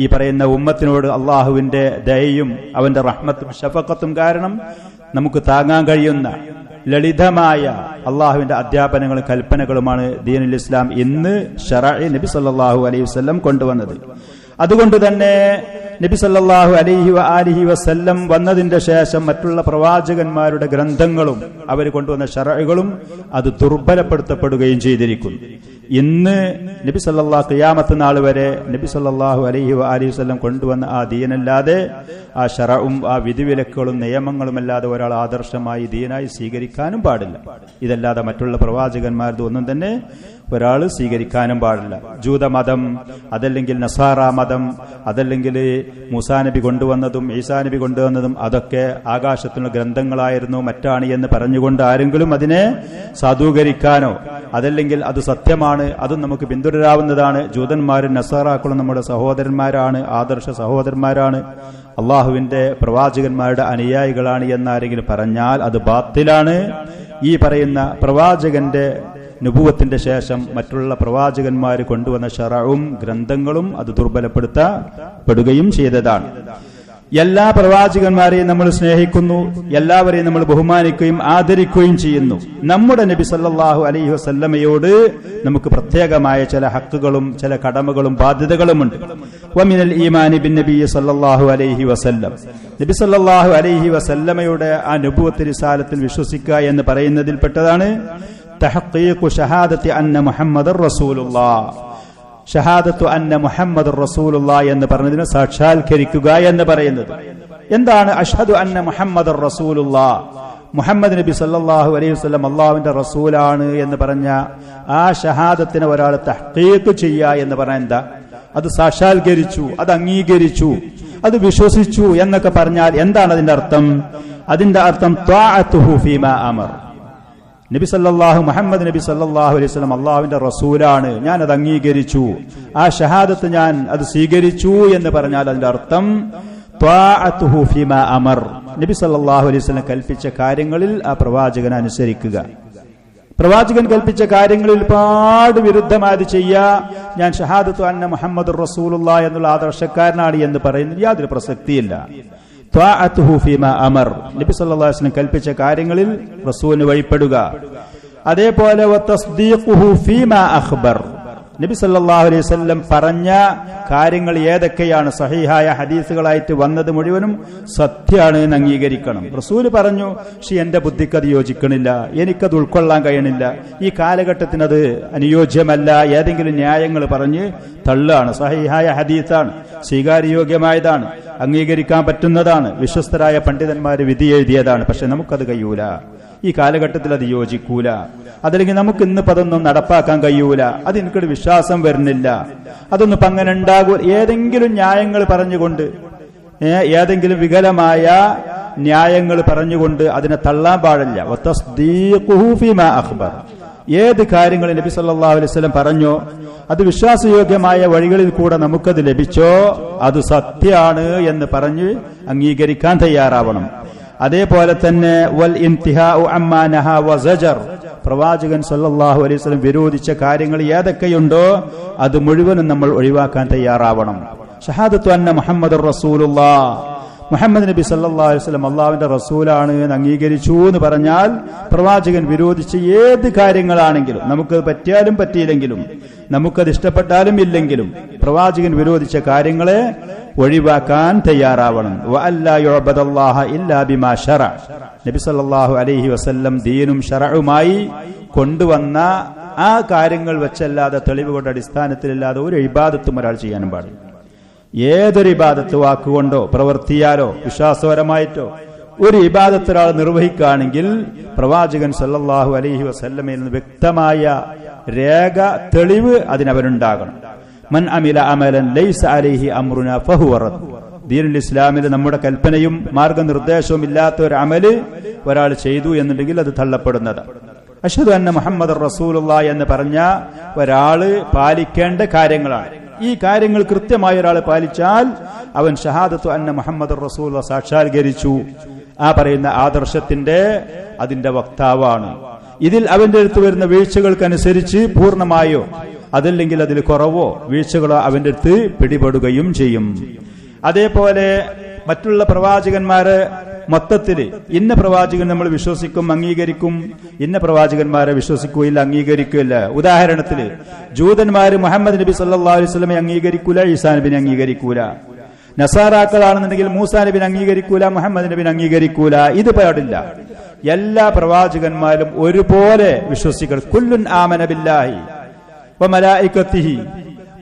ഈ പറയുന്ന ഉമ്മത്തിനോട് അള്ളാഹുവിന്റെ ദയയും അവന്റെ റഹ്മത്തും ഷഫഖത്തും കാരണം നമുക്ക് താങ്ങാൻ കഴിയുന്ന ലളിതമായ അള്ളാഹുവിന്റെ അധ്യാപനങ്ങളും കൽപ്പനകളുമാണ് ദീനുൽ ഇസ്ലാം ഇന്ന് ശറഅ് നബി സല്ലല്ലാഹു അലൈഹി വസല്ലം കൊണ്ടുവന്നത്. അതുകൊണ്ട് തന്നെ നബി സല്ലല്ലാഹു അലൈഹി വ ആലിഹി വസല്ലം വന്നതിന്റെ ശേഷം മറ്റുള്ള പ്രവാചകന്മാരുടെ ഗ്രന്ഥങ്ങളും അവർ കൊണ്ടുവന്ന ശറഅകളും അത് ദുർബലപ്പെടുത്തപ്പെടുകയും ചെയ്തിരിക്കുന്നു. ഇന്ന് നബി സല്ലല്ലാഹു ഖിയാമത്ത് നാൾ വരെ നബി സല്ലല്ലാഹു അലൈഹി വ ആലിഹി വസല്ലം കൊണ്ടുവന്ന ആ ദീനല്ലാതെ, ആ ശറഉം ആ വിധിവിലക്കുകളും നിയമങ്ങളും അല്ലാതെ ഒരാൾ ആദർശമായി ദീനായി സ്വീകരിക്കാനും പാടില്ല. ഇതല്ലാതെ മറ്റുള്ള പ്രവാചകന്മാരുടെ ഒന്നും തന്നെ ഒരാൾ സ്വീകരിക്കാനും പാടില്ല. ജൂതമതം, അതല്ലെങ്കിൽ നസാറ മതം, അതല്ലെങ്കിൽ മൂസാ നബി കൊണ്ടുവന്നതും ഈസാ നബി കൊണ്ടുവന്നതും അതൊക്കെ ആകാശത്തിലുള്ള ഗ്രന്ഥങ്ങളായിരുന്നു, മറ്റാണ് എന്ന് പറഞ്ഞുകൊണ്ട് ആരെങ്കിലും അതിനെ സാധൂകരിക്കാനോ അതല്ലെങ്കിൽ അത് സത്യമാണ്, അതും നമുക്ക് പിന്തുടരാവുന്നതാണ്, ജൂതന്മാരും നസാറാക്കളും നമ്മുടെ സഹോദരന്മാരാണ്, ആദർശ സഹോദരന്മാരാണ്, അള്ളാഹുവിന്റെ പ്രവാചകന്മാരുടെ അനുയായികളാണ് എന്നാരെങ്കിലും പറഞ്ഞാൽ അത് ബാത്തിലാണ്. ഈ പറയുന്ന പ്രവാചകന്റെ നുബുവത്തിന്റെ ശേഷം മറ്റുള്ള പ്രവാചകന്മാർ കൊണ്ടുവന്ന ശറഉം ഗ്രന്ഥങ്ങളും അത് ദുർബലപ്പെടുത്തപ്പെടുകയും ചെയ്തതാണ്. എല്ലാ പ്രവാചകന്മാരെയും നമ്മൾ സ്നേഹിക്കുന്നു, എല്ലാവരെയും നമ്മൾ ബഹുമാനിക്കുകയും ആദരിക്കുകയും ചെയ്യുന്നു. നമ്മുടെ നബി സല്ലല്ലാഹു അലൈഹി വസല്ലമയോട് നമുക്ക് പ്രത്യേകമായ ചില ഹക്കുകളും ചില കടമകളും ബാധ്യതകളുമുണ്ട്. വമിനൽ ഈമാനി ബിൻ നബി സല്ലല്ലാഹു അലൈഹി വസല്ലം, നബി സല്ലല്ലാഹു അലൈഹി വസല്ലമയുടെ ആ നബുവത്ത് റിസാലത്തിൽ വിശ്വസിക്കുക എന്ന് പറയുന്നതിൽപ്പെട്ടതാണ് തഹഖീഖു ഷഹാദത്തി അന്ന മുഹമ്മദർ റസൂലുള്ളാഹ്. ഷഹാദത്തു അന്ന മുഹമ്മദ് റസൂലുള്ളാഹ് എന്ന് പറഞ്ഞതിനെ സാക്ഷാത്കരിക്കുക എന്ന് പറയുന്നത്. എന്താണ് അഷ്ഹദു അന്ന മുഹമ്മദ് റസൂലുള്ളാഹ്? മുഹമ്മദ് നബി സല്ലല്ലാഹു അലൈഹി വസല്ലം അള്ളാഹുവിന്റെ റസൂലാണ് എന്ന് പറഞ്ഞ ആ ഷഹാദത്തിനെ ഒരാൾ തഹ്ഖീഖ് ചെയ്യുക എന്ന് പറഞ്ഞാൽ എന്താ? അത് സാക്ഷാത്കരിച്ചു, അത് അംഗീകരിച്ചു, അത് വിശ്വസിച്ചു എന്നൊക്കെ പറഞ്ഞാൽ എന്താണ് അതിന്റെ അർത്ഥം? അതിന്റെ അർത്ഥം ത്വാഅത്തുഹു ഫീമാ അമർ. മുഹമ്മദ് നബി സല്ലല്ലാഹു അലൈഹി വസല്ലം അള്ളാഹുവിന്റെ റസൂലാണ്, ഞാൻ അത് അംഗീകരിച്ചു, ആ ഷഹാദത്ത് ഞാൻ അത് സ്വീകരിച്ചു എന്ന് പറഞ്ഞാൽ അതിന്റെ അർത്ഥം ത്വാഅത്തുഹു ഫീമാ അമർ. നബി സല്ലല്ലാഹു അലൈഹി വസല്ലം കൽപ്പിച്ച കാര്യങ്ങളിൽ ആ പ്രവാചകൻ അനുസരിക്കുക. പ്രവാചകൻ കൽപ്പിച്ച കാര്യങ്ങളിൽ ഒരുപാട് വിരുദ്ധമായത് ചെയ്യുക, ഞാൻ ഷഹാദത്തു അന്ന മുഹമ്മദ് റസൂലുള്ളാഹി എന്നുള്ള ആദർശക്കാരനാണ് എന്ന് പറയുന്നത് യാതൊരു പ്രസക്തിയില്ല. ത്വാഅത്തുഹു ഫീമാ അമർ, നബി സല്ലല്ലാഹു അലൈഹി വസല്ലം കൽപ്പിച്ച കാര്യങ്ങളിൽ റസൂലിന് വഴിപ്പെടുക. അതേപോലെ വതസ്ദീഖുഹു ഫീമാ അഖ്ബർ, നബി സല്ലല്ലാഹു അലൈഹി വസല്ലം പറഞ്ഞ കാര്യങ്ങൾ ഏതൊക്കെയാണ് സഹീഹായ ഹദീസുകളായിട്ട് വന്നത് മുഴുവനും സത്യമാണ് എന്ന് അംഗീകരിക്കണം. റസൂല് പറഞ്ഞു, പക്ഷെ എന്റെ ബുദ്ധിക്ക് അത് യോജിക്കണില്ല, എനിക്കത് ഉൾക്കൊള്ളാൻ കഴിയണില്ല, ഈ കാലഘട്ടത്തിനത് അനുയോജ്യമല്ല, ഏതെങ്കിലും ന്യായങ്ങൾ പറഞ്ഞ് തള്ളാണ്. സഹീഹായ ഹദീസാണ്, സ്വീകാര്യയോഗ്യമായതാണ്, അംഗീകരിക്കാൻ പറ്റുന്നതാണ്, വിശ്വസ്തരായ പണ്ഡിതന്മാർ വിധി എഴുതിയതാണ്. പക്ഷെ നമുക്കത് കഴിയൂല, ഈ കാലഘട്ടത്തിൽ അത് യോജിക്കൂല, അതല്ലെങ്കിൽ നമുക്ക് ഇന്നിപ്പോ അതൊന്നും നടപ്പാക്കാൻ കഴിയൂല, അത് എനിക്കൊരു വിശ്വാസം വരുന്നില്ല, അതൊന്നും ഇപ്പൊ അങ്ങനെ ഉണ്ടാകൂ. ഏതെങ്കിലും ന്യായങ്ങൾ പറഞ്ഞുകൊണ്ട്, ഏതെങ്കിലും വികലമായ ന്യായങ്ങൾ പറഞ്ഞുകൊണ്ട് അതിനെ തള്ളാൻ പാടില്ല. വതസ്ദീഖുഹു ഫീമാ അഖ്ബർ, ഏത് കാര്യങ്ങൾ നബി സല്ലല്ലാഹു അലൈഹി വസല്ലം പറഞ്ഞോ, അത് വിശ്വാസയോഗ്യമായ വഴികളിൽ കൂടെ നമുക്കത് ലഭിച്ചോ, അത് സത്യമാണ് എന്ന് പറഞ്ഞ് അംഗീകരിക്കാൻ തയ്യാറാവണം. അതേപോലെ തന്നെ വൽ ഇൻതിഹാഉ അമ്മാ നഹാ വസജർ, പ്രവാചകൻ സല്ലല്ലാഹു അലൈഹി വസല്ലം വിരോധിച്ച കാര്യങ്ങൾ ഏതൊക്കെയുണ്ടോ അത് മുഴുവനും നമ്മൾ ഒഴിവാക്കാൻ തയ്യാറാവണം. ഷഹാദത്തു അന്ന മുഹമ്മദുർ റസൂലുള്ളാഹ്, മുഹമ്മദ് നബി സല്ലല്ലാഹു അലൈഹി വസല്ലം അള്ളാഹുവിന്റെ റസൂലാണ് എന്ന് അംഗീകരിച്ചു എന്ന് പറഞ്ഞാൽ പ്രവാചകൻ വിരോധിച്ച ഏത് കാര്യങ്ങളാണെങ്കിലും, നമുക്ക് പറ്റിയാലും പറ്റിയില്ലെങ്കിലും, നമുക്കത് ഇഷ്ടപ്പെട്ടാലും ഇല്ലെങ്കിലും, പ്രവാചകൻ വിരോധിച്ച കാര്യങ്ങളെ ഒഴിവാക്കാൻ തയ്യാറാവണം. വഅല്ലാ യുഅബദല്ലാഹ ഇല്ലാ ബിമാ ശറഅ, നബി സല്ലല്ലാഹു അലൈഹി വസല്ലം ദീനും ശറഉമായി കൊണ്ടുവന്ന ആ കാര്യങ്ങൾ വെച്ചല്ലാതെ, തെളിവുകളുടെ അടിസ്ഥാനത്തിലല്ലാതെ ഒരു ഇബാദത്തും ഒരാൾ ചെയ്യാനും പാടില്ല. ഏതൊരു ഇബാദത്ത് വാക്കുകൊണ്ടോ പ്രവർത്തിയാലോ വിശ്വാസപരമായിട്ടോ ഒരു ഇബാദത്ത് ഒരാൾ നിർവഹിക്കുകയാണെങ്കിൽ പ്രവാചകൻ സല്ലല്ലാഹു അലൈഹി വസല്ലമയിൽ നിന്ന് വ്യക്തമായ രേഖ, തെളിവ് അതിനവനുണ്ടാകണം. മൻ അമില അമലൻ ലൈസ അലൈഹി അംറുനാ ഫഹുവ റദ്ദ്, ദീനുൽ ഇസ്ലാമിൽ നമ്മുടെ കൽപ്പനയും മാർഗനിർദ്ദേശവും ഇല്ലാത്ത ഒരു അമല് ഒരാൾ ചെയ്തു എന്നുണ്ടെങ്കിൽ അത് തള്ളപ്പെടുന്നതാണ്. അഷ്ഹദു അന്ന മുഹമ്മദ് റസൂലുള്ളാഹി എന്ന് പറഞ്ഞ ഒരാള് പാലിക്കേണ്ട കാര്യങ്ങളാണ്. ഈ കാര്യങ്ങൾ കൃത്യമായി ഒരാൾ പാലിച്ചാൽ അവൻ ഷഹാദത്തു അന്ന മുഹമ്മദ് റസൂലുള്ളാഹി സാക്ഷാത്കരിച്ചു, ആ പറയുന്ന ആദർശത്തിന്റെ അതിന്റെ വക്താവാണ്. ഇതിൽ അവന്റെ അടുത്ത് വരുന്ന വീഴ്ചകൾക്കനുസരിച്ച് പൂർണ്ണമായോ അതല്ലെങ്കിൽ അതിൽ കുറവോ വീഴ്ചകളോ അവന്റെ അടുത്ത് പിടിപെടുകയും ചെയ്യും. അതേപോലെ മറ്റുള്ള പ്രവാചകന്മാരെ മൊത്തത്തിൽ ഇന്ന പ്രവാചകൻ നമ്മൾ വിശ്വസിക്കും, അംഗീകരിക്കും, ഇന്ന പ്രവാചകന്മാരെ വിശ്വസിക്കുകയില്ല, അംഗീകരിക്കുകയില്ല. ഉദാഹരണത്തിന് ജൂതന്മാര് മുഹമ്മദ് നബി സല്ലല്ലാഹു അലൈഹി വസല്ലമയെ അംഗീകരിക്കൂല, ഈസാ നബിനെ അംഗീകരിക്കൂല. നസാറാക്കളാണെന്നുണ്ടെങ്കിൽ മൂസാ നബിനെ അംഗീകരിക്കൂല, മുഹമ്മദ് നബിനെ അംഗീകരിക്കൂല. ഇത് പാടില്ല. എല്ലാ പ്രവാചകന്മാരും ഒരുപോലെ വിശ്വസിക്കണം. കുല്ലുൻ ആമന ബില്ലാഹി വമലായികത്തിഹി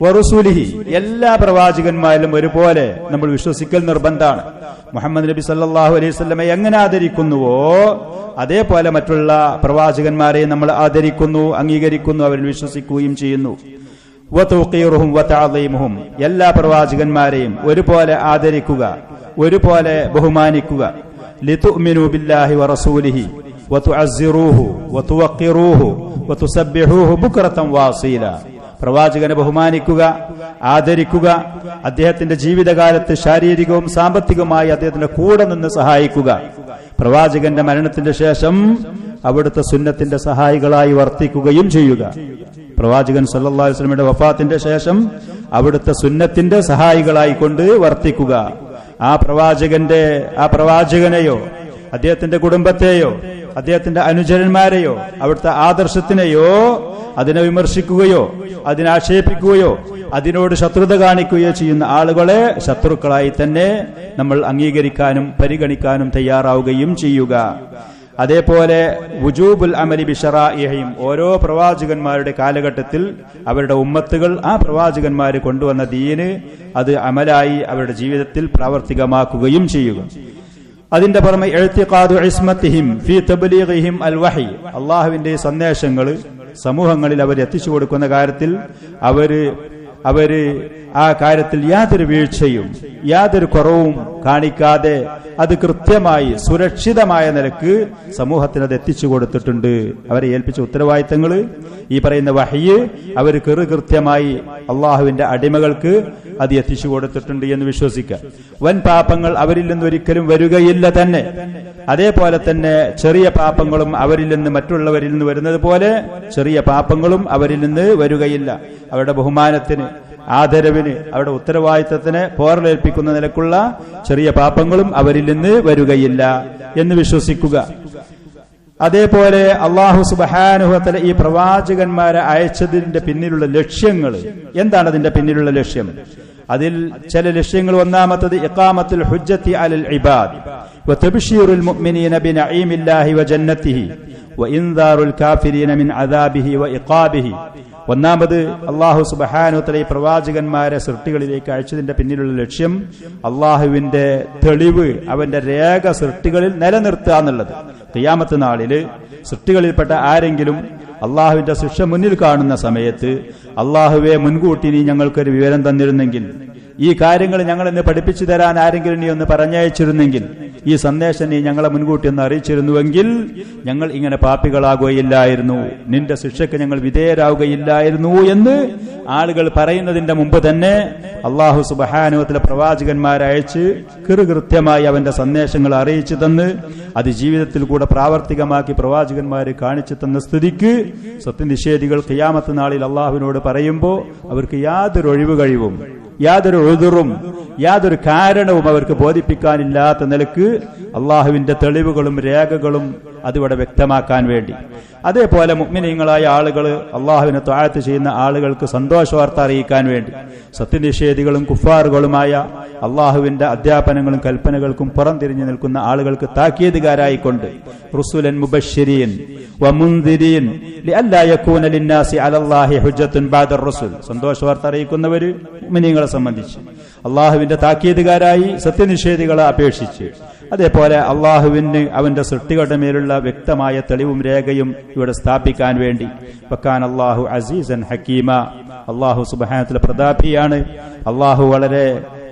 വറുസുലിഹി, എല്ലാ പ്രവാചകന്മാരിലും ഒരുപോലെ നമ്മൾ വിശ്വസിക്കൽ നിർബന്ധമാണ്. മുഹമ്മദ് നബി സല്ലല്ലാഹു അലൈഹി വസല്ലമയെ എങ്ങനെ ആദരിക്കുന്നുവോ അതേപോലെ മറ്റുള്ള പ്രവാചകന്മാരെ നമ്മൾ ആദരിക്കുന്നു, അംഗീകരിക്കുന്നു, അവരിൽ വിശ്വസിക്കുകയും ചെയ്യുന്നു. വതൗഖീറുഹും വതഅദീമുഹും, എല്ലാ പ്രവാചകന്മാരെയും ഒരുപോലെ ആദരിക്കുക, ഒരുപോലെ ബഹുമാനിക്കുക. ലിതുഅ്മിനു ബില്ലാഹി വറസൂലിഹി വതുഅസ്സിറൂഹു വതുവഖിറൂഹു വതുസബ്ബിഹൂഹു ബുക്റതൻ വാസീല, പ്രവാചകനെ ബഹുമാനിക്കുക, ആദരിക്കുക, അദ്ദേഹത്തിന്റെ ജീവിതകാലത്ത് ശാരീരികവും സാമ്പത്തികവുമായി അദ്ദേഹത്തിന്റെ കൂടെ നിന്ന് സഹായിക്കുക. പ്രവാചകന്റെ മരണത്തിന്റെ ശേഷം അവിടുത്തെ സുന്നത്തിന്റെ സഹായികളായി വർത്തിക്കുകയും ചെയ്യുക. പ്രവാചകൻ സല്ലല്ലാഹു അലൈഹി വസല്ലമയുടെ വഫാത്തിന്റെ ശേഷം അവിടുത്തെ സുന്നത്തിന്റെ സഹായികളായി കൊണ്ട് വർത്തിക്കുക. ആ പ്രവാചകനെയോ അദ്ദേഹത്തിന്റെ കുടുംബത്തെയോ അദ്ദേഹത്തിന്റെ അനുചരന്മാരെയോ അവിടുത്തെ ആദർശത്തിനെയോ അതിനെ വിമർശിക്കുകയോ അതിനാക്ഷേപിക്കുകയോ അതിനോട് ശത്രുത കാണിക്കുകയോ ചെയ്യുന്ന ആളുകളെ ശത്രുക്കളായി തന്നെ നമ്മൾ അംഗീകരിക്കാനും പരിഗണിക്കാനും തയ്യാറാവുകയും ചെയ്യുക. അതേപോലെ വുജൂബുൽ അമലി ബിശറാഇഹിം, ഓരോ പ്രവാചകന്മാരുടെ കാലഘട്ടത്തിൽ അവരുടെ ഉമ്മത്തുകൾ ആ പ്രവാചകന്മാർ കൊണ്ടുവന്ന ദീന് അത് അമലായി അവരുടെ ജീവിതത്തിൽ പ്രാവർത്തികമാക്കുകയും ചെയ്യുക. അതിന്റെ പുറമെ ഇഅ്തിഖാദു ഇസ്മത്തിഹിം ഫീ തബ്ലീഗിഹിം അൽ വഹി, അല്ലാഹുവിന്റെ സന്ദേശങ്ങൾ സമൂഹങ്ങളിൽ അവർ എത്തിച്ചു കൊടുക്കുന്ന കാര്യത്തിൽ അവര് ആ കാര്യത്തിൽ യാതൊരു വീഴ്ചയും യാതൊരു കുറവും കാണിക്കാതെ അത് കൃത്യമായി സുരക്ഷിതമായ നിലക്ക് സമൂഹത്തിന് അത് എത്തിച്ചു കൊടുത്തിട്ടുണ്ട്. അവരെ ഏൽപ്പിച്ച ഉത്തരവാദിത്തങ്ങൾ ഈ പറയുന്ന വഹയ്യ് അവർ കൃത്യമായി അള്ളാഹുവിന്റെ അടിമകൾക്ക് അത് എത്തിച്ചു കൊടുത്തിട്ടുണ്ട് എന്ന് വിശ്വസിക്കുക. വൻ പാപങ്ങൾ അവരിൽ നിന്ന് ഒരിക്കലും വരികയില്ല തന്നെ. അതേപോലെ തന്നെ ചെറിയ പാപങ്ങളും അവരിൽ നിന്ന് മറ്റുള്ളവരിൽ നിന്ന് വരുന്നത് പോലെ ചെറിയ പാപങ്ങളും അവരിൽ നിന്ന് വരികയില്ല. അവരുടെ ബഹുമാനത്തിന് ആദരവിന് അവരുടെ ഉത്തരവാദിത്തത്തിന് പോറലേൽപ്പിക്കുന്ന നിലക്കുള്ള ചെറിയ പാപങ്ങളും അവരിൽ നിന്ന് വരികയില്ല എന്ന് വിശ്വസിക്കുക. അതേപോലെ അല്ലാഹു സുബ്ഹാനഹു വ തആല ഈ പ്രവാചകന്മാരെ അയച്ചതിന്റെ പിന്നിലുള്ള ലക്ഷ്യങ്ങൾ എന്താണ്? അതിന്റെ പിന്നിലുള്ള ലക്ഷ്യം, അതിൽ ചില ലക്ഷ്യങ്ങൾ ഒന്നാമത്തത് ഇഖാമത്തുൽ ഹുജ്ജത്തി അലൽ ഇബാദ് വ തബ്ശീറുൽ മുഅ്മിനീന ബിനഈമില്ലാഹി വ ജന്നത്തിഹി വ ഇൻദാറുൽ കാഫിരീന മിൻ അദാബിഹി വ ഇഖാബിഹി. ഒന്നാമത് അല്ലാഹു സുബ്ഹാനഹു വ തആല ഈ പ്രവാചകന്മാരെ സൃഷ്ടികളിലേക്ക് അയച്ചതിന്റെ പിന്നിലുള്ള ലക്ഷ്യം അല്ലാഹുവിന്റെ തെളിവ്, അവന്റെ രേഖ സൃഷ്ടികളിൽ നിലനിർത്തുക എന്നുള്ളത്. ഖിയാമത്ത് നാളില് സൃഷ്ടികളിൽപ്പെട്ട ആരെങ്കിലും അള്ളാഹുവിന്റെ ശിക്ഷ മുന്നിൽ കാണുന്ന സമയത്ത് അള്ളാഹുവെ മുൻകൂട്ടി നീ ഞങ്ങൾക്കൊരു വിവരം തന്നിരുന്നെങ്കിൽ, ഈ കാര്യങ്ങൾ ഞങ്ങൾ ഇന്ന് പഠിപ്പിച്ചു തരാൻ ആരെങ്കിലും നീ ഒന്ന് പറഞ്ഞയച്ചിരുന്നെങ്കിൽ, ഈ സന്ദേശം നീ ഞങ്ങളെ മുൻകൂട്ടി ഒന്ന് അറിയിച്ചിരുന്നുവെങ്കിൽ ഞങ്ങൾ ഇങ്ങനെ പാപികളാകുകയില്ലായിരുന്നു, നിന്റെ ശിക്ഷയ്ക്ക് ഞങ്ങൾ വിധേയരാകുകയില്ലായിരുന്നു എന്ന് ആളുകൾ പറയുന്നതിന്റെ മുമ്പ് തന്നെ അല്ലാഹു സുബ്ഹാനഹു വ തആല പ്രവാചകന്മാരെ അയച്ച് കൃത്യമായി അവന്റെ സന്ദേശങ്ങൾ അറിയിച്ചു തന്ന് അത് ജീവിതത്തിൽ കൂടെ പ്രാവർത്തികമാക്കി പ്രവാചകന്മാരെ കാണിച്ചു തന്ന സ്ഥിതിക്ക് സത്യനിഷേധികൾ ഖിയാമത്ത് നാളിൽ അള്ളാഹുവിനോട് പറയുമ്പോൾ അവർക്ക് യാതൊരു ഒഴിവ് കഴിവും യാതൊരു ഉദുറും യാതൊരു കാരണവും അവർക്ക് ബോധിപ്പിക്കാനില്ലാത്ത നിലക്ക് അള്ളാഹുവിന്റെ തെളിവുകളും രേഖകളും അതിവിടെ വ്യക്തമാക്കാൻ വേണ്ടി. അതേപോലെ മുഅ്മിനീങ്ങളായ ആളുകൾ അള്ളാഹുവിനെ ത്വഅത്ത് ചെയ്യുന്ന ആളുകൾക്ക് സന്തോഷവാർത്ത അറിയിക്കാൻ വേണ്ടി സത്യനിഷേധികളും കുഫാറുകളുമായ അള്ളാഹുവിന്റെ അധ്യാപനങ്ങളും കൽപ്പനകൾക്കും പുറംതിരിഞ്ഞു നിൽക്കുന്ന ആളുകൾക്ക് താക്കീതുകാരായിക്കൊണ്ട് റുസുലൻ മുബശ്ശിരീൻ വമുൻദിരീൻ ലിഅല്ലാ യകൂന ലിന്നാസി അലല്ലാഹി ഹുജ്ജത്തുൻ ബഅദർ റസൂൽ, സന്തോഷവാർത്ത അറിയിക്കുന്നവര് മുഅ്മിനീങ്ങളെ സംബന്ധിച്ച് അള്ളാഹുവിന്റെ താക്കീതുകാരായി സത്യനിഷേധികളെ അപേക്ഷിച്ച്, അതേപോലെ അള്ളാഹുവിന് അവന്റെ സൃഷ്ടികളുടെ മേലുള്ള വ്യക്തമായ തെളിവും രേഖയും ഇവിടെ സ്ഥാപിക്കാൻ വേണ്ടി. വകാന അല്ലാഹു അസീസൻ ഹക്കീമ, അള്ളാഹു സുബ്ഹാനഹു വ തആല പ്രതാപിയാണ്. അള്ളാഹു വളരെ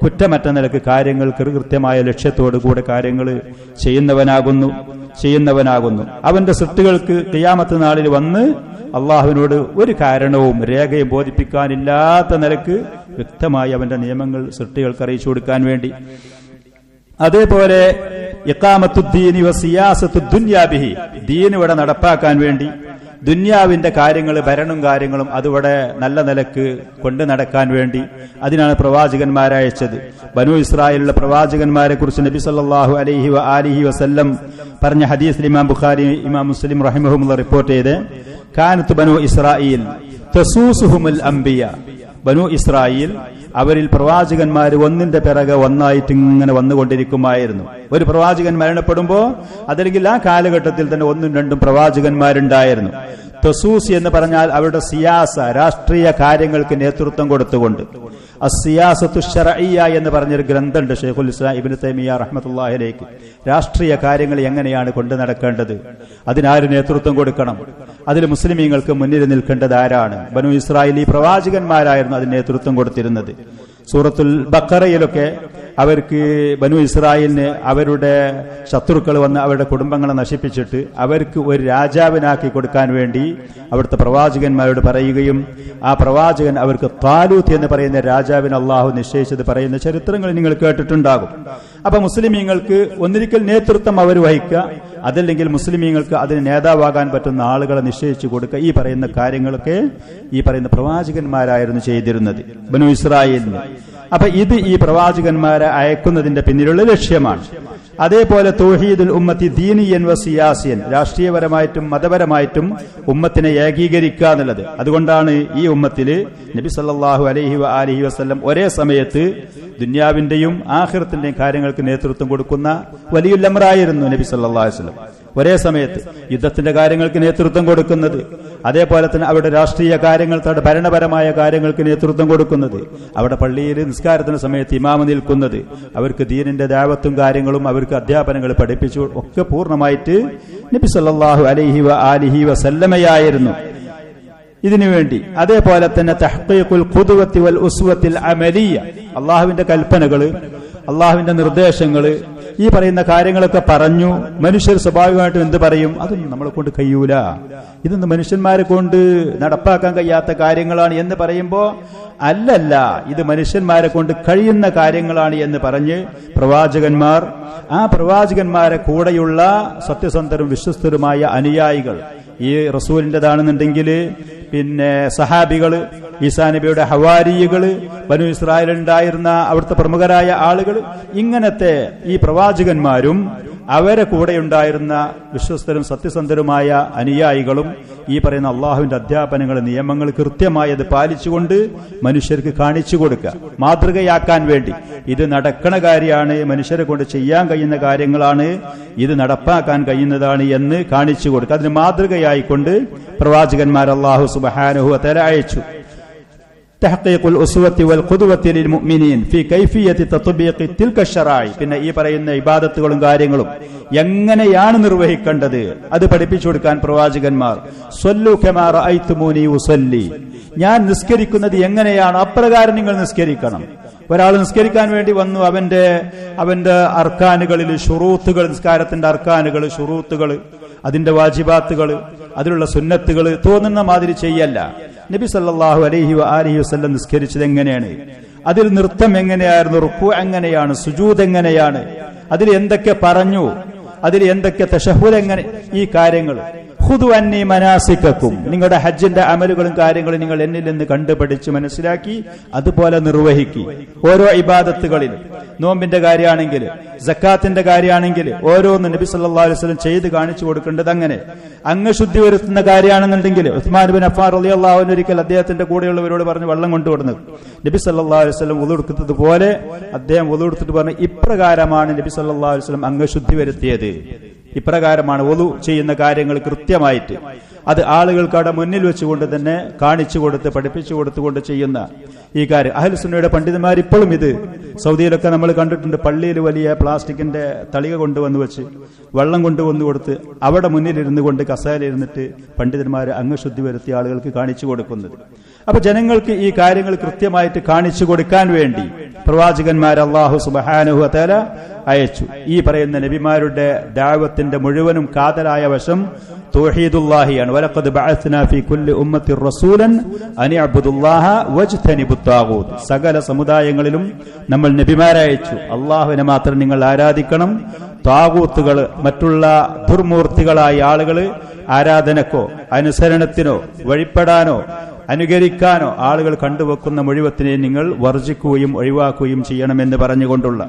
കുറ്റമറ്റ നിലക്ക് കാര്യങ്ങൾ കൃത്യമായ ലക്ഷ്യത്തോടു കൂടെ കാര്യങ്ങൾ ചെയ്യുന്നവനാകുന്നു. അവന്റെ സൃഷ്ടികൾക്ക് ഖിയാമത്ത് നാളിൽ വന്ന് അള്ളാഹുവിനോട് ഒരു കാരണവും രേഖയും ബോധിപ്പിക്കാനില്ലാത്ത നിലക്ക് വ്യക്തമായി അവന്റെ നിയമങ്ങൾ സൃഷ്ടികൾക്ക് അറിയിച്ചു കൊടുക്കാൻ വേണ്ടി. അതേപോലെ ഇഖാമത്തുദ്ദീനി വസിയാസത്തുദ് ദുനിയാ ബിഹി, ദീൻ ഇവിടെ നടപ്പാക്കാൻ വേണ്ടി ദുന്യാവിന്റെ കാര്യങ്ങൾ ഭരണവും കാര്യങ്ങളും അതിവിടെ നല്ല നിലക്ക് കൊണ്ടു നടക്കാൻ വേണ്ടി അതിനാണ് പ്രവാചകന്മാരെ അയച്ചത്. ബനൂ ഇസ്രായേലിലുള്ള പ്രവാചകന്മാരെ കുറിച്ച് നബി സല്ലല്ലാഹു അലൈഹി വ ആലിഹി വസല്ലം പറഞ്ഞ ഹദീസിൽ ഇമാം ബുഖാരി ഇമാം മുസ്ലിം റഹിമഹുമുല്ലാഹ് റിപ്പോർട്ട് ചെയ്ത്, കാനത്ത് ബനൂ ഇസ്രായേൽ തസൂസുഹുമുൽ അംബിയ, ബനൂ ഇസ്രായേൽ അവരിൽ പ്രവാചകന്മാർ ഒന്നിന്റെ പിറകെ ഒന്നായിട്ട് ഇങ്ങനെ വന്നുകൊണ്ടിരിക്കുമായിരുന്നു. ഒരു പ്രവാചകൻ മരണപ്പെടുമ്പോൾ അതല്ലെങ്കിൽ ആ കാലഘട്ടത്തിൽ തന്നെ ഒന്നും രണ്ടും പ്രവാചകന്മാരുണ്ടായിരുന്നു. തസൂസ് എന്ന് പറഞ്ഞാൽ അവരുടെ സിയാസ, രാഷ്ട്രീയ കാര്യങ്ങൾക്ക് നേതൃത്വം കൊടുത്തുകൊണ്ട്. അസ്സിയാസത്തു ശർഇയ്യ എന്ന് പറഞ്ഞൊരു ഗ്രന്ഥമുണ്ട് ശൈഖുൽ ഇസ്ലാം ഇബ്നു തൈമിയ്യ റഹ്മത്തുള്ളാഹി അലൈഹി. രാഷ്ട്രീയ കാര്യങ്ങൾ എങ്ങനെയാണ് കൊണ്ടു നടക്കേണ്ടത്, അതിനാര് നേതൃത്വം കൊടുക്കണം, അതിൽ മുസ്ലിമീങ്ങൾക്ക് മുന്നിൽ നിൽക്കേണ്ടത് ആരാണ്? ബനൂ ഇസ്രായേലി പ്രവാചകന്മാരായിരുന്നു അതിന് നേതൃത്വം കൊടുത്തിരുന്നത്. സൂറത്തുൽ ബഖറയിലൊക്കെ അവർക്ക് ബനു ഇസ്രായേലിന് അവരുടെ ശത്രുക്കൾ വന്ന് അവരുടെ കുടുംബങ്ങളെ നശിപ്പിച്ചിട്ട് അവർക്ക് ഒരു രാജാവിനാക്കി കൊടുക്കാൻ വേണ്ടി അവിടുത്തെ പ്രവാചകന്മാരോട് പറയുകയും ആ പ്രവാചകൻ അവർക്ക് താലൂത്ത് എന്ന് പറയുന്ന രാജാവിന് അള്ളാഹു നിശ്ചയിച്ചത് പറയുന്ന ചരിത്രങ്ങൾ നിങ്ങൾ കേട്ടിട്ടുണ്ടാകും. അപ്പൊ മുസ്ലിമീങ്ങൾക്ക് ഒന്നിരിക്കൽ നേതൃത്വം അവർ വഹിക്കുക, അതല്ലെങ്കിൽ മുസ്ലിമീങ്ങൾക്ക് അതിന് നേതാവാകാൻ പറ്റുന്ന ആളുകളെ നിശ്ചയിച്ചു കൊടുക്കുക. ഈ പറയുന്ന കാര്യങ്ങളൊക്കെ ഈ പറയുന്ന പ്രവാചകന്മാരായിരുന്നു ചെയ്തിരുന്നത് ബനു ഇസ്രായേലിന്. അപ്പൊ ഇത് ഈ പ്രവാചകന്മാരെ അയക്കുന്നതിന്റെ പിന്നിലുള്ള ലക്ഷ്യമാണ്. അതേപോലെ തൗഹീദുൽ ഉമ്മത്തി ദീനിയൻ വ സിയാസിയൻ, രാഷ്ട്രീയപരമായിട്ടും മതപരമായിട്ടും ഉമ്മത്തിനെ ഏകീകരിക്കുക എന്നുള്ളത്. അതുകൊണ്ടാണ് ഈ ഉമ്മത്തില് നബി സല്ലല്ലാഹു അലൈഹി വആലിഹി വസല്ലം ഒരേ സമയത്ത് ദുനിയാവിന്റെയും ആഖിറത്തിന്റെയും കാര്യങ്ങൾക്ക് നേതൃത്വം കൊടുക്കുന്ന വലിയുൽ അംറായിരുന്നു നബി സല്ലല്ലാഹു അലൈഹി വസല്ലം. ഒരേ സമയത്ത് യുദ്ധത്തിന്റെ കാര്യങ്ങൾക്ക് നേതൃത്വം കൊടുക്കുന്നത്, അതേപോലെ തന്നെ അവരുടെ രാഷ്ട്രീയ കാര്യങ്ങൾ, ഭരണപരമായ കാര്യങ്ങൾക്ക് നേതൃത്വം കൊടുക്കുന്നത്, അവിടെ പള്ളിയിൽ നിസ്കാരത്തിന് സമയത്ത് ഇമാമ നിൽക്കുന്നത്, അവർക്ക് ദീനിന്റെ ദഅവത്തും കാര്യങ്ങളും അവർക്ക് അധ്യാപനങ്ങൾ പഠിപ്പിച്ചു ഒക്കെ പൂർണ്ണമായിട്ട് നബി സല്ലല്ലാഹു അലൈഹി വആലിഹി വസല്ലമയായിരുന്നു ഇതിനുവേണ്ടി. അതേപോലെ തന്നെ തഹ്ഖീഖുൽ ഖുദ്വത്തി വൽ ഉസ്വത്തിൽ അമലിയ, അള്ളാഹുവിന്റെ കൽപ്പനകള്, അള്ളാഹുവിന്റെ നിർദ്ദേശങ്ങള്, ഈ പറയുന്ന കാര്യങ്ങളൊക്കെ പറഞ്ഞു. മനുഷ്യർ സ്വാഭാവികമായിട്ടും എന്ത് പറയും? അതൊന്നും നമ്മളെ കൊണ്ട് കഴിയൂല, ഇതൊന്നും മനുഷ്യന്മാരെ കൊണ്ട് നടപ്പാക്കാൻ കഴിയാത്ത കാര്യങ്ങളാണ് എന്ന് പറയുമ്പോ അല്ലല്ല, ഇത് മനുഷ്യന്മാരെ കൊണ്ട് കഴിയുന്ന കാര്യങ്ങളാണ് എന്ന് പറഞ്ഞ് പ്രവാചകന്മാർ, ആ പ്രവാചകന്മാരെ കൂടെയുള്ള സത്യസന്ധരും വിശ്വസ്തരുമായ അനുയായികൾ, ഈ റസൂലിന്റേതാണെന്നുണ്ടെങ്കിൽ പിന്നെ സഹാബികള്, ഈസാ നബിയുടെ ഹവാരികള്, ബനു ഇസ്രായേലുണ്ടായിരുന്ന അവിടുത്തെ പ്രമുഖരായ ആളുകൾ, ഇങ്ങനത്തെ ഈ പ്രവാചകന്മാരും അവരെ കൂടെയുണ്ടായിരുന്ന വിശ്വസ്തരും സത്യസന്ധരുമായ അനുയായികളും ഈ പറയുന്ന അള്ളാഹുവിന്റെ അധ്യാപനങ്ങൾ, നിയമങ്ങൾ കൃത്യമായി അത് പാലിച്ചുകൊണ്ട് മനുഷ്യർക്ക് കാണിച്ചു കൊടുക്കുക, മാതൃകയാക്കാൻ വേണ്ടി. ഇത് നടക്കണ കാര്യമാണ്, മനുഷ്യരെ കൊണ്ട് ചെയ്യാൻ കഴിയുന്ന കാര്യങ്ങളാണ്, ഇത് നടപ്പാക്കാൻ കഴിയുന്നതാണ് എന്ന് കാണിച്ചു കൊടുക്കുക. അതിന് മാതൃകയായിക്കൊണ്ട് പ്രവാചകന്മാർ അല്ലാഹു സുബ്ഹാനഹു വ തആല അയച്ചു. തഹ്ഖീഖുൽ ഉസ്വത്തി വൽ ഖുദ്വത്തി ലിൽ മുഅ്മിനീൻ ഫീ കൈഫിയത്തി തത്ബീഖി തിൽക ശറായി, പിന്നെ ഈ പറയുന്ന ഇബാദത്തുകളും കാര്യങ്ങളും എങ്ങനെയാണ് നിർവഹിക്കേണ്ടത് അത് പഠിപ്പിച്ചു കൊടുക്കാൻ പ്രവാചകന്മാർ. സ്വല്ലു കമാ റഅയ്തുമൂനി ഉസല്ലി, ഞാൻ നിസ്കരിക്കുന്നത് എങ്ങനെയാണ് അപ്രകാരം നിങ്ങൾ നിസ്കരിക്കണം. ഒരാൾ നിസ്കരിക്കാൻ വേണ്ടി വന്നു, അവന്റെ അർക്കാനുകളിൽ ശുറൂത്തുകൾ, നിസ്കാരത്തിന്റെ അർക്കാനുകൾ, ശുറൂത്തുകൾ, അതിന്റെ വാജിബാത്തുകൾ, അതിലുള്ള സുന്നത്തുകൾ തോന്നുന്ന മാതിരി ചെയ്യല്ല. നബി സല്ലല്ലാഹു അലൈഹി വആലിഹി വസല്ലം നിസ്കരിച്ചത് എങ്ങനെയാണ്, അതിൽ നൃത്തം എങ്ങനെയായിരുന്നു, റുക്കൂ എങ്ങനെയാണ്, സുജൂദ് എങ്ങനെയാണ്, അതിൽ എന്തൊക്കെ പറഞ്ഞു, അതിൽ എന്തൊക്കെ തശഹുദ് എങ്ങനെ, ഈ കാര്യങ്ങൾ. ഖുദു അന്നി മനാസിക്കക്കും, നിങ്ങളുടെ ഹജ്ജിന്റെ അമലുകളും കാര്യങ്ങളും നിങ്ങൾ എന്നിൽ നിന്ന് കണ്ടുപഠിച്ച് മനസ്സിലാക്കി അതുപോലെ നിർവഹിക്കി. ഓരോ ഇബാദത്തുകളിലും, നോമ്പിന്റെ കാര്യമാണെങ്കിൽ, സക്കാത്തിന്റെ കാര്യമാണെങ്കിൽ ഓരോന്ന് നബി സല്ലല്ലാഹു അലൈഹി വസല്ലം ചെയ്ത് കാണിച്ചു കൊടുക്കേണ്ടത് അങ്ങനെ. അങ്ങ് ശുദ്ധി വരുത്തുന്ന കാര്യമാണെന്നുണ്ടെങ്കിൽ ഉസ്മാൻ ബിൻ അഫ്ഫാൻ റളിയല്ലാഹു അൻഹു ഒരിക്കൽ അദ്ദേഹത്തിന്റെ കൂടെയുള്ളവരോട് പറഞ്ഞു വെള്ളം കൊണ്ടുവരുന്നത്, നബി സല്ലല്ലാഹു അലൈഹി വസല്ലം വുളു എടുക്കുന്നത് പോലെ അദ്ദേഹം വുളു എടുത്തിട്ട് പറഞ്ഞു, ഇപ്രകാരമാണ് നബി സല്ലല്ലാഹു അലൈഹി വസല്ലം അങ്ങ് ശുദ്ധി വരുത്തിയത്, ഇപ്രകാരമാണ് വുളു ചെയ്യുന്ന കാര്യങ്ങൾ കൃത്യമായിട്ട്. അത് ആളുകൾക്ക് അവിടെ മുന്നിൽ വെച്ചുകൊണ്ട് തന്നെ കാണിച്ചു കൊടുത്ത് പഠിപ്പിച്ചു കൊടുത്തുകൊണ്ട് ചെയ്യുന്ന ഈ കാര്യം. അഹ്ലു സുന്നയുടെ പണ്ഡിതന്മാർ ഇപ്പോഴും ഇത് സൗദിയിലൊക്കെ നമ്മൾ കണ്ടിട്ടുണ്ട്. പള്ളിയിൽ വലിയ പ്ലാസ്റ്റിക്കിന്റെ തളിക കൊണ്ടുവന്ന് വെച്ച് വെള്ളം കൊണ്ടുവന്നു കൊടുത്ത് അവിടെ മുന്നിലിരുന്ന് കൊണ്ട് കസേരയിരുന്നിട്ട് പണ്ഡിതന്മാർ അങ്ങ് ശുദ്ധി വരുത്തിയ ആളുകൾക്ക് കാണിച്ചു കൊടുക്കുന്നത്. അപ്പൊ ജനങ്ങൾക്ക് ഈ കാര്യങ്ങൾ കൃത്യമായിട്ട് കാണിച്ചു കൊടുക്കാൻ വേണ്ടി പ്രവാചകന്മാർ അല്ലാഹു സുബ്ഹാനഹു വ തആല അയച്ചു. ഈ പറയുന്ന നബിമാരുടെ ദഅവത്തിന്റെ മുഴുവനും കാതലായ വശം തൗഹീദുല്ലാഹിയാണ്. വലഖദ് ബഅസ്നാ ഫീ കുല്ലി ഉമ്മത്തിർ റസൂലൻ അൻ ഇഅ്ബുദുല്ലാഹ വജ്തനിബുത് താഗൂത്ത്. സകല സമുദായങ്ങളിലും നമ്മൾ നബിമാരെ അയച്ചു, അല്ലാഹുവിനെ മാത്രം നിങ്ങൾ ആരാധിക്കണം, താഗൂത്തുകൾ, മറ്റുള്ള ദുർമൂർത്തികളായ ആളുകൾ ആരാധനക്കോ അനുസരണത്തിനോ വഴിപ്പെടാനോ അനുകരിക്കാനോ ആളുകൾ കണ്ടുവെക്കുന്ന മുഴുവത്തിനെ നിങ്ങൾ വർജിക്കുകയും ഒഴിവാക്കുകയും ചെയ്യണമെന്ന് പറഞ്ഞുകൊണ്ടുള്ള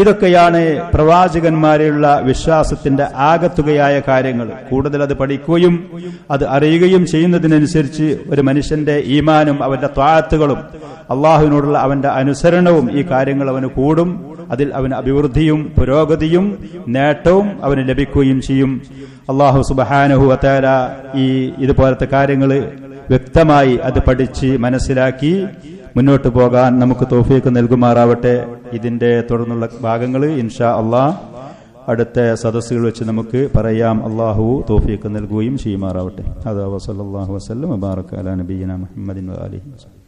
ഇതൊക്കെയാണ് പ്രവാചകന്മാരെയുള്ള വിശ്വാസത്തിന്റെ ആകത്തുകയായ കാര്യങ്ങൾ. കൂടുതൽ അത് പഠിക്കുകയും അത് അറിയുകയും ചെയ്യുന്നതിനനുസരിച്ച് ഒരു മനുഷ്യന്റെ ഈമാനും അവന്റെ ത്വാഅത്തുകളും അള്ളാഹുവിനോടുള്ള അവന്റെ അനുസരണവും ഈ കാര്യങ്ങൾ അവന് കൂടും. അതിൽ അവന് അഭിവൃദ്ധിയും പുരോഗതിയും നേട്ടവും അവന് ലഭിക്കുകയും ചെയ്യും. അള്ളാഹു സുബ്ഹാനഹു വ തആല ഈ ഇതുപോലത്തെ കാര്യങ്ങൾ വ്യക്തമായി അത് പഠിച്ച് മനസ്സിലാക്കി മുന്നോട്ട് പോകാൻ നമുക്ക് തൗഫീഖ് നൽകുമാറാവട്ടെ. ഇതിന്റെ തുടർന്നുള്ള ഭാഗങ്ങൾ ഇൻഷാ അല്ലാഹ് അടുത്ത സദസ്സുകൾ വെച്ച് നമുക്ക് പറയാം. അല്ലാഹു തൗഫീഖ് നൽകുകയും ചെയ്യുമാറാവട്ടെ. അദാ വസല്ലല്ലാഹു വസല്ലം വബാറക അലാ നബിയിനാ മുഹമ്മദിൻ വആലിഹി വസല്ലം.